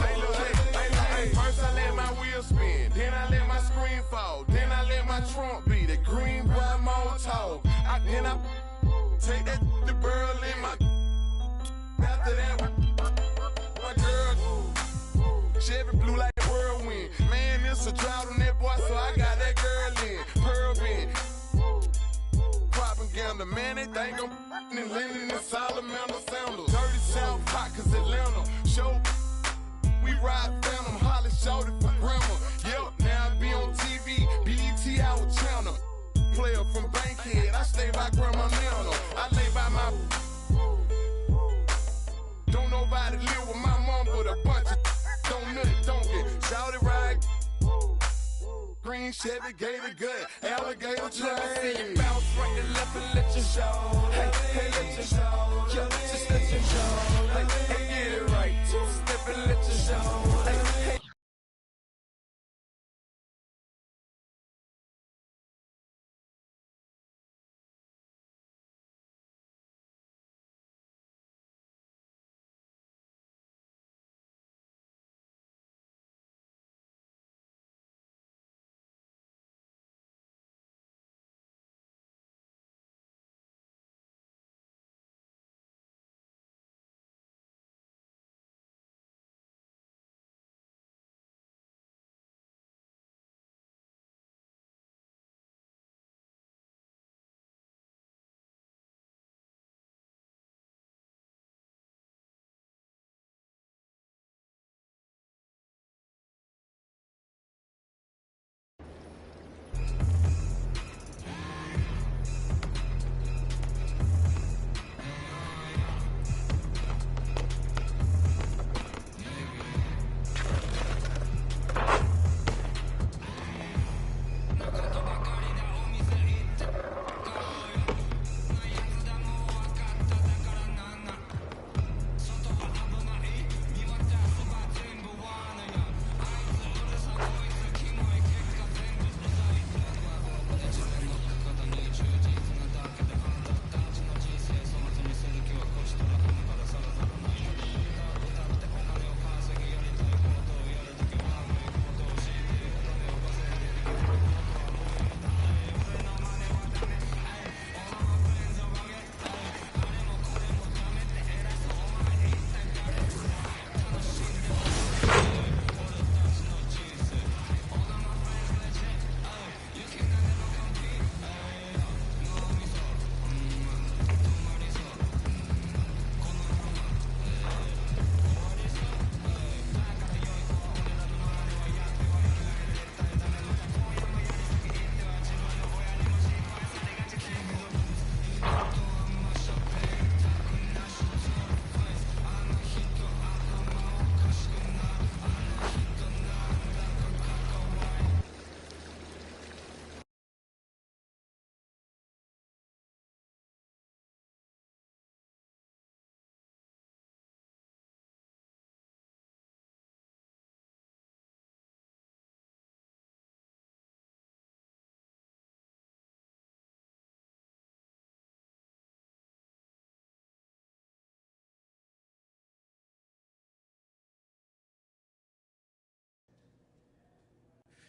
S12: First I let my wheel spin, then I let my screen fall, then I let my trunk be the green bright Molotov. Then I take that the Berlin my. After that, my girl Chevy blue like a whirlwind. Man, it's a drought on that boy, so I got that girl in Pearl bin. Propaganda, man, they think I'm in Lennon and Salamander sandals. Dirty South hot 'cause Atlanta show. We ride Phantom, Holly shouted for grandma. Yep, now I be on TV, BET our channel. Player from Bankhead, I stay by Grandma Nana. I lay by my. Don't nobody live with my mom, but a bunch of don't nothing, don't get. Shouted ride. Green Chevy, Gator gut, alligator tray. Let me see you bounce right and left and let your show. Hey, hey, let your show. Yeah, just let your show. Hey, hey, get it right. Two-step and let your show. Hey, hey.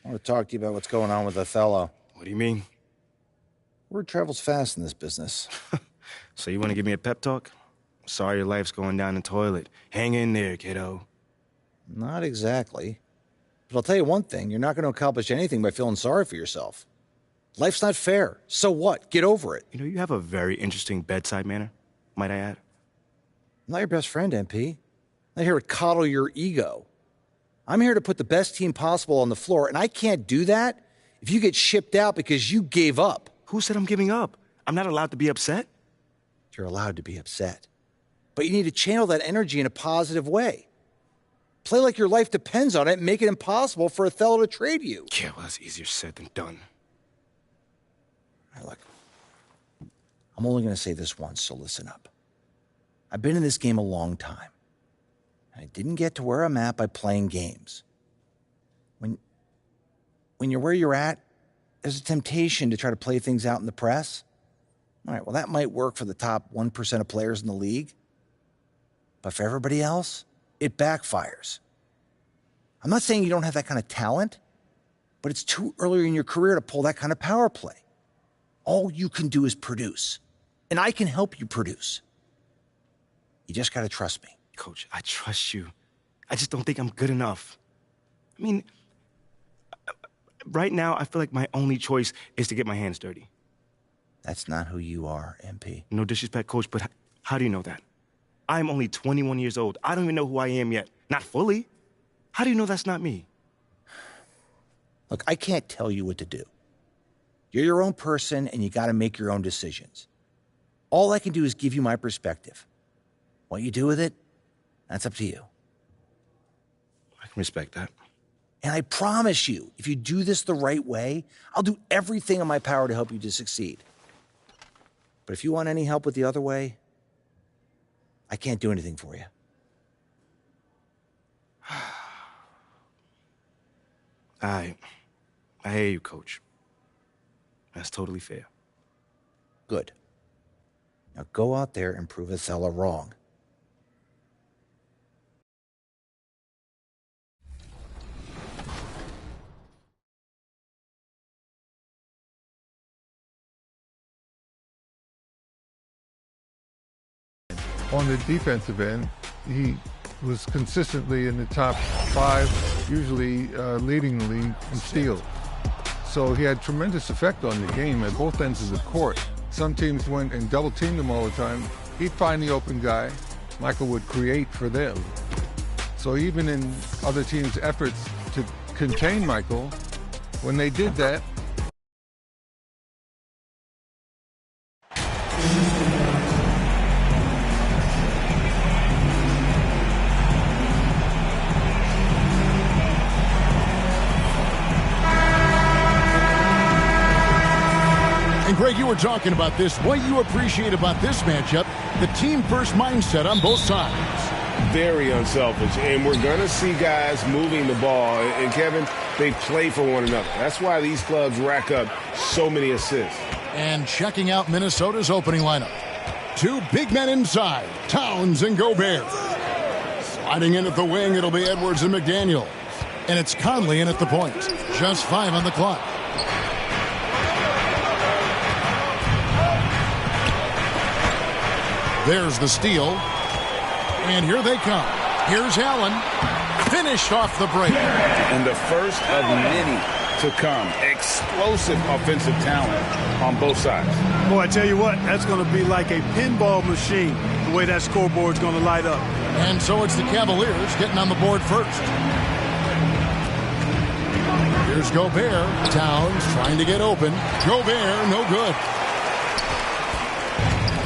S21: I want to talk to you about what's going on with Othello.
S10: What do you mean?
S21: Word travels fast in this business.
S10: So you want to give me a pep talk? Sorry your life's going down the toilet. Hang in there, kiddo.
S21: Not exactly. But I'll tell you one thing, you're not going to accomplish anything by feeling sorry for yourself. Life's not fair. So what? Get over it.
S10: You know, you have a very interesting bedside manner, might I add.
S21: I'm not your best friend, MP. I'm not here to coddle your ego. I'm here to put the best team possible on the floor, and I can't do that if you get shipped out because you gave up.
S10: Who said I'm giving up? I'm not allowed to be upset.
S21: You're allowed to be upset. But you need to channel that energy in a positive way. Play like your life depends on it and make it impossible for Othello to trade you.
S10: Yeah, well, that's easier said than done.
S21: Right, look, I'm only going to say this once, so listen up. I've been in this game a long time. I didn't get to where I'm at by playing games. When you're where you're at, there's a temptation to try to play things out in the press. All right, well, that might work for the top 1% of players in the league. But for everybody else, it backfires. I'm not saying you don't have that kind of talent, but it's too early in your career to pull that kind of power play. All you can do is produce, and I can help you produce. You just got to trust me.
S10: Coach, I trust you. I just don't think I'm good enough. I mean, right now, I feel like my only choice is to get my hands dirty.
S21: That's not who you are, MP.
S10: No disrespect, Coach, but how do you know that? I'm only 21 years old. I don't even know who I am yet. Not fully. How do you know that's not me?
S21: Look, I can't tell you what to do. You're your own person, and you got to make your own decisions. All I can do is give you my perspective. What you do with it, that's up to you.
S10: I can respect that.
S21: And I promise you, if you do this the right way, I'll do everything in my power to help you to succeed. But if you want any help with the other way, I can't do anything for you.
S10: I hear you, Coach. That's totally fair.
S21: Good. Now go out there and prove Othello wrong.
S15: On the defensive end, he was consistently in the top 5, usually leading the league in steals. So he had tremendous effect on the game at both ends of the court. Some teams went and double-teamed him all the time. He'd find the open guy. Michael would create for them. So even in other teams' efforts to contain Michael, when they did that,
S1: And Greg, you were talking about this. What you appreciate about this matchup, the team-first mindset on both sides.
S2: Very unselfish. And we're going to see guys moving the ball. And, Kevin, they play for one another. That's why these clubs rack up so many assists.
S1: And checking out Minnesota's opening lineup. 2 big men inside, Towns and Gobert. Sliding in at the wing, it'll be Edwards and McDaniels. And it's Conley in at the point. Just 5 on the clock. There's the steal. And here they come. Here's Allen. Finished off the break.
S2: And the first of many to come. Explosive offensive talent on both sides.
S17: Boy, I tell you what, that's going to be like a pinball machine, the way that scoreboard's going to light up.
S1: And so it's the Cavaliers getting on the board first. Here's Gobert. Towns trying to get open. Gobert, no good.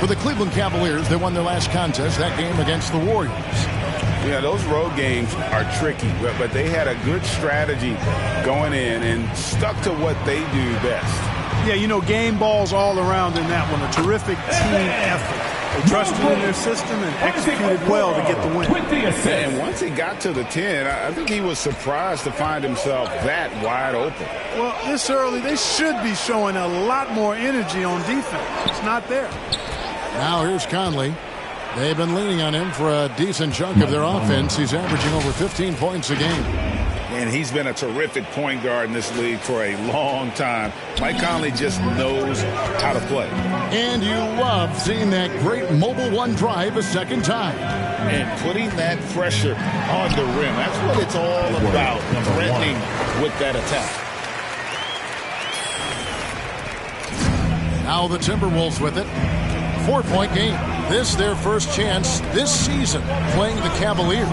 S1: For the Cleveland Cavaliers, they won their last contest, that game against the Warriors.
S2: Yeah, those road games are tricky, but they had a good strategy going in and stuck to what they do best.
S17: Yeah, you know, game balls all around in that one. A terrific team effort. They trusted in their system and executed well to get the win.
S2: And once he got to the 10, I think he was surprised to find himself that wide open.
S17: Well, this early, they should be showing a lot more energy on defense. It's not there.
S1: Now here's Conley. They've been leaning on him for a decent chunk of their offense. He's averaging over 15 points a game.
S2: And and he's been a terrific point guard in this league for a long time. Mike Conley just knows how to play.
S1: And you love seeing that great mobile one drive a second time.
S2: And putting that pressure on the rim. That's what it's all about, threatening with that attack.
S1: Now the Timberwolves with it. 4-point game. This their first chance this season playing the Cavaliers.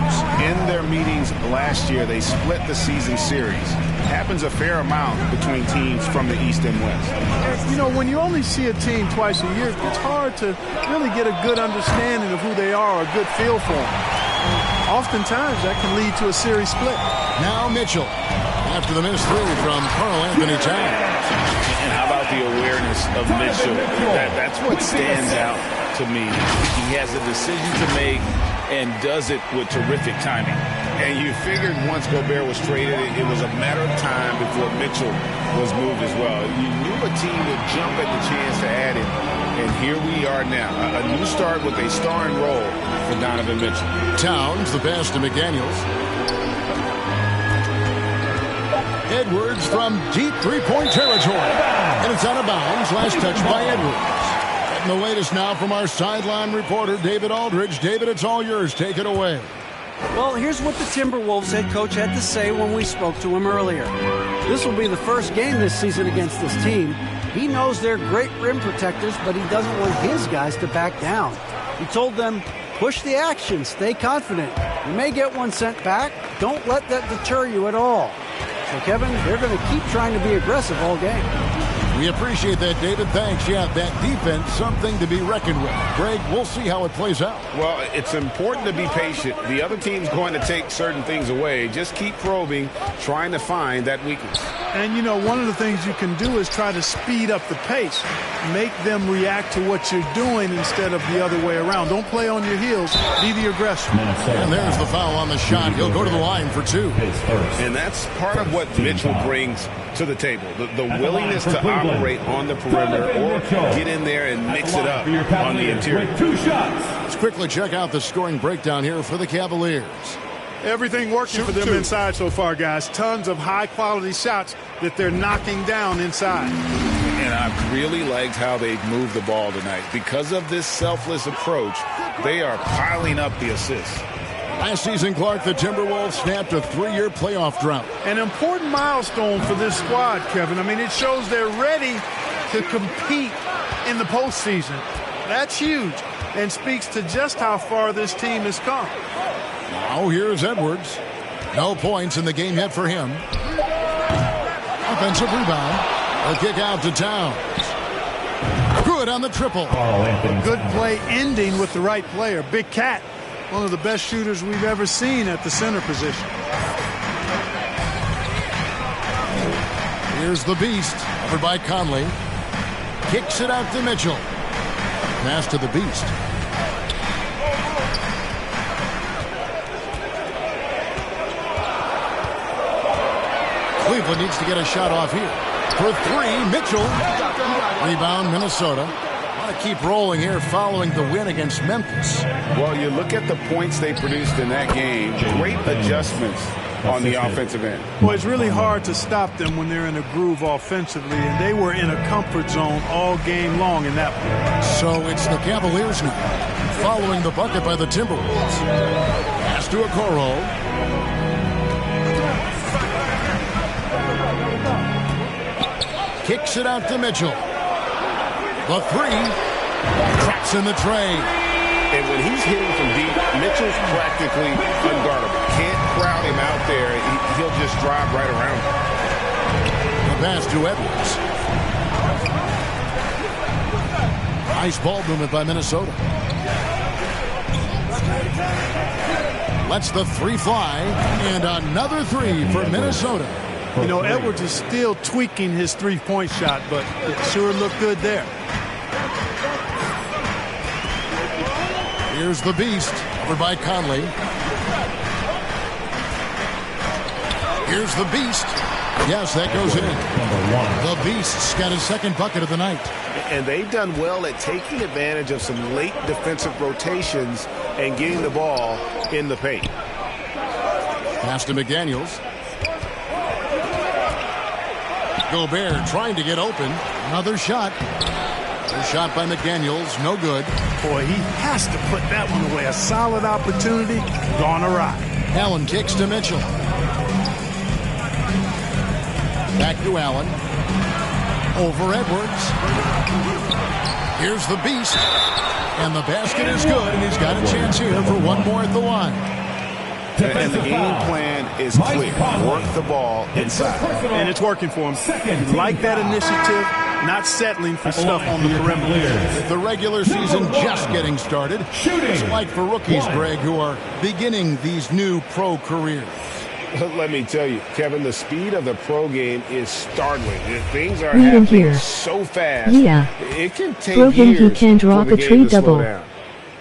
S2: In their meetings last year, they split the season series. Happens a fair amount between teams from the East and West.
S7: You know, when you only see a team twice a year, it's hard to really get a good understanding of who they are, a good feel for them. Oftentimes, that can lead to a series split.
S1: Now Mitchell, after the missed three from Karl Anthony Towns.
S2: And how about the awareness of Mitchell? That's what stands out to me. He has a decision to make and does it with terrific timing. And you figured once Gobert was traded, it was a matter of time before Mitchell was moved as well. You knew a team would jump at the chance to add him. And here we are now. A new start with a starring role for Donovan Mitchell.
S1: Towns, the pass to McDaniels. Edwards from deep three-point territory. And it's out of bounds. Last touch by Edwards. And the latest now from our sideline reporter, David Aldridge. David, it's all yours. Take it away.
S4: Well, here's what the Timberwolves head coach had to say when we spoke to him earlier. This will be the first game this season against this team. He knows they're great rim protectors, but he doesn't want his guys to back down. He told them, push the action, stay confident. You may get one sent back. Don't let that deter you at all. So, Kevin, they're going to keep trying to be aggressive all game.
S1: We appreciate that, David. Thanks. Yeah, that defense, something to be reckoned with. Greg, we'll see how it plays out.
S2: Well, it's important to be patient. The other team's going to take certain things away. Just keep probing, trying to find that weakness.
S7: And, you know, one of the things you can do is try to speed up the pace. Make them react to what you're doing instead of the other way around. Don't play on your heels. Be the aggressor.
S1: And there's the foul on the shot. He'll go to the line for two.
S2: And that's part of what Mitchell brings to the table. The willingness to operate on the perimeter or get in there and mix it up on the interior.
S1: 2 shots. Let's quickly check out the scoring breakdown here for the Cavaliers.
S7: Everything working for them inside so far, guys. Tons of high-quality shots that they're knocking down inside.
S2: And I really liked how they've moved the ball tonight. Because of this selfless approach, they are piling up the assists.
S1: Last season, Clark, the Timberwolves snapped a 3-year playoff drought.
S7: An important milestone for this squad, Kevin. I mean, it shows they're ready to compete in the postseason. That's huge and speaks to just how far this team has come.
S1: Now here's Edwards. No points in the game yet for him. Offensive rebound. A kick out to Towns. Good on the triple.
S7: Good play ending with the right player. Big Cat, one of the best shooters we've ever seen at the center position.
S1: Here's the Beast, covered by Conley. Kicks it out to Mitchell. Pass to the Beast. Cleveland needs to get a shot off here. For 3, Mitchell. Rebound, Minnesota. Want to keep rolling here following the win against Memphis.
S2: Well, you look at the points they produced in that game. Great adjustments on the offensive end.
S7: Well, it's really hard to stop them when they're in a groove offensively, and they were in a comfort zone all game long in that one.
S1: So it's the Cavaliers now, following the bucket by the Timberwolves. Pass to Okoro. Kicks it out to Mitchell. The 3. Traps in the tray.
S2: And when he's hitting from deep, Mitchell's practically unguardable. Can't crowd him out there. He'll just drive right around him.
S1: The pass to Edwards. Nice ball movement by Minnesota. Lets the 3 fly. And another 3 for Minnesota.
S7: You know, Edwards is still tweaking his three-point shot, but it sure looked good there.
S1: Here's the Beast, covered by Conley. Here's the Beast. Yes, that goes in. The Beast's got his second bucket of the night.
S2: And they've done well at taking advantage of some late defensive rotations and getting the ball in the paint.
S1: Pass to McDaniels. Gobert trying to get open. Another shot. A shot by McDaniels, no good.
S7: Boy, he has to put that one away. A solid opportunity, gone awry.
S1: Allen kicks to Mitchell. Back to Allen. Over Edwards. Here's the beast. And the basket is good, and he's got a chance here for one more at the line.
S2: And the game plan is clear. Work the ball inside.
S7: And it's working for him. Like that initiative, not settling for stuff on the perimeter.
S1: The regular season just getting started. It's like for rookies, Greg, who are beginning these new pro careers.
S2: Let me tell you, Kevin, the speed of the pro game is startling. Things are
S8: Read him
S2: happening
S8: here.
S2: so fast.
S8: Yeah.
S2: It can take
S8: Throw him,
S2: years
S8: he can drop
S2: for
S8: a
S2: the game
S8: tree
S2: to slow
S8: double.
S2: down.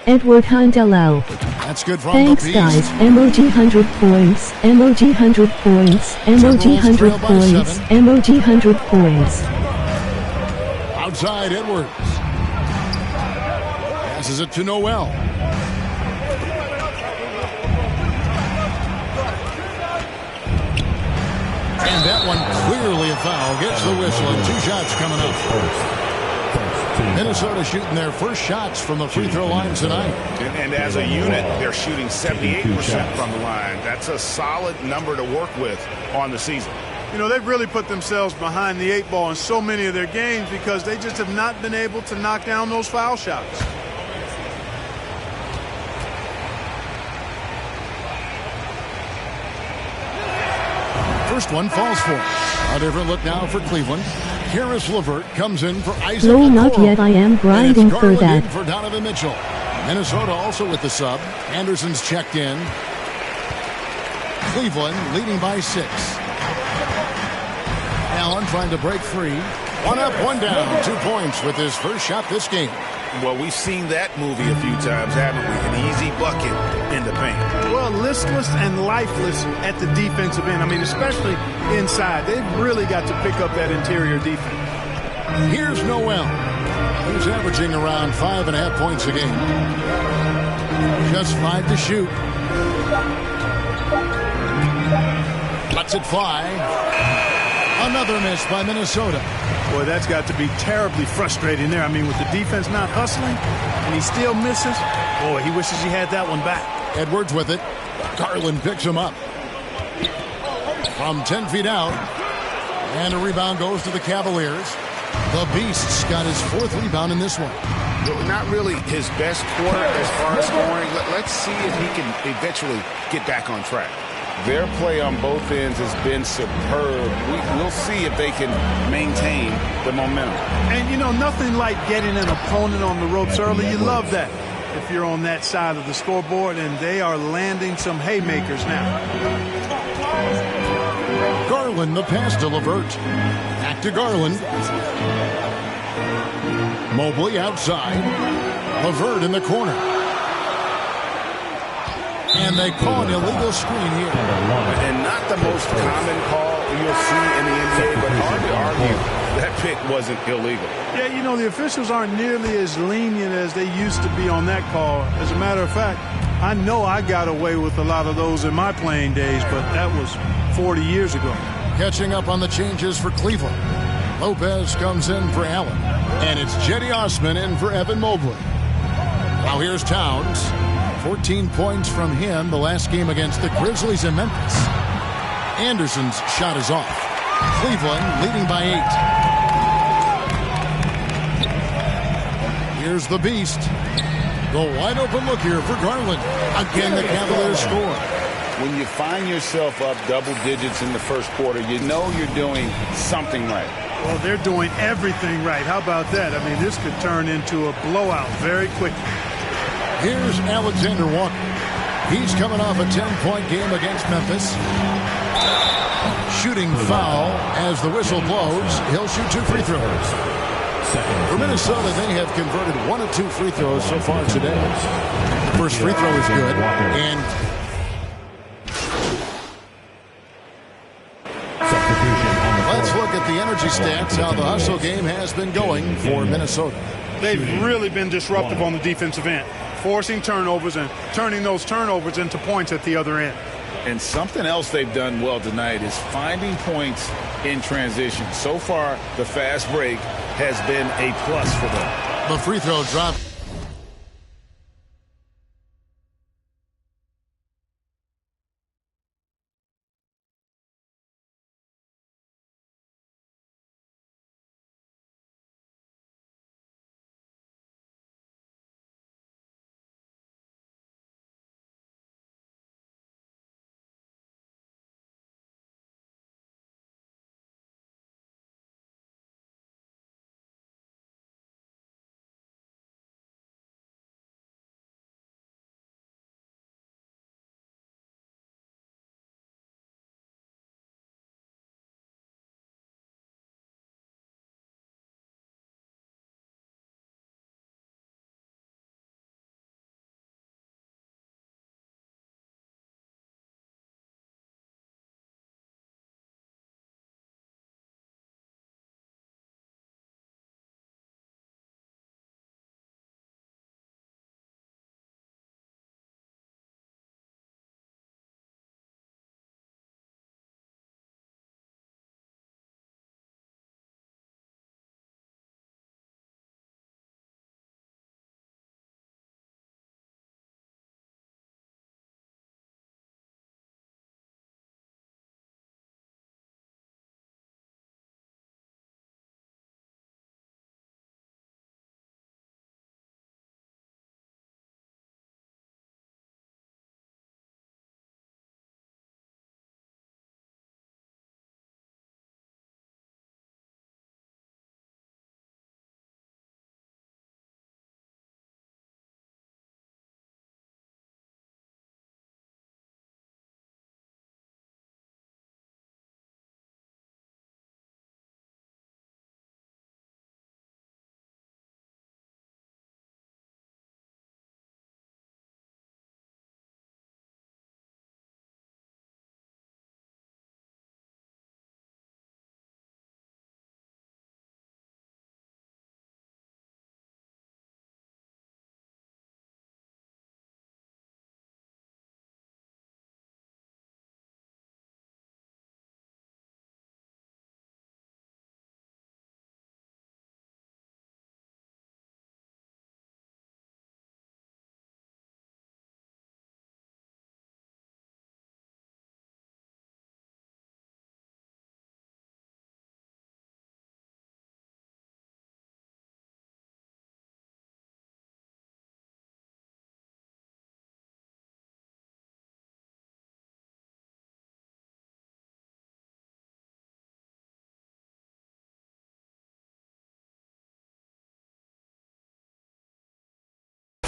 S8: Edward Handelau.
S1: That's good from
S8: Thanks,
S1: the
S8: guys.
S1: beast.
S8: MOG 100 points. MOG 100 points. MOG 100 points. MOG 100 points.
S1: Outside Edwards. Passes it to Noel. And that one clearly a foul. Gets the whistle and 2 shots coming up. Minnesota shooting their first shots from the free throw line tonight.
S2: And as a unit, they're shooting 78% from the line. That's a solid number to work with on the season.
S7: You know, they've really put themselves behind the 8 ball in so many of their games because they just have not been able to knock down those foul shots.
S1: First one falls for him. A different look now for Cleveland. Karis LeVert comes in for Isaac
S8: No, not
S1: Okoro.
S8: yet. I am grinding
S1: And it's
S8: for
S1: Garland
S8: that.
S1: in for Donovan Mitchell. Minnesota also with the sub. Anderson's checked in. Cleveland leading by 6. Allen trying to break free. One up, one down. 2 points with his first shot this game.
S2: Well, we've seen that movie a few times, haven't we? An easy bucket in the paint.
S7: Well, listless and lifeless at the defensive end. I mean, especially inside. They've really got to pick up that interior defense.
S1: Here's Noel. He's averaging around 5.5 points a game. Just 5 to shoot. Lets it fly. Another miss by Minnesota.
S7: Boy, that's got to be terribly frustrating there. I mean, with the defense not hustling and he still misses, boy, he wishes he had that one back.
S1: Edwards with it. Garland picks him up. From 10 feet out. And a rebound goes to the Cavaliers. The Beast's got his 4th rebound in this one.
S2: Not really his best quarter as far as scoring. Let's see if he can eventually get back on track. Their play on both ends has been superb. We'll see if they can maintain the momentum.
S7: And, you know, nothing like getting an opponent on the ropes early. You love that if you're on that side of the scoreboard, and they are landing some haymakers now.
S1: Garland, the pass to LeVert. Back to Garland. Mobley outside. LeVert in the corner. And they call an illegal screen here.
S2: And not the most common call you'll see in the NBA, but hard to argue that pick wasn't illegal.
S7: Yeah, you know, the officials aren't nearly as lenient as they used to be on that call. As a matter of fact, I know I got away with a lot of those in my playing days, but that was 40 years ago.
S1: Catching up on the changes for Cleveland. Lopez comes in for Allen. And it's Jetty Osman in for Evan Mobley. Now here's Towns. 14 points from him the last game against the Grizzlies in Memphis. Anderson's shot is off. Cleveland leading by 8. Here's the Beast. The wide open look here for Garland. Again, the Cavaliers score.
S2: When you find yourself up double digits in the first quarter, you know you're doing something right.
S7: Well, they're doing everything right. How about that? I mean, this could turn into a blowout very quickly.
S1: Here's Alexander Walker. He's coming off a 10-point game against Memphis. Shooting foul as the whistle blows. He'll shoot 2 free throws. For Minnesota, they have converted 1 of 2 free throws so far today. The first free throw is good. And let's look at the energy stats, how the hustle game has been going for Minnesota.
S7: They've really been disruptive on the defensive end, forcing turnovers and turning those turnovers into points at the other end.
S2: And something else they've done well tonight is finding points in transition. So far, the fast break has been a plus for them.
S1: The free throw drop.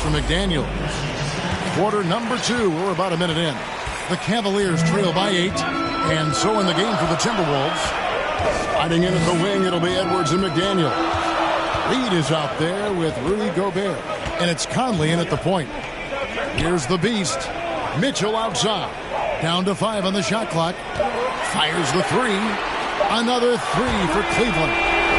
S1: For McDaniels. Quarter number 2. We're about a minute in. The Cavaliers trail by 8. And so in the game for the Timberwolves. Sliding in at the wing, it'll be Edwards and McDaniel. Reed is out there with Rudy Gobert. And it's Conley in at the point. Here's the beast. Mitchell outside. Down to 5 on the shot clock. Fires the 3. Another 3 for Cleveland.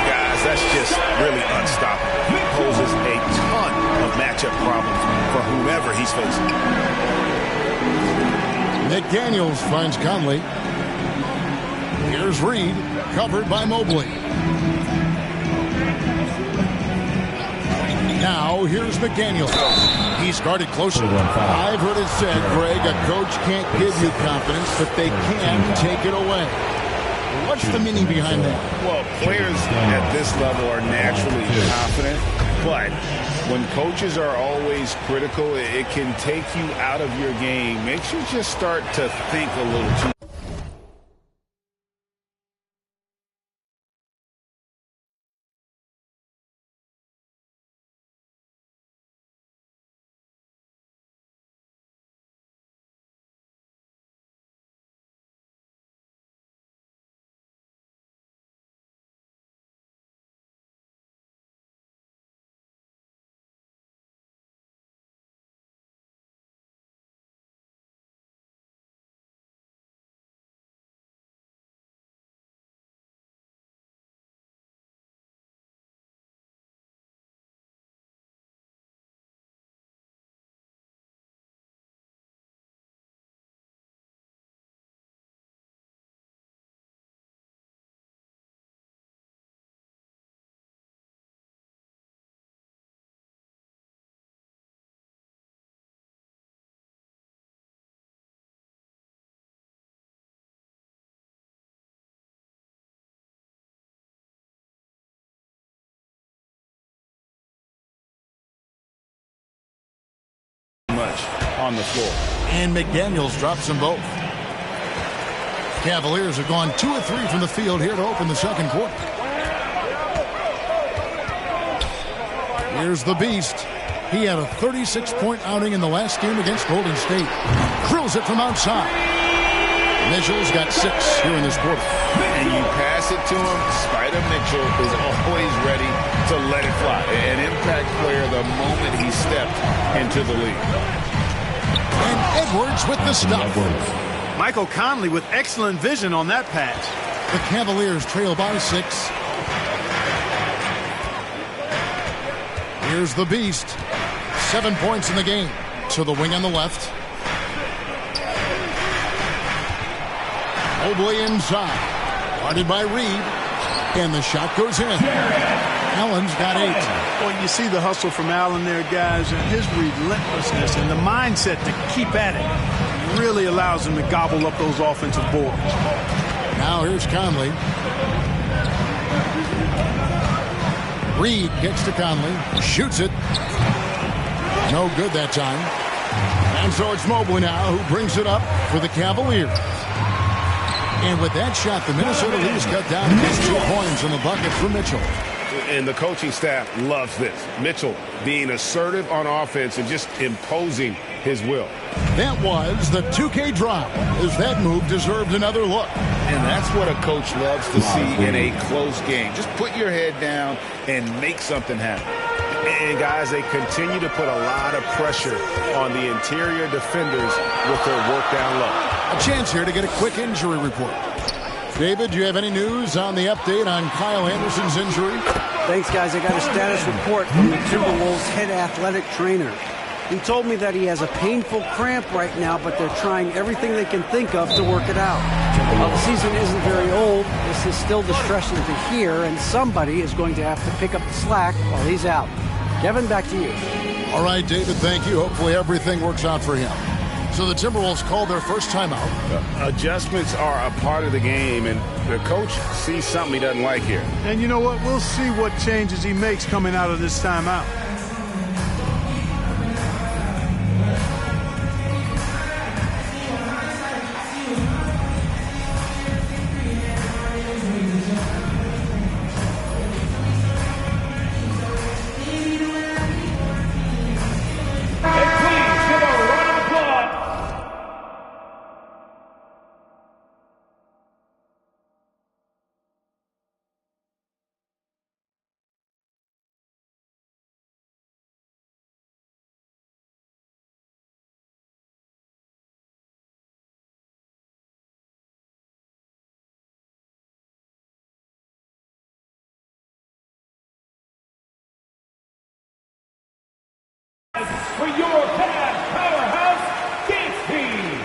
S2: Guys, that's just really unstoppable. He poses a ton of matchup problems for whomever he's facing.
S1: McDaniels finds Conley. Here's Reed, covered by Mobley. Now, here's McDaniels. He's guarded closely. I've heard it said, Greg, a coach can't give you confidence, but they can take it away. What's the meaning behind that?
S2: Well, players at this level are naturally confident, but when coaches are always critical, it can take you out of your game. Makes you just start to think a little too on the floor.
S1: And McDaniels drops them both. Cavaliers have gone 2 of 3 from the field here to open the second quarter. Here's the Beast. He had a 36-point outing in the last game against Golden State. Drills it from outside. Mitchell's got 6 here in this quarter.
S2: And you pass it to him, Spider Mitchell is always ready to let it fly. An impact player the moment he stepped into the league.
S1: And Edwards with the stuff.
S7: Michael Conley with excellent vision on that pass.
S1: The Cavaliers trail by 6. Here's the Beast. 7 points in the game. To the wing on the left. Mobley inside. Guarded by Reed. And the shot goes in. Allen's got 8.
S7: Well, you see the hustle from Allen there, guys, and his relentlessness and the mindset to keep at it really allows him to gobble up those offensive boards.
S1: Now here's Conley. Reed gets to Conley. Shoots it. No good that time. And so it's Mobley now who brings it up for the Cavaliers. And with that shot, the Minnesota Leafs cut down to just 2 points in the bucket for Mitchell.
S2: And the coaching staff loves this. Mitchell being assertive on offense and just imposing his will.
S1: That was the 2K drive, as that move deserved another look.
S2: And that's what a coach loves to see in a close game. Just put your head down and make something happen. And, guys, they continue to put a lot of pressure on the interior defenders with their work down low.
S1: A chance here to get a quick injury report. David, do you have any news on the update on Kyle Anderson's injury?
S4: Thanks, guys. I got a status report from the Timberwolves head athletic trainer. He told me that he has a painful cramp right now, but they're trying everything they can think of to work it out. While the season isn't very old, this is still distressing to hear, and somebody is going to have to pick up the slack while he's out. Kevin, back to you.
S1: All right, David, thank you. Hopefully everything works out for him. So the Timberwolves called their first timeout.
S2: Adjustments are a part of the game, and the coach sees something he doesn't like here.
S7: And you know what? We'll see what changes he makes coming out of this timeout.
S6: For your Cavs powerhouse dance team.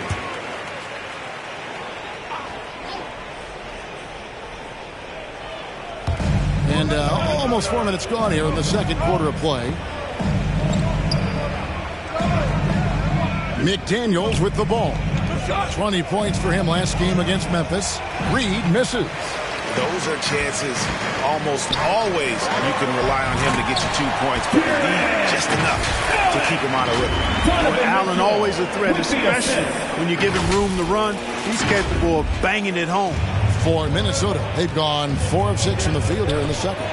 S1: And almost 4 minutes gone here in the second quarter of play. McDaniels with the ball. 20 points for him last game against Memphis. Reed misses.
S2: Those are chances almost always you can rely on him to get you 2 points, but indeed just enough to keep him out of rhythm.
S7: Well, Allen always a threat, especially when you give him room to run. He's capable of banging it home.
S1: For Minnesota, they've gone 4 of 6 in the field here in the second.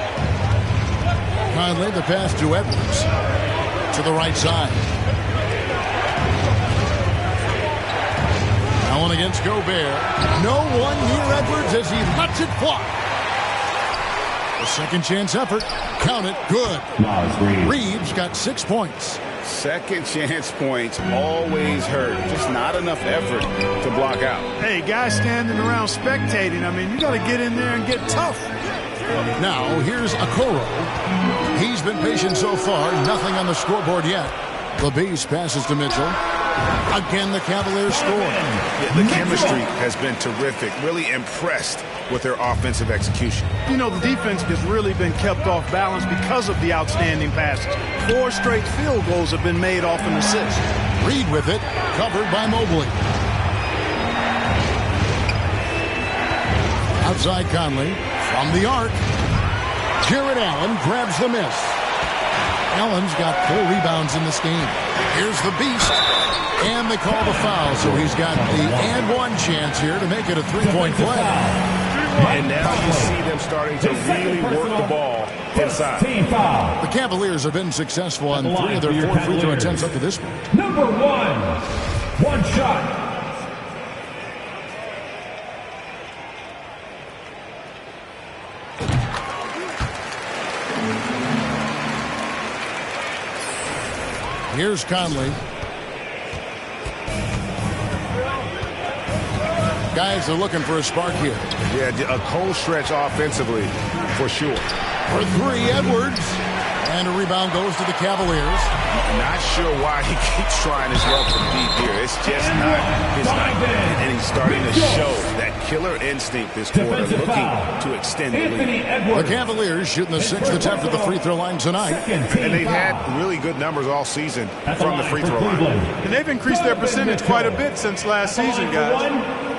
S1: Conley, the pass to Edwards. To the right side. Allen against Gobert. No one near Edwards as he lets it fly. A second chance effort. Count it. Good. Reeves got 6 points.
S2: Second chance points always hurt. Just not enough effort to block out.
S7: Hey, guys standing around spectating, I mean, you got to get in there and get tough.
S1: Now, here's Okoro. He's been patient so far. Nothing on the scoreboard yet. The Beast passes to Mitchell. Again, the Cavaliers score.
S2: Yeah, the chemistry has been terrific. Really impressed with their offensive execution.
S7: You know, the defense has really been kept off balance because of the outstanding passes. 4 straight field goals have been made off an assist.
S1: Reed with it, covered by Mobley. Outside Conley, from the arc. Jarrett Allen grabs the miss. Allen's got 4 rebounds in this game. Here's the Beast. And they call the foul, so he's got the and one chance here to make it a 3-point play.
S2: And now you see them starting to really work the ball inside.
S1: The Cavaliers have been successful on 3 of their 4 free throw attempts up to this point.
S6: Number 1 shot.
S1: Here's Conley. Guys are looking for a spark here.
S2: Yeah, a cold stretch offensively, for sure.
S1: For 3, Edwards. And a rebound goes to the Cavaliers.
S2: Not sure why he keeps trying his luck from deep here. It's just not his night. And he's starting to show that killer instinct this quarter, looking to extend the lead.
S1: The Cavaliers shooting the 6th attempt at the free throw line tonight.
S2: And they've had really good numbers all season from the free throw line.
S7: And they've increased their percentage quite a bit since last season, guys.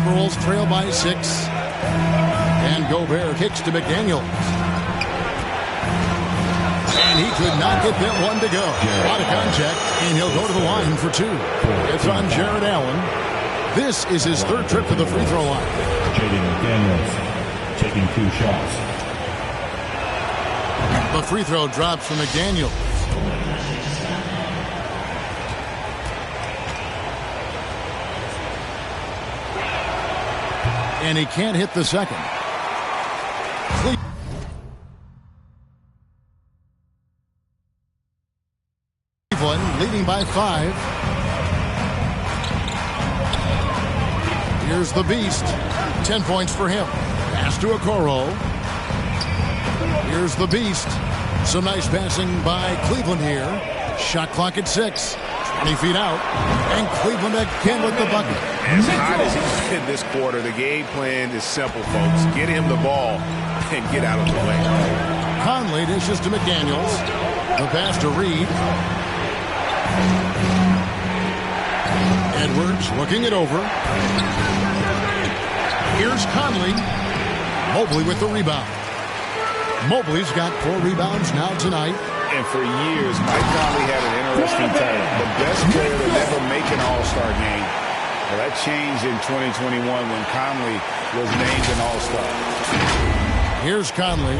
S1: Timberwolves trail by 6. And Gobert kicks to McDaniels. And he could not get that one to go. Out of contact, and he'll go to the line for 2. It's on Jared Allen. This is his 3rd trip to the free throw line.
S6: Jaden McDaniels taking 2 shots.
S1: The free throw drops from McDaniels. And he can't hit the second. Cleveland leading by 5. Here's the Beast. 10 points for him. Pass to Okoro. Here's the Beast. Some nice passing by Cleveland here. Shot clock at 6. 20 feet out. And Cleveland again with the bucket.
S2: As hot as he's been this quarter, the game plan is simple, folks. Get him the ball and get out of the way.
S1: Conley dishes to McDaniels. The pass to Reed. Edwards looking it over. Here's Conley. Mobley with the rebound. Mobley's got 4 rebounds now tonight.
S2: And for years, Mike Conley had an interesting title. The best player to never make an All-Star game. Well, that changed in 2021 when Conley was named an All-Star.
S1: Here's Conley.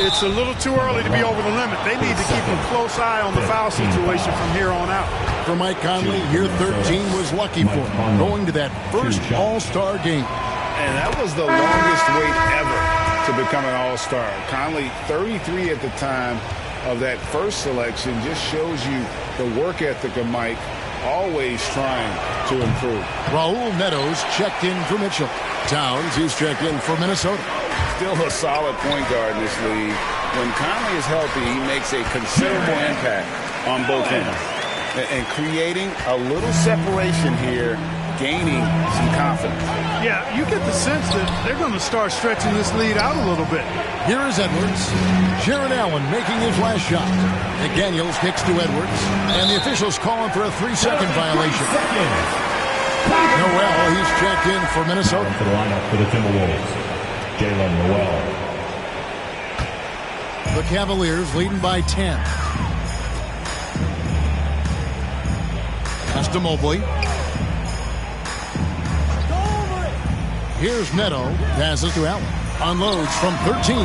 S7: It's a little too early to be over the limit. They need to keep a close eye on the foul situation from here on out.
S1: For Mike Conley, year 13 was lucky for him, going to that first All-Star game.
S2: And that was the longest wait ever to become an All-Star. Conley, 33 at the time of that first selection, just shows you the work ethic of Mike, always trying to improve.
S1: Raul Netos checked in for Mitchell. Towns, he's checked in for Minnesota.
S2: Still a solid point guard in this league. When Conley is healthy, he makes a considerable impact on both ends. And creating a little separation here, gaining some confidence.
S7: Yeah, you get the sense that they're going to start stretching this lead out a little bit.
S1: Here is Edwards. Jared Allen making his last shot. McDaniels kicks to Edwards. And the officials calling for a 3-second violation. Noel, he's checked in for Minnesota.
S6: To the lineup for the Timberwolves, Jalen Noel.
S1: The Cavaliers leading by 10. Pass to Mobley. Here's Neto. Passes to Allen. Unloads from 13.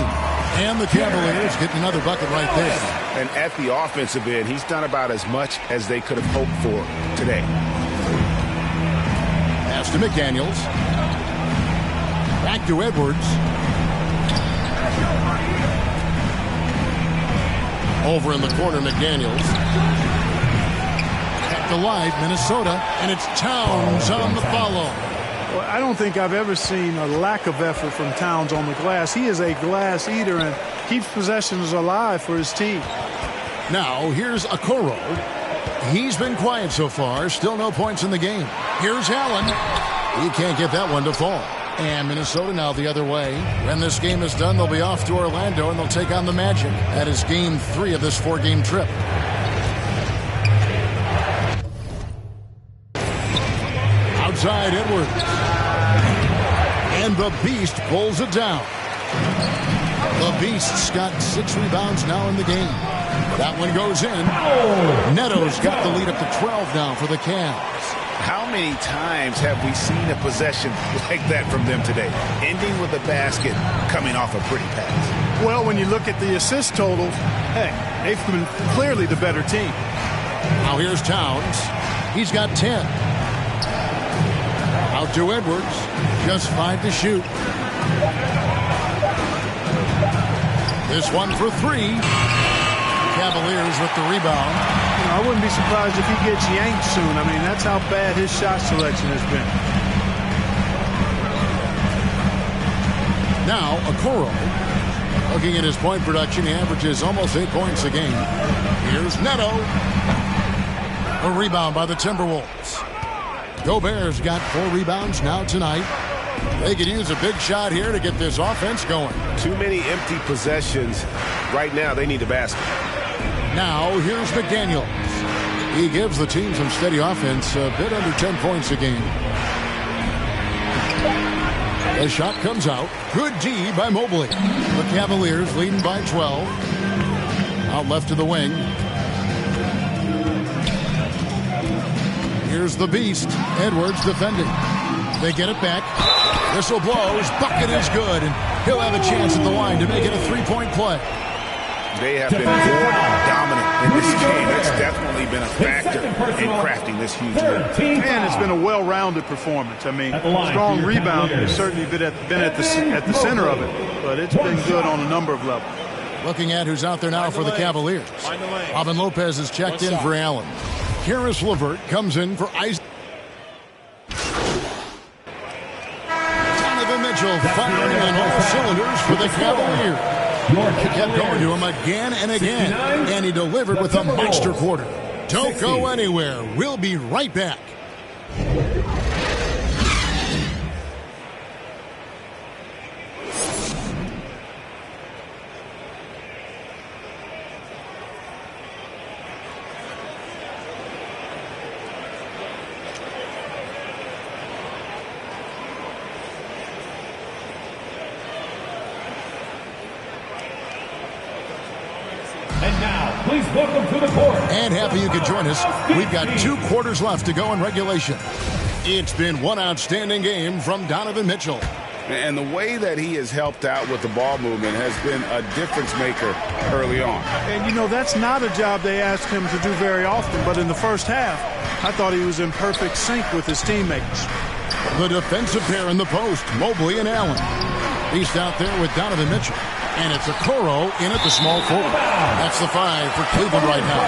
S1: And the Cavaliers get another bucket right there.
S2: And at the offensive end, he's done about as much as they could have hoped for today.
S1: Pass to McDaniels. Back to Edwards. Over in the corner, McDaniels. Kept alive, Minnesota. And it's Towns on the follow.
S7: Well, I don't think I've ever seen a lack of effort from Towns on the glass. He is a glass eater and keeps possessions alive for his team.
S1: Now, here's Okoro. He's been quiet so far. Still no points in the game. Here's Allen. He can't get that one to fall. And Minnesota now the other way. When this game is done, they'll be off to Orlando, and they'll take on the Magic. That is game 3 of this 4-game trip. Outside Edwards. And the Beast pulls it down. The Beast's got 6 rebounds now in the game. That one goes in. Neto's got the lead up to 12 now for the Cavs.
S2: How many times have we seen a possession like that from them today? Ending with a basket, coming off a pretty pass.
S7: Well, when you look at the assist totals, hey, they've been clearly the better team.
S1: Now here's Towns. He's got 10. Out to Edwards. Just 5 to shoot. This one for 3. Cavaliers with the rebound.
S7: You know, I wouldn't be surprised if he gets yanked soon. I mean, that's how bad his shot selection has been.
S1: Now, Okoro. Looking at his point production, he averages almost 8 points a game. Here's Neto. A rebound by the Timberwolves. Gobert's got 4 rebounds now tonight. They could use a big shot here to get this offense going.
S2: Too many empty possessions. Right now, they need a basket.
S1: Now, here's McDaniels. He gives the team some steady offense, a bit under 10 points a game. The shot comes out. Good D by Mobley. The Cavaliers leading by 12. Out left to the wing. Here's the beast. Edwards defending. They get it back. Whistle blows. Bucket is good. And he'll have a chance at the line to make it a three-point play.
S2: They have been more dominant in this game. It's definitely been a factor in crafting this huge lead.
S7: And it's been a well-rounded performance. I mean, strong rebounding has certainly been at the center of it, but it's been good on a number of levels.
S1: Looking at who's out there now for the Cavaliers. Robin Lopez is checked in for Allen. Karis LeVert comes in for Isaac. Donovan Mitchell firing on all cylinders for the Cavaliers. He kept going to him again and again, and he delivered with a monster quarter. Don't go anywhere. We'll be right back.
S6: Please welcome to the court.
S1: And happy you could join us. We've got 2 quarters left to go in regulation. It's been one outstanding game from Donovan Mitchell.
S2: And the way that he has helped out with the ball movement has been a difference maker early on.
S7: And, you know, that's not a job they ask him to do very often. But in the first half, I thought he was in perfect sync with his teammates.
S1: The defensive pair in the post, Mobley and Allen. Beast out there with Donovan Mitchell. And it's Okoro in at the small forward. That's the 5 for Cleveland right now.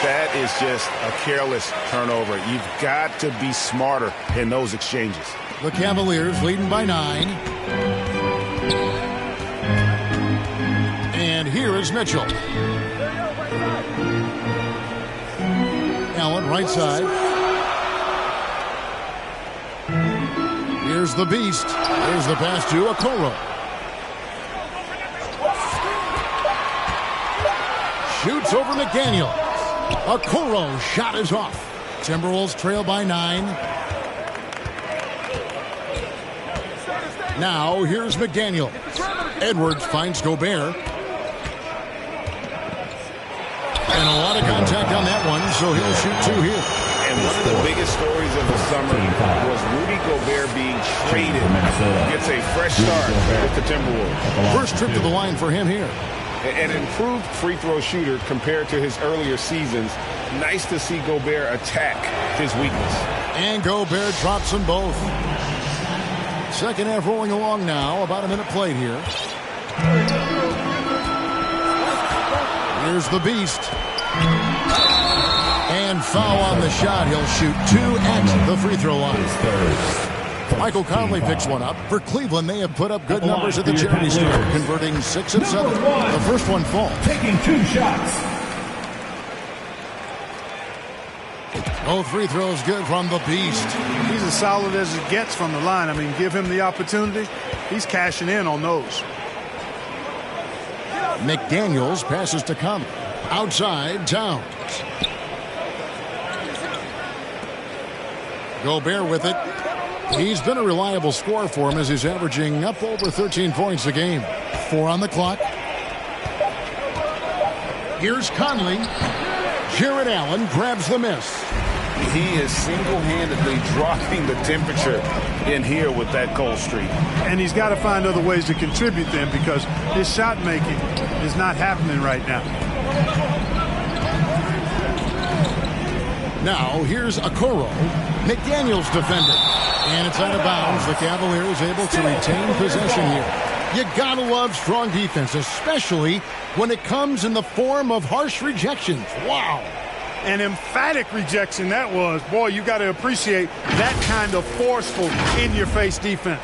S2: That is just a careless turnover. You've got to be smarter in those exchanges.
S1: The Cavaliers leading by 9. And here is Mitchell. Allen right side. Here's the beast. Here's the pass to Okoro. Shoots over McDaniel. Okoro shot is off. Timberwolves trail by 9. Now here's McDaniel. Edwards finds Gobert. And a lot of contact on that one, so he'll shoot 2 here.
S2: And one of the biggest stories of the summer was Rudy Gobert being traded. Gets a fresh start with the Timberwolves.
S1: First trip to the line for him here.
S2: An improved free throw shooter compared to his earlier seasons. Nice to see Gobert attack his weakness.
S1: And Gobert drops them both. Second half rolling along now. About a minute played here. Here's the beast. And foul on the shot. He'll shoot 2 at the free throw line. Michael Conley picks one up. For Cleveland, they have put up good numbers at the charity store, converting 6 of 7. The first one falls.
S6: Taking 2 shots.
S1: Both free throws good from the beast.
S7: He's as solid as it gets from the line. I mean, give him the opportunity. He's cashing in on those.
S1: McDaniels passes to Conley. Outside, Towns. Gobert with it. He's been a reliable scorer for him as he's averaging up over 13 points a game. 4 on the clock. Here's Conley. Jared Allen grabs the miss.
S2: He is single-handedly dropping the temperature in here with that cold streak.
S7: And he's got to find other ways to contribute then, because his shot making is not happening right now.
S1: Now here's Okoro. McDaniels defending. And it's out of bounds. The Cavaliers able to retain possession here. You gotta love strong defense, especially when it comes in the form of harsh rejections. Wow.
S7: An emphatic rejection that was. Boy, you got to appreciate that kind of forceful, in-your-face defense.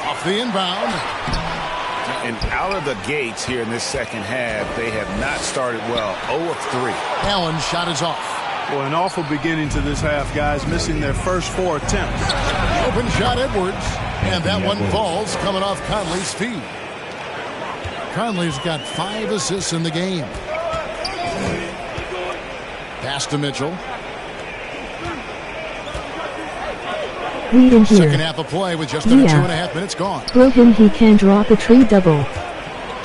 S1: Off the inbound.
S2: And out of the gates here in this second half, they have not started well. 0 of 3.
S1: Allen's shot is off.
S7: Well, an awful beginning to this half, guys, missing their first 4 attempts.
S1: Open shot, Edwards. And that one falls, coming off Conley's feet. Conley's got 5 assists in the game. Pass to Mitchell.
S8: We in here.
S1: Second half of play with just under 2.5 minutes gone.
S8: Bro him, he can drop a triple.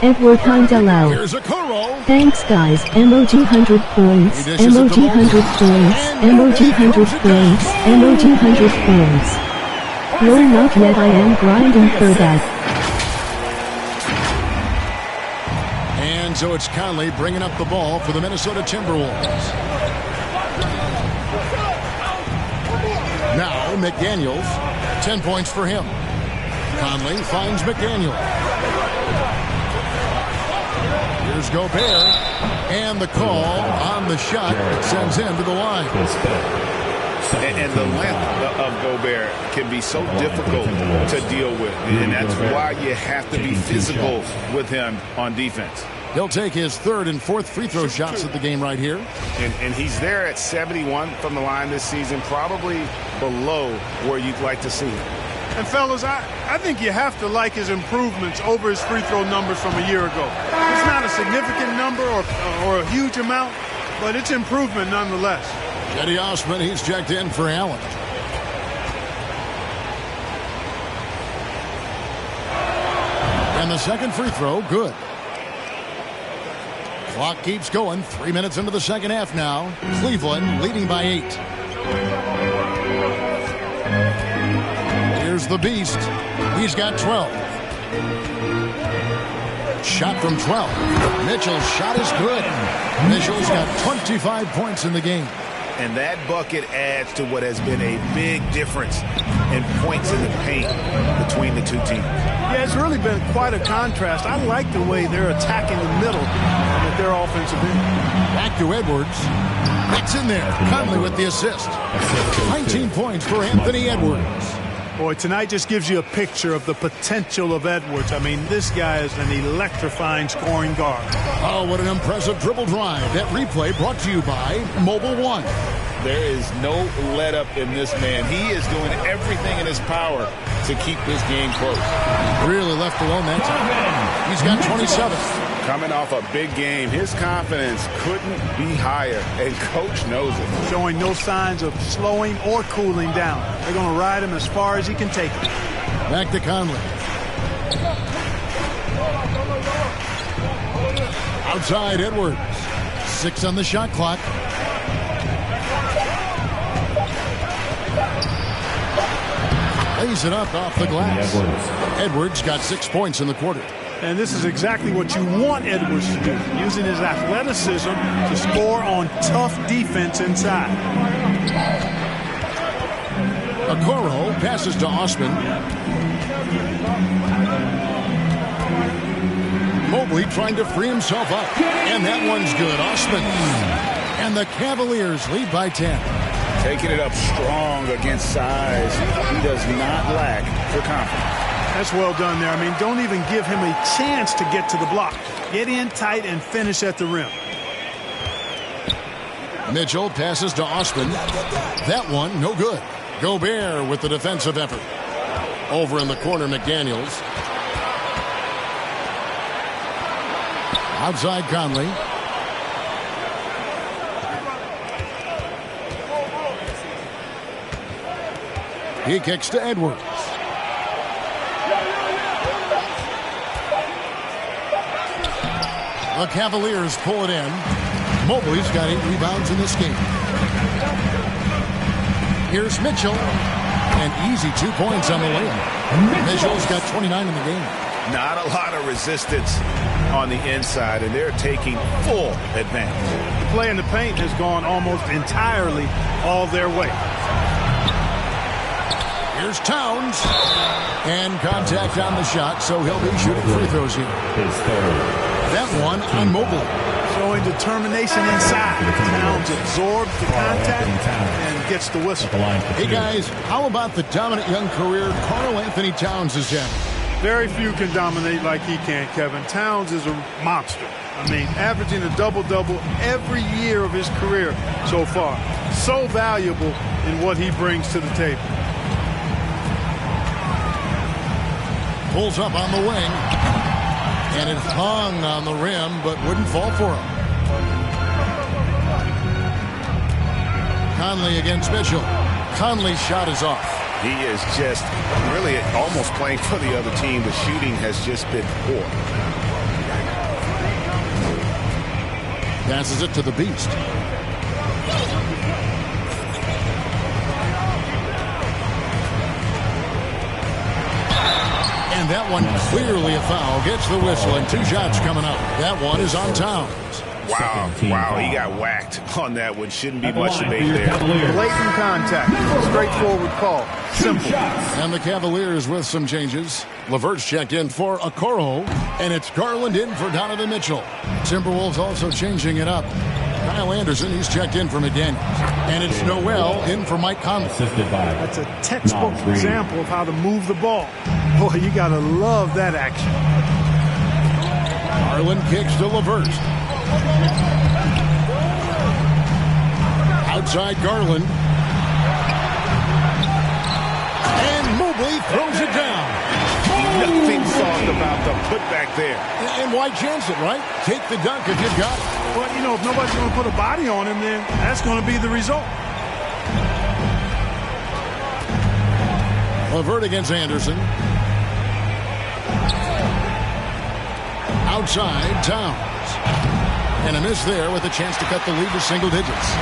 S8: Edward Hindelau.
S1: Here's a Okoro.
S8: Thanks guys. MOG 100 points. MOG 100 points. MOG 100 points. MOG 100 points. No, not yet. I am grinding for that.
S1: And so it's Conley bringing up the ball for the Minnesota Timberwolves. Now McDaniels, 10 points for him. Conley finds McDaniel. Here's Gobert, and the call on the shot that sends him to the line.
S2: And the length of Gobert can be so difficult to deal with, and that's why you have to be physical with him on defense.
S1: He'll take his 3rd and 4th free throw shots of the game right here.
S2: And he's there at 71 from the line this season, probably below where you'd like to see him.
S7: And fellas, I think you have to like his improvements over his free throw numbers from a year ago. It's not a significant number or a huge amount, but it's improvement nonetheless.
S1: Cedi Osman, he's checked in for Allen. And the second free throw, good. Clock keeps going. 3 minutes into the second half now. Cleveland leading by 8. Here's the Beast. He's got 12. Shot from 12. Mitchell's shot is good. Mitchell's got 25 points in the game.
S2: And that bucket adds to what has been a big difference in points in the paint between the two teams.
S7: Yeah, it's really been quite a contrast. I like the way they're attacking the middle with their offensive end.
S1: Back to Edwards. That's in there. Conley with the assist. 19 points for Anthony Edwards.
S7: Boy, tonight just gives you a picture of the potential of Edwards. I mean, this guy is an electrifying scoring guard.
S1: Oh, what an impressive dribble drive. That replay brought to you by Mobile One.
S2: There is no let up in this man. He is doing everything in his power to keep this game close.
S1: Really left alone that time. He's got 27.
S2: Coming off a big game, his confidence couldn't be higher, and Coach knows it.
S7: Showing no signs of slowing or cooling down. They're going to ride him as far as he can take it.
S1: Back to Conley. Outside Edwards. 6 on the shot clock. Lays it up off the glass. Edwards got 6 points in the quarter.
S7: And this is exactly what you want Edwards to do, using his athleticism to score on tough defense inside.
S1: Okoro passes to Osman. Mobley trying to free himself up. And that one's good. Osman. And the Cavaliers lead by 10.
S2: Taking it up strong against size. He does not lack for confidence.
S7: That's well done there. I mean, don't even give him a chance to get to the block. Get in tight and finish at the rim.
S1: Mitchell passes to Osman. That one, no good. Gobert with the defensive effort. Over in the corner, McDaniels. Outside Conley. He kicks to Edwards. The Cavaliers pull it in. Mobley's got 8 rebounds in this game. Here's Mitchell. And easy 2 points on the layup. Mitchell's got 29 in the game.
S2: Not a lot of resistance on the inside, and they're taking full advantage.
S7: The play in the paint has gone almost entirely all their way.
S1: Here's Towns. And contact on the shot, so he'll be shooting free throws here. That one on Mobley.
S7: Showing determination inside. Towns absorbs the contact and gets the whistle.
S1: Hey, guys, how about the dominant young career Karl Anthony Towns is having?
S7: Very few can dominate like he can, Kevin. Towns is a monster. I mean, averaging a double-double every year of his career so far. So valuable in what he brings to the table.
S1: Pulls up on the wing. And it hung on the rim, but wouldn't fall for him. Conley against Mitchell. Conley's shot is off.
S2: He is just really almost playing for the other team. The shooting has just been poor.
S1: Passes it to the Beast. And that one clearly a foul. Gets the whistle, and 2 shots coming up. That one is on Towns.
S2: Wow, he got whacked on that one. Shouldn't be much debate there.
S7: Blatant contact. Straightforward call. Simple.
S1: And the Cavaliers with some changes. LeVert's checked in for Okoro, and it's Garland in for Donovan Mitchell. Timberwolves also changing it up. Kyle Anderson, he's checked in for McDaniels. And it's Noel in for Mike Conley.
S7: That's a textbook example of how to move the ball. Boy, you got to love that action.
S1: Garland kicks to LeVert. Outside Garland. And Mobley throws it down.
S2: Nothing soft about the putback there.
S1: And why chance it, right? Take the dunk if you've got it.
S7: Well, you know, if nobody's going to put a body on him, then that's going to be the result.
S1: LeVert against Anderson. Outside Towns. And a miss there with a chance to cut the lead to single digits.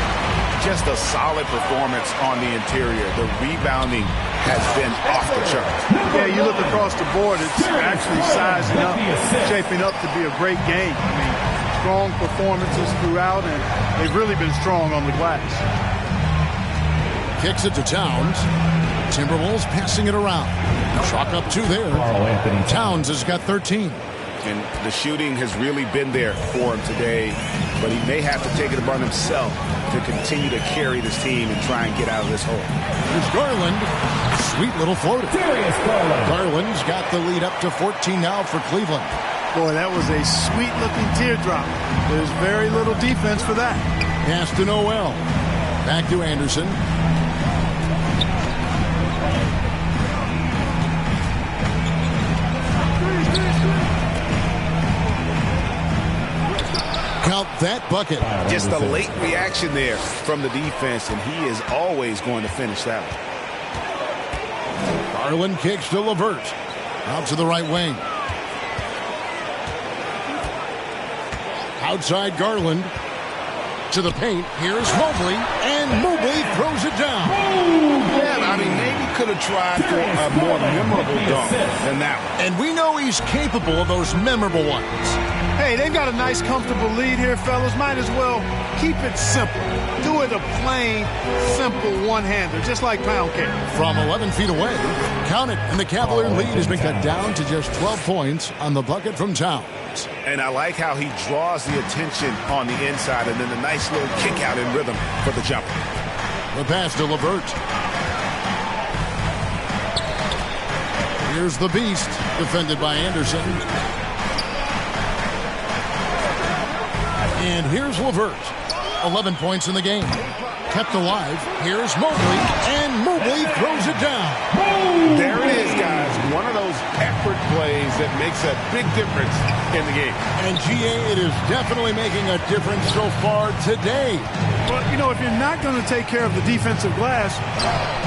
S2: Just a solid performance on the interior. The rebounding has been off the charts.
S7: Yeah, you look across the board, it's actually sizing up, shaping up to be a great game. I mean, strong performances throughout, and they've really been strong on the glass.
S1: Kicks it to Towns. Timberwolves passing it around. Chalk up 2 there. Towns has got 13.
S2: And the shooting has really been there for him today, but he may have to take it upon himself to continue to carry this team and try and get out of this hole.
S1: Here's Garland. Sweet little floater. Garland's got the lead up to 14 now for Cleveland.
S7: Boy, that was a sweet-looking teardrop. There's very little defense for that.
S1: Pass to Noel. Back to Anderson. Count that bucket.
S2: Just a late reaction there from the defense, and he is always going to finish that one.
S1: Garland kicks to LeVert. Out to the right wing. Outside Garland. To the paint. Here's Mobley. And Mobley throws it down.
S2: Yeah, I mean, maybe could have tried for a more memorable dunk than that one.
S1: And we know he's capable of those memorable ones.
S7: Hey, they've got a nice, comfortable lead here, fellas. Might as well keep it simple. Do it a plain, simple one-hander, just like pound cake.
S1: From 11 feet away, count it, and the Cavalier lead has been cut down to just 12 points on the bucket from Towns.
S2: And I like how he draws the attention on the inside, and then the nice little kick out in rhythm for the jumper.
S1: The pass to LeVert. Here's the Beast, defended by Anderson. And here's LeVert. 11 points in the game. Kept alive. Here's Mobley. And Mobley throws it down.
S2: There it is, guys. One of those effort plays that makes a big difference in the game.
S1: And, GA, it is definitely making a difference so far today.
S7: But, you know, if you're not going to take care of the defensive glass,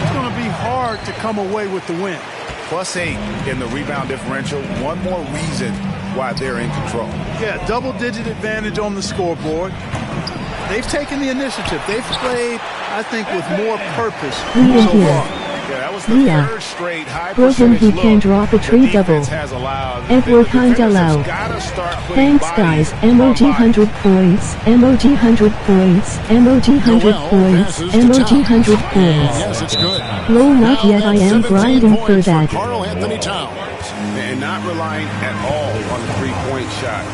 S7: it's going to be hard to come away with the win.
S2: +8 in the rebound differential. One more reason why they're in control.
S7: Yeah, double-digit advantage on the scoreboard. They've taken the initiative. They've played, I think, with more purpose so far.
S2: Yeah, that was the third straight high percentage
S8: he can drop a tree double. Edward Kindello. Thanks guys. MOG 100 points. MOG 100 points. MOG 100 points. MOG 100 points.
S1: Yes, it's good.
S8: No, not yet. I am grinding for that.
S1: Karl Anthony Towns.
S2: And not relying at all on the three-point shot.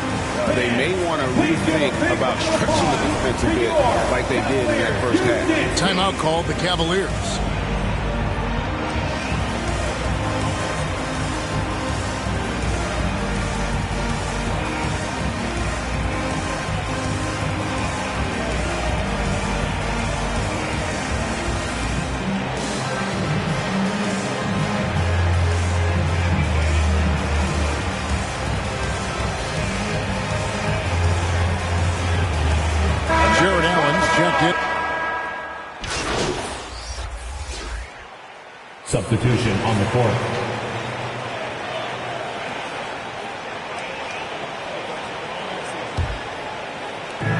S2: They may want to rethink about stretching the defense a bit like they did in that first half.
S1: Timeout called the Cavaliers.
S6: Substitution on the court.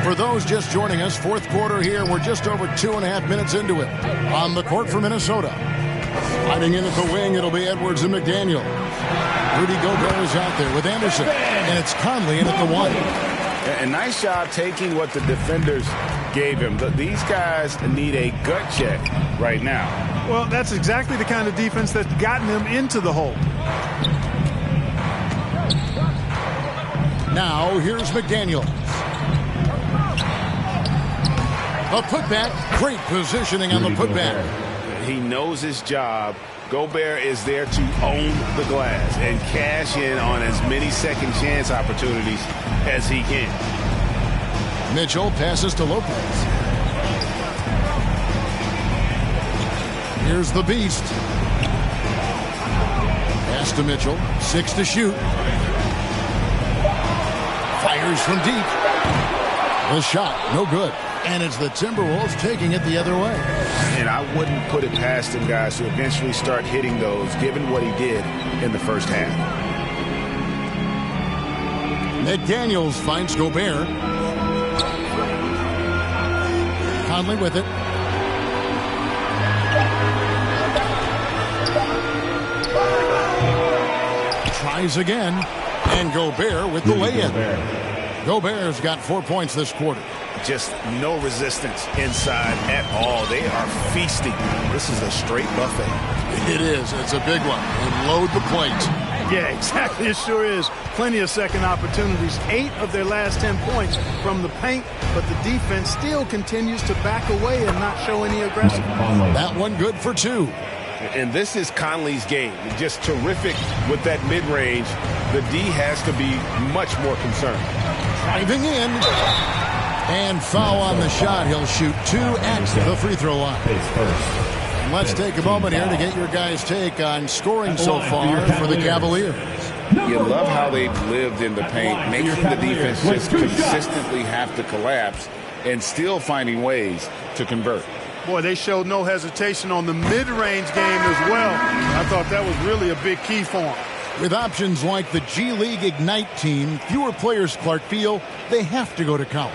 S1: For those just joining us, fourth quarter here. We're just over 2.5 minutes into it. On the court for Minnesota. Sliding in at the wing, it'll be Edwards and McDaniel. Rudy Gobert is out there with Anderson. And it's Conley in at the 1.
S2: A nice job taking what the defenders gave him. These guys need a gut check right now.
S7: Well, that's exactly the kind of defense that's gotten them into the hole.
S1: Now, here's McDaniel. A putback. Great positioning on the putback.
S2: He knows his job. Gobert is there to own the glass and cash in on as many second chance opportunities as he can.
S1: Mitchell passes to Lopez. Here's the beast. Pass to Mitchell. 6 to shoot. Fires from deep. The shot, no good. And it's the Timberwolves taking it the other way.
S2: And I wouldn't put it past him, guys, to eventually start hitting those, given what he did in the first half.
S1: McDaniels finds Gobert. Conley with it. Tries again. And Gobert with the lay-in. Gobert's got 4 points this quarter.
S2: Just no resistance inside at all. They are feasting. This is a straight buffet.
S1: It is. It's a big one. And load the plate.
S7: Yeah, exactly. It sure is. Plenty of second opportunities. 8 of their last 10 points from the paint, but the defense still continues to back away and not show any aggression.
S1: That one good for 2.
S2: And this is Conley's game. Just terrific with that mid-range. The D has to be much more concerned.
S1: Driving in. And foul on the shot. He'll shoot 2 at the free throw line. And let's take a moment here to get your guys' take on scoring so far for the Cavaliers.
S2: You love how they've lived in the paint, making the defense just consistently have to collapse and still finding ways to convert.
S7: Boy, they showed no hesitation on the mid-range game as well. I thought that was really a big key for them.
S1: With options like the G League Ignite team, fewer players, Clark, feel they have to go to college.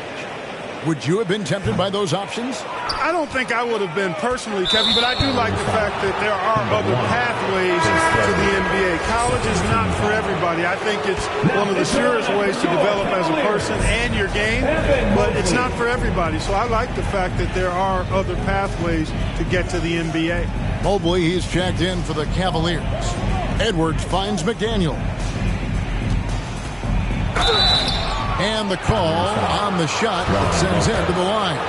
S1: Would you have been tempted by those options?
S7: I don't think I would have been personally, Kevin, but I do like the fact that there are other pathways to the NBA. College is not for everybody. I think it's one of the surest ways to develop as a person and your game, but it's not for everybody. So I like the fact that there are other pathways to get to the NBA.
S1: Mobley, he's checked in for the Cavaliers. Edwards finds McDaniel. And the call on the shot that sends him to the line.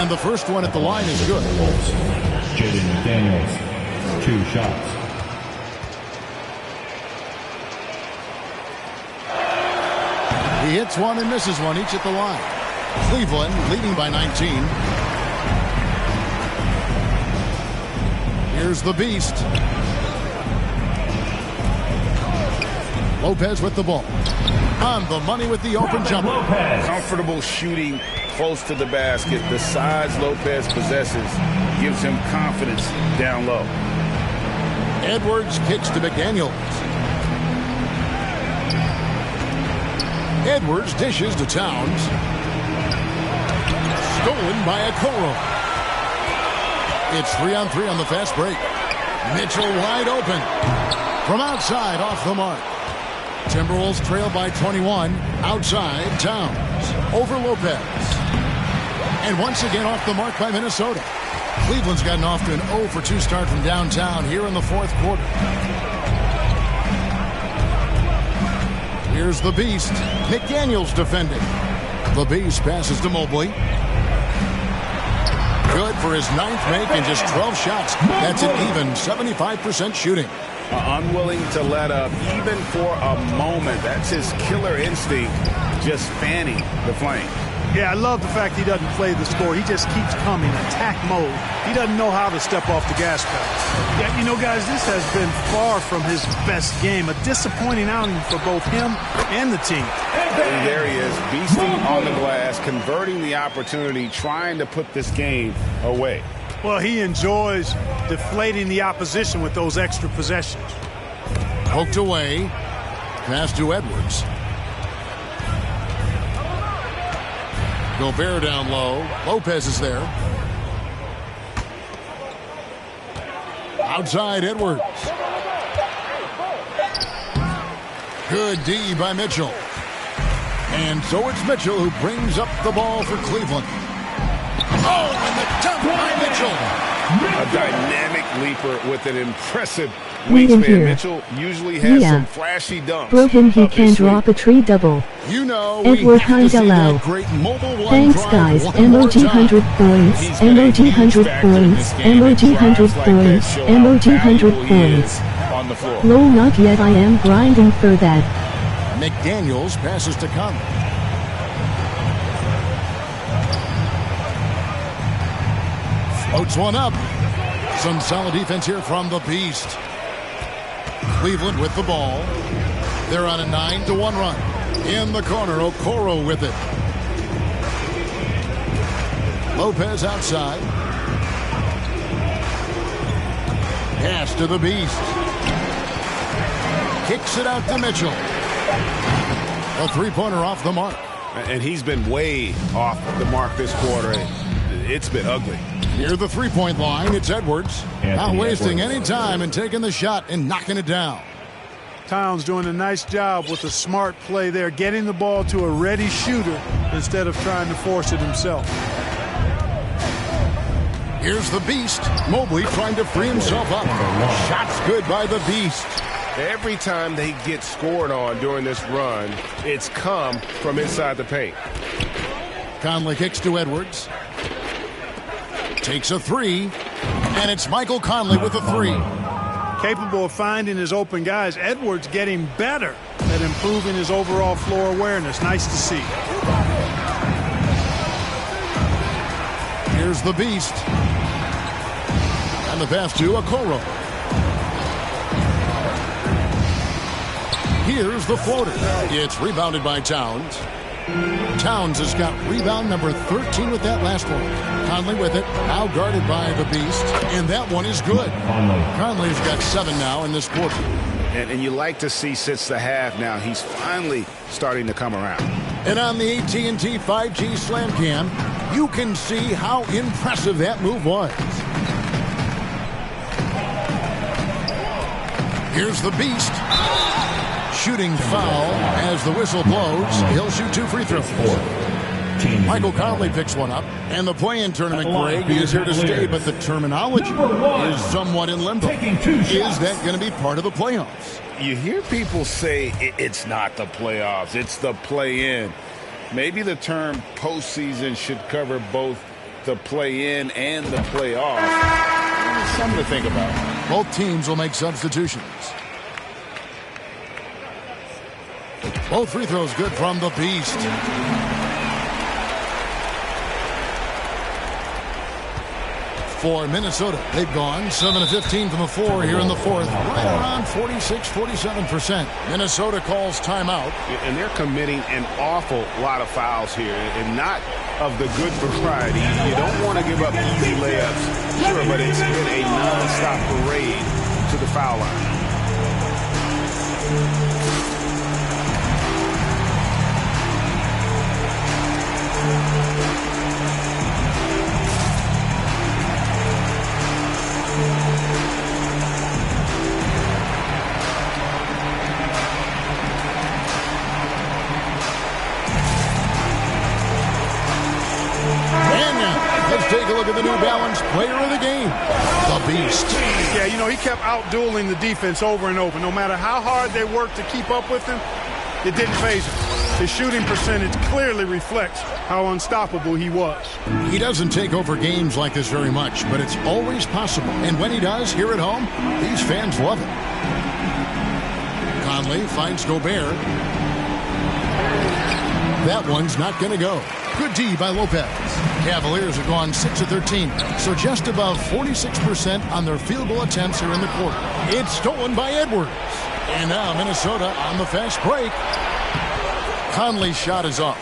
S1: And the first one at the line is good.
S6: Jaden McDaniels, 2 shots.
S1: He hits one and misses one, each at the line. Cleveland leading by 19. Here's the beast. Lopez with the ball. On the money with the open jumper.
S2: Comfortable shooting close to the basket. The size Lopez possesses gives him confidence down low.
S1: Edwards kicks to McDaniels. Edwards dishes to Towns. Stolen by Okoro. It's 3-on-3 on the fast break. Mitchell wide open. From outside, off the mark. Timberwolves trail by 21. Outside, Towns. Over Lopez. And once again off the mark by Minnesota. Cleveland's gotten off to an 0-for-2 start from downtown here in the fourth quarter. Here's the beast. McDaniels defending. The beast passes to Mobley. Good for his 9th make and just 12 shots. That's an even 75% shooting.
S2: Unwilling to let up even for a moment. That's his killer instinct, just fanning the flame.
S7: Yeah, I love the fact he doesn't play the score. He just keeps coming, attack mode. He doesn't know how to step off the gas pedal. Yeah, you know, guys, this has been far from his best game. A disappointing outing for both him and the team.
S2: And there he is, beasting on the glass, converting the opportunity, trying to put this game away.
S7: Well, he enjoys deflating the opposition with those extra possessions.
S1: Poked away. Pass to Edwards. Gobert down low. Lopez is there. Outside Edwards. Good D by Mitchell. And so it's Mitchell who brings up the ball for Cleveland. Oh, and the dunk by Mitchell.
S2: A dynamic leaper with an impressive
S8: Wait in
S2: wingspan.
S8: here.
S2: Mitchell usually has
S8: Yeah.
S2: some flashy dunks.
S8: Bro him he
S2: up his
S8: can
S2: sleeve.
S8: drop a tree double.
S1: You know,
S8: Edward Hindello. Thanks guys. MOG 100 points. MOG 100 points. MOG 100 points. MOG 100 points.
S2: On the floor.
S8: Lol, not yet. I am grinding for that.
S1: McDaniels passes to Conley. Floats one up. Some solid defense here from the Beast. Cleveland with the ball. They're on a 9-1 run. In the corner, Okoro with it. Lopez outside. Pass to the Beast. Kicks it out to Mitchell. A three-pointer off the mark.
S2: And he's been way off the mark this quarter. It's been ugly.
S1: Near the three-point line, it's Edwards. Not wasting any time and taking the shot and knocking it down.
S7: Towns doing a nice job with a smart play there, getting the ball to a ready shooter instead of trying to force it himself.
S1: Here's the Beast. Mobley trying to free himself up. Shots good by the Beast.
S2: Every time they get scored on during this run, it's come from inside the paint.
S1: Conley kicks to Edwards. Takes a three. And it's Michael Conley with a three.
S7: Capable of finding his open guys. Edwards getting better at improving his overall floor awareness. Nice to see.
S1: Here's the Beast. And the pass to Okoro. Here's the floater. It's rebounded by Towns. Towns has got rebound number 13 with that last one. Conley with it, now guarded by the Beast, and that one is good. Conley's got 7 now in this quarter.
S2: And you like to see since the half now, he's finally starting to come around.
S1: And on the AT&T 5G Slam Cam, you can see how impressive that move was. Here's the Beast. Shooting foul as the whistle blows. He'll shoot 2 free throws. Michael Conley picks one up. And the play-in tournament, Greg, is here to stay, but the terminology is somewhat in limbo. Is that going to be part of the playoffs?
S2: You hear people say it's not the playoffs, it's the play-in. Maybe the term postseason should cover both the play-in and the playoffs. Something to think about.
S1: Both teams will make substitutions. Both free throws good from the Beast. For Minnesota, they've gone 7 of 15 from the floor here in the fourth. Right around 46-47%. Minnesota calls timeout.
S2: And they're committing an awful lot of fouls here, and not of the good variety. You don't want to give up easy layups, sure, but it's been a non-stop parade to the foul line.
S1: Take a look at the New Balance player of the game, the Beast.
S7: Yeah, you know, he kept out-dueling the defense over and over. No matter how hard they worked to keep up with him, it didn't faze him. His shooting percentage clearly reflects how unstoppable he was.
S1: He doesn't take over games like this very much, but it's always possible. And when he does, here at home, these fans love it. Conley finds Gobert. That one's not going to go. Good D by Lopez. Cavaliers have gone 6 of 13, so just above 46% on their field goal attempts here in the quarter. It's stolen by Edwards. And now Minnesota on the fast break. Conley's shot is off.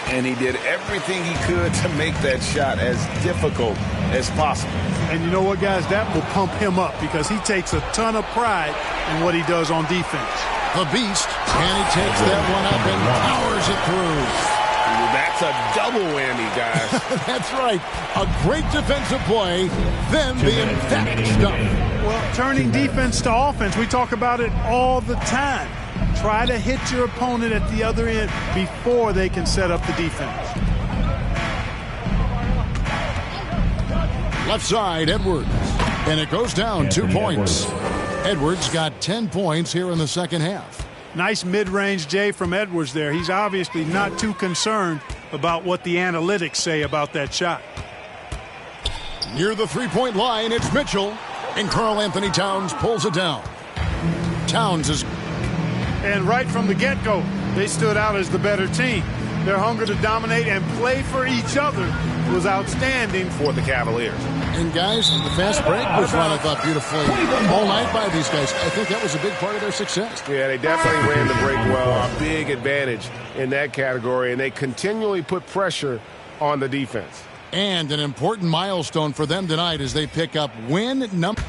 S2: and he did everything he could to make that shot as difficult as possible.
S7: And you know what, guys? That will pump him up because he takes a ton of pride in what he does on defense.
S1: The beast, and he takes that one up and powers it through.
S2: That's a double whammy, guys.
S1: That's right. A great defensive play, then the emphatic stuff.
S7: Well, turning defense to offense, we talk about it all the time. Try to hit your opponent at the other end before they can set up the defense.
S1: Left side, Edwards. And it goes down 2 points. Edwards got 10 points here in the second half.
S7: Nice mid-range J from Edwards there. He's obviously not too concerned about what the analytics say about that shot.
S1: Near the three-point line, it's Mitchell. And Karl-Anthony Towns pulls it down. Towns is...
S7: And right from the get-go, they stood out as the better team. Their hunger to dominate and play for each other was outstanding for the Cavaliers.
S1: And guys, the fast break was run, I thought, beautifully all night by these guys. I think that was a big part of their success.
S2: Yeah, they definitely ran the break well. A big advantage in that category, and they continually put pressure on the defense.
S1: And an important milestone for them tonight as they pick up win number...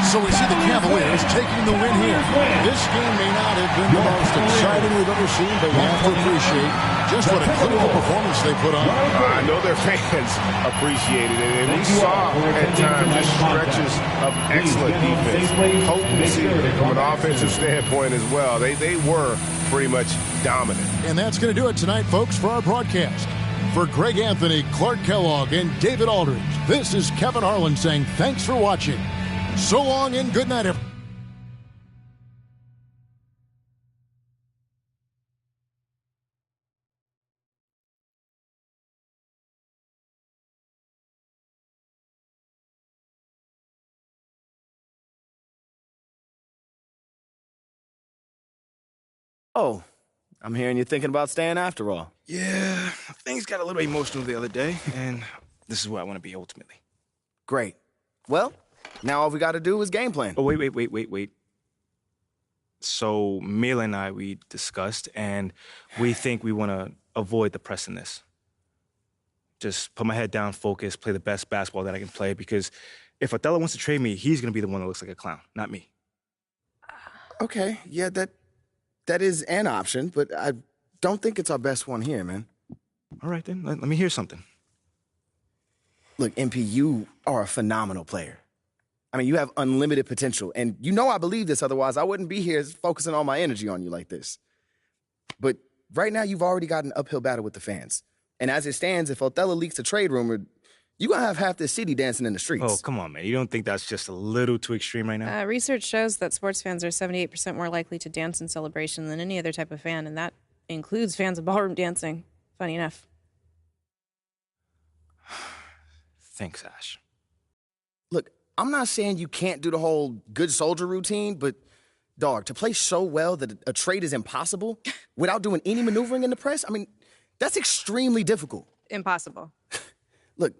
S1: So we see the Cavaliers taking the win here. This game may not have been the most exciting we've ever seen, but you have to appreciate just what a clinical performance they put on.
S2: I know their fans appreciated it, and we saw at times just stretches of excellent defense, potency from an offensive standpoint as well. They were pretty much dominant.
S1: And that's going to do it tonight, folks, for our broadcast. For Greg Anthony, Clark Kellogg, and David Aldridge, this is Kevin Harlan saying thanks for watching. So long and good night, everyone.
S5: Oh, I'm hearing you're thinking about staying after all.
S10: Yeah, things got a little emotional the other day, and this is where I want to be ultimately.
S5: Great. Well, now all we got to do is game plan.
S10: Oh, wait. So Mila and I, we discussed, and we think we want to avoid the press in this. Just put my head down, focus, play the best basketball that I can play, because if Othello wants to trade me, he's going to be the one that looks like a clown, not me.
S5: Okay, yeah, that is an option, but I don't think it's our best one here, man.
S10: All right, then. Let me hear something.
S5: Look, MP, you are a phenomenal player. I mean, you have unlimited potential, and you know I believe this, otherwise I wouldn't be here focusing all my energy on you like this. But right now, you've already got an uphill battle with the fans. And as it stands, if Othello leaks a trade rumor, you're going to have half the city dancing in the streets.
S10: Oh, come on, man. You don't think that's just a little too extreme right now?
S22: Research shows that sports fans are 78% more likely to dance in celebration than any other type of fan, and that includes fans of ballroom dancing. Funny enough.
S10: Thanks, Ash.
S5: Look, I'm not saying you can't do the whole good soldier routine, but, dog, to play so well that a trade is impossible without doing any maneuvering in the press, I mean, that's extremely difficult.
S22: Impossible.
S5: Look,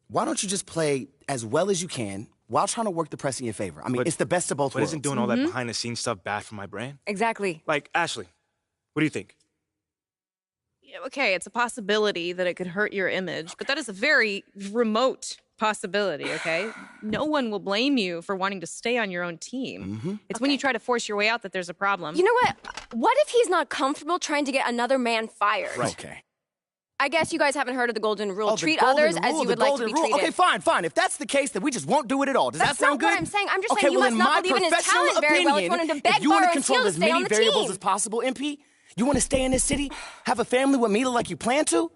S5: why don't you just play as well as you can while trying to work the press in your favor? I mean, it's the best of both worlds.
S10: But isn't doing all that behind-the-scenes stuff bad for my brand?
S11: Exactly.
S10: Like, Ashley, what do you think?
S22: Okay, it's a possibility that it could hurt your image, but that is a very remote possibility, okay? No one will blame you for wanting to stay on your own team. It's when you try to force your way out that there's a problem.
S11: You know what? What if he's not comfortable trying to get another man fired?
S5: Right. Okay.
S11: I guess you guys haven't heard of the golden rule.
S5: Oh,
S11: Treat
S5: golden
S11: others
S5: rule,
S11: as you would like to be treated.
S5: Okay, fine. If that's the case, then we just won't do it at all. Does that sound good?
S11: That's not what I'm saying. I'm just
S5: okay,
S11: saying you
S5: well,
S11: must not believe in his talent very well if you want him to beg,
S5: you want
S11: borrow,
S5: to
S11: and
S5: control
S11: steal to
S5: as
S11: stay on
S5: many
S11: the
S5: variables
S11: team.
S5: as possible, MP? You want to stay in this city, have a family with Mila like you plan to?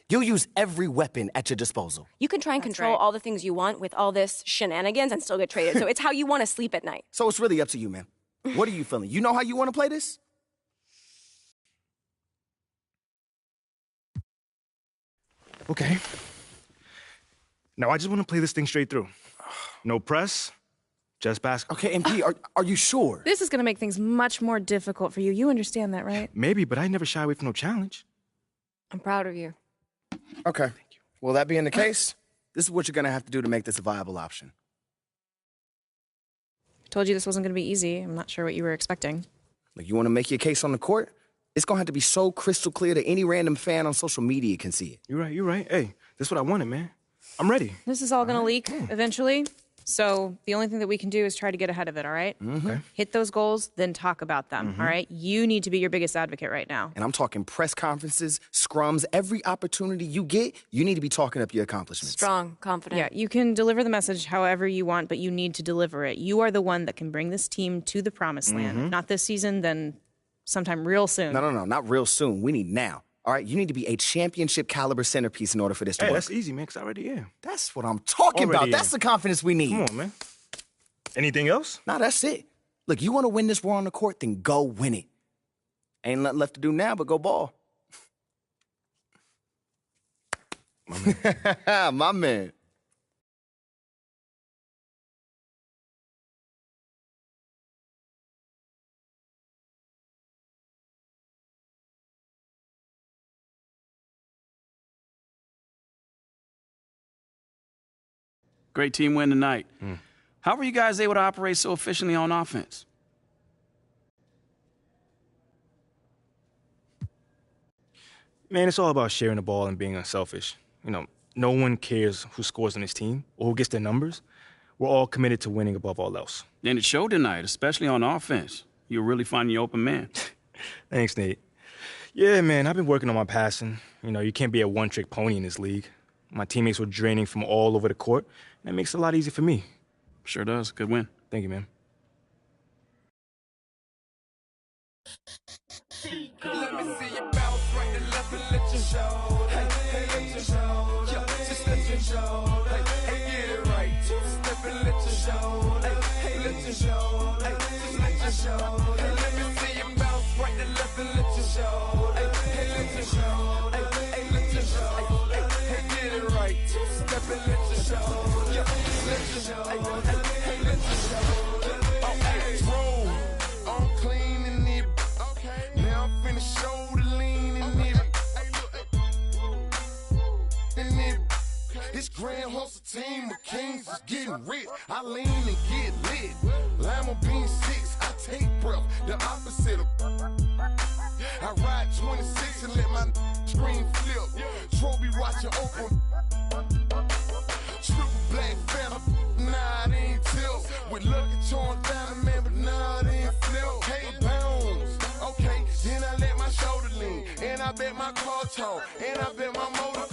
S5: You'll use every weapon at your disposal.
S11: You can try and control all the things you want with all this shenanigans and still get traded. So it's how you want to sleep at night.
S5: So it's really up to you, man. What are you feeling? You know how you want to play this?
S10: Okay. Now, I just want to play this thing straight through. No press, just basketball.
S5: Okay, MP, are you sure?
S22: This is going to make things much more difficult for you. You understand that, right?
S10: Maybe, but I never shy away from no challenge.
S11: I'm proud of you.
S5: Okay. Thank you. Well, that being the case, this is what you're going to have to do to make this a viable option.
S22: I told you this wasn't going to be easy. I'm not sure what you were expecting.
S5: Like, you want to make your case on the court? It's going to have to be so crystal clear that any random fan on social media can see it.
S10: You're right. Hey, this is what I wanted, man. I'm ready.
S22: This is all going to leak eventually. So the only thing that we can do is try to get ahead of it, all right?
S5: Okay.
S22: Hit those goals, then talk about them, all right? You need to be your biggest advocate right now.
S5: And I'm talking press conferences, scrums, every opportunity you get, you need to be talking up your accomplishments.
S11: Strong, confident.
S22: Yeah, you can deliver the message however you want, but you need to deliver it. You are the one that can bring this team to the promised land. Not this season, then sometime real soon.
S5: No, not real soon. We need now. All right, you need to be a championship caliber centerpiece in order for this to work.
S10: That's easy, man, because I already am.
S5: That's what I'm talking about. That's the confidence we need.
S10: Come on, man. Anything else?
S5: Nah, that's it. Look, you want to win this war on the court, then go win it. Ain't nothing left to do now but go ball.
S10: My man.
S5: My man.
S20: Great team win tonight. How were you guys able to operate so efficiently on offense?
S10: Man, it's all about sharing the ball and being unselfish. You know, no one cares who scores on his team or who gets their numbers. We're all committed to winning above all else.
S20: And it showed tonight, especially on offense. You're really finding your open man.
S10: Thanks, Nate. Yeah, man, I've been working on my passing. You know, you can't be a one-trick pony in this league. My teammates were draining from all over the court. That makes it a lot easier for me.
S20: Sure does. Good win.
S10: Thank you, man.
S12: Let me see you bounce right to left and let you show. Hey, let you show. Yeah, just let you show. Hey, get it right. Two-step and let you show. Hey, let you show. Hey, just let you show. Hey, let me see you bounce right to left and let you show. Hey, let you show. Hey, let you show. Hey, get it right. Two-step and let you show. Yeah, just let you show. Hey, let you show. Oh, hey, roll. I'm clean in it. Okay. Now I'm finna show the lean in it. In it. This Grand Hustle team of kings is getting rich. I lean and get lit. Lima bean 6, I take breath. The opposite of. I ride 26 and let my screen flip. Trophy watching open. Triple black phantom. Nah, it ain't tilt. With Lucky Charms diamond man, but nah, it ain't flip. Hey, bounce. Okay, then I let my shoulder lean. And I bet my car tall. And I bet my motor